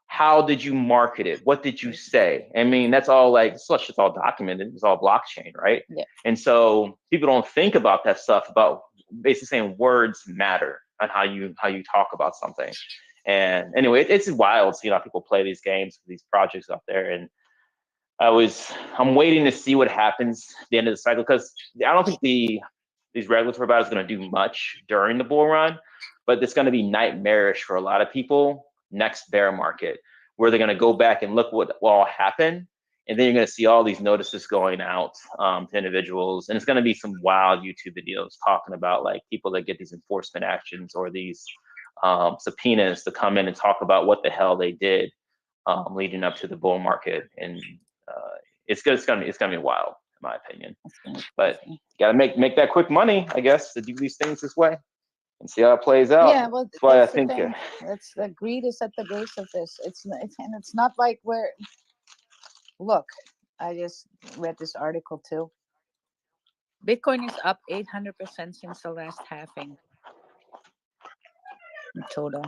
How did you market it? What did you say? I mean, that's all it's all documented. It's all blockchain, right? Yeah. And so people don't think about that stuff, about basically saying words matter on how you talk about something. And anyway, it's wild seeing how people play these games, these projects out there. And I'm waiting to see what happens at the end of the cycle, because I don't think these regulatory bodies are going to do much during the bull run, but it's going to be nightmarish for a lot of people next bear market, where they're going to go back and look what all happened. And then you're going to see all these notices going out to individuals. And it's going to be some wild YouTube videos talking about like people that get these enforcement actions or these subpoenas to come in and talk about what the hell they did leading up to the bull market. And it's gonna be wild, in my opinion. But you gotta make that quick money, I guess, to do these things this way and see how it plays out. Yeah, well, that's why I the think thing. That's the greed is at the base of this. And it's not like we're. Look, I just read this article too. Bitcoin is up 800% since the last halving in total.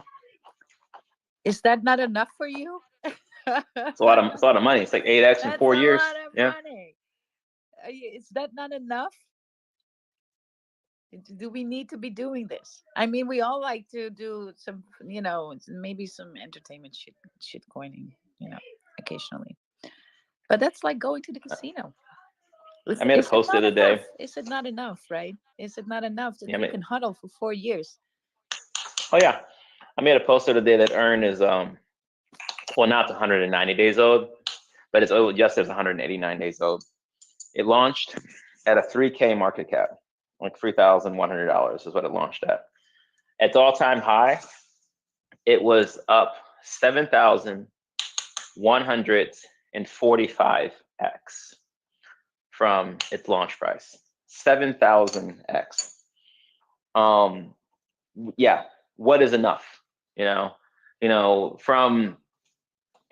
Is that not enough for you? it's a lot of money. It's like 8x in 4 years. That's a lot of money. Is that not enough? Do we need to be doing this? I mean, we all like to do some, maybe some entertainment shit coining, occasionally. But that's like going to the casino. I made a post the other day. Is it not enough, right? Is it not enough that you can huddle for 4 years? Oh yeah, I made a post the other day that Earn is well, now it's 190 days old, but it's yesterday was 189 days old. It launched at a 3K market cap, like $3,100 is what it launched at. At its all-time high, it was up 7,145x from its launch price. 7,000x. Yeah, what is enough? From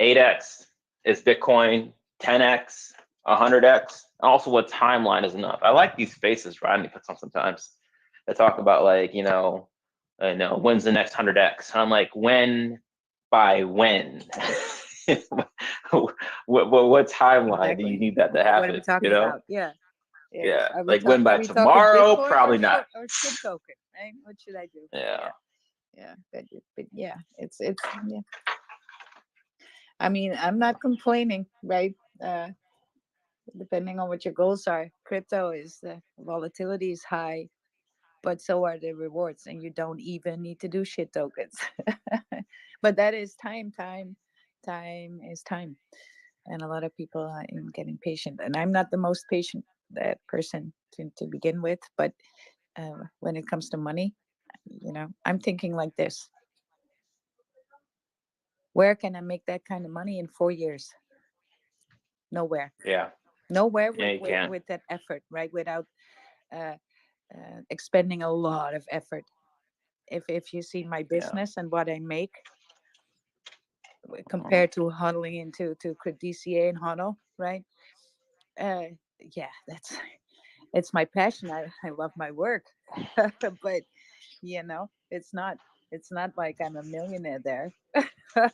8x is Bitcoin, 10x, 100x. Also, what timeline is enough? I like these faces Rodney puts on sometimes. They talk about like, when's the next 100x? And I'm like, when by when? what timeline do you need that to happen? What are we talking about? Yeah. Like when by tomorrow? Probably not. Or SHILL token, right? What should I do? Yeah. But yeah, it's yeah. I mean, I'm not complaining, right? Depending on what your goals are, crypto is the volatility is high, but so are the rewards, and you don't even need to do shit tokens. But that is time is time, and a lot of people are getting patient, and I'm not the most patient person to begin with, but when it comes to money, I'm thinking like this: where can I make that kind of money in 4 years? Nowhere. Yeah. Nowhere Yeah, with that effort, right? Without expending a lot of effort. If you see my business and what I make compared to huddling into DCA and huddle, right? Yeah, it's my passion. I love my work, but it's not like I'm a millionaire there. Yeah,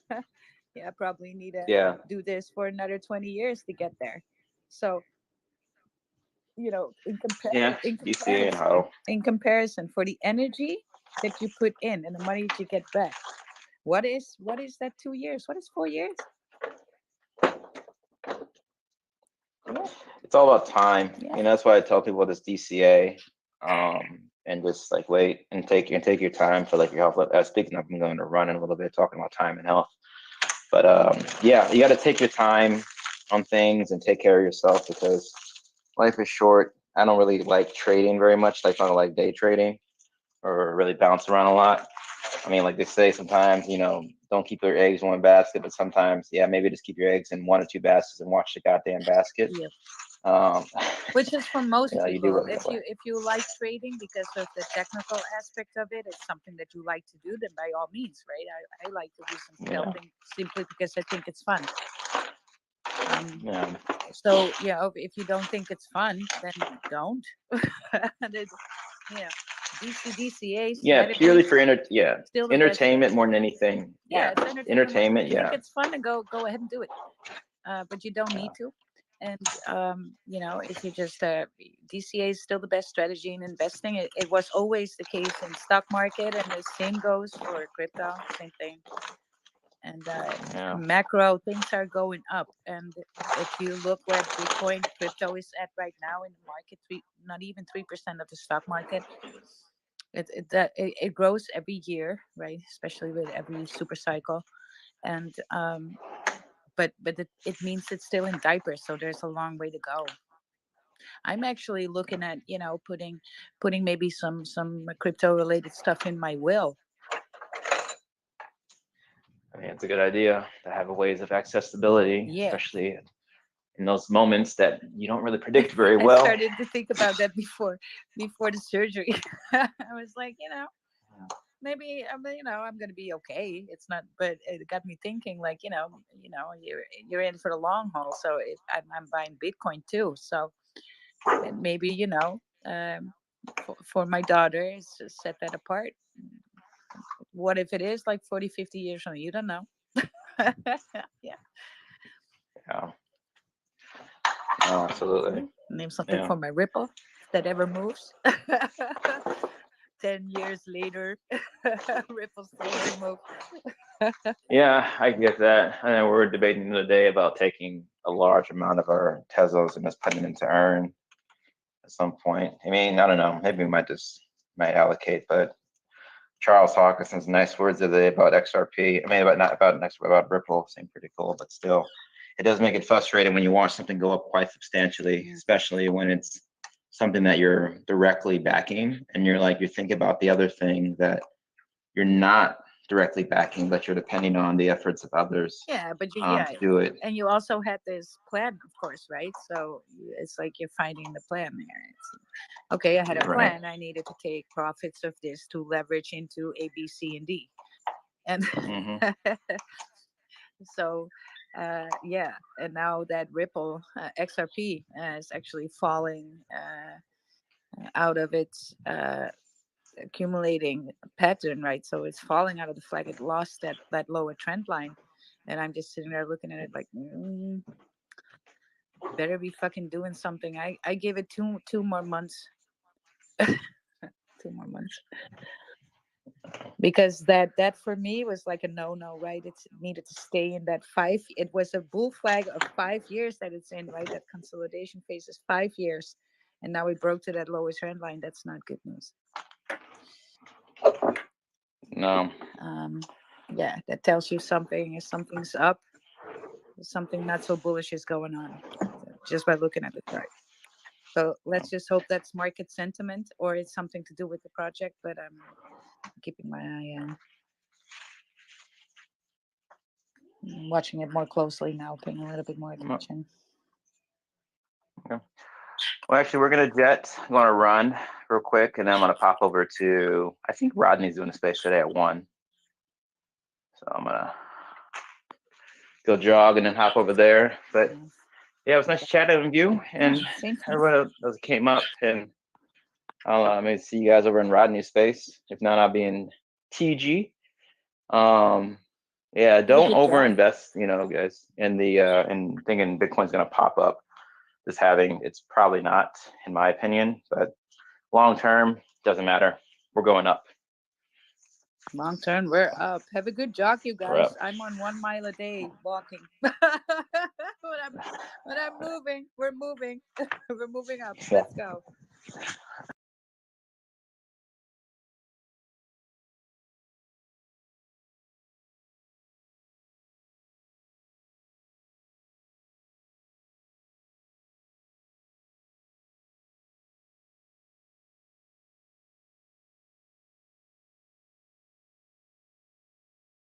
I probably need to do this for another 20 years to get there. So, in comparison, for the energy that you put in and the money that you get back, what is that 2 years? What is 4 years? Yeah. It's all about time. Yeah. That's why I tell people this DCA, and just like wait and take your time for like your health. Speaking of, I'm going to run in a little bit, talking about time and health. But yeah, you got to take your time on things and take care of yourself, because life is short. I don't really like trading very much. Like I don't like day trading or really bounce around a lot. I mean, like they say sometimes, don't keep your eggs in one basket, but sometimes, maybe just keep your eggs in 1 or 2 baskets and watch the goddamn basket. Yeah. Which is for most people. If you like trading because of the technical aspect of it, it's something that you like to do, then by all means, right? I like to do some scalping simply because I think it's fun. So if you don't think it's fun, then don't. DCAs. Purely for entertainment more than anything. It's entertainment. If it's fun, to go ahead and do it. But you don't need to. And if you just DCA is still the best strategy in investing. It was always the case in stock market, and the same goes for crypto. Same thing. And Yeah. macro things are going up. And if you look where Bitcoin crypto is at right now in the market, not even 3% of the stock market. It grows every year, right? Especially with every super cycle. And but it means it's still in diapers, so there's a long way to go. I'm actually looking at putting maybe some crypto related stuff in my will. I mean, it's a good idea to have ways of accessibility, Yeah. especially in those moments that you don't really predict very well. I started to think about that before the surgery. I was like, maybe I'm going to be okay. It's not, but it got me thinking, like, you're in for the long haul. So I'm buying Bitcoin too. So maybe for my daughter, is to set that apart. What if it is like 40, 50 years from now? You don't know. Yeah. Yeah. Oh, absolutely. Name something for my Ripple that ever moves. 10 years later, Ripple's still move. Yeah, I get that. I know we were debating the other day about taking a large amount of our Teslas and just putting them into earn at some point. I mean, I don't know. Maybe we might allocate, but Charles Hawkinson's nice words the other day about XRP. I mean, about Ripple seemed pretty cool, but still, it does make it frustrating when you watch something go up quite substantially, especially when it's something that you're directly backing, and you think about the other thing that you're not directly backing, but you're depending on the efforts of others. Yeah, but to do it. And you also had this plan, of course, right? So it's like you're finding the plan there. Okay, I had a plan. Right. I needed to take profits of this to leverage into A, B, C, and D, and so and now that Ripple XRP is actually falling out of its accumulating pattern, right? So it's falling out of the flag. It lost that lower trend line, and I'm just sitting there looking at it like, better be fucking doing something. I gave it two more months. 2 more months, because that for me was like a no, right? It needed to stay in that 5. It was a bull flag of 5 years that it's in, right? That consolidation phase is 5 years, and now we broke to that lower trend line. That's not good news. No. Yeah, that tells you something's up. Something not so bullish is going on just by looking at the chart. So let's just hope that's market sentiment, or it's something to do with the project, but I'm keeping my eye on. I'm watching it more closely now, paying a little bit more attention. Okay. Well, actually, we're going to run real quick, and then I'm going to pop over to, I think Rodney's doing a space today at 1. So I'm going to go jog and then hop over there. But yeah, it was nice chatting with you and everyone else came up, and I'll maybe see you guys over in Rodney's space. If not, I'll be in TG. Yeah, don't overinvest, guys, in the in thinking Bitcoin's going to pop up. It's probably not, in my opinion, but long term doesn't matter. We're going up. Long term, we're up. Have a good jog, you guys. I'm on 1 mile a day walking. When I'm moving, we're moving. We're moving up. Let's go.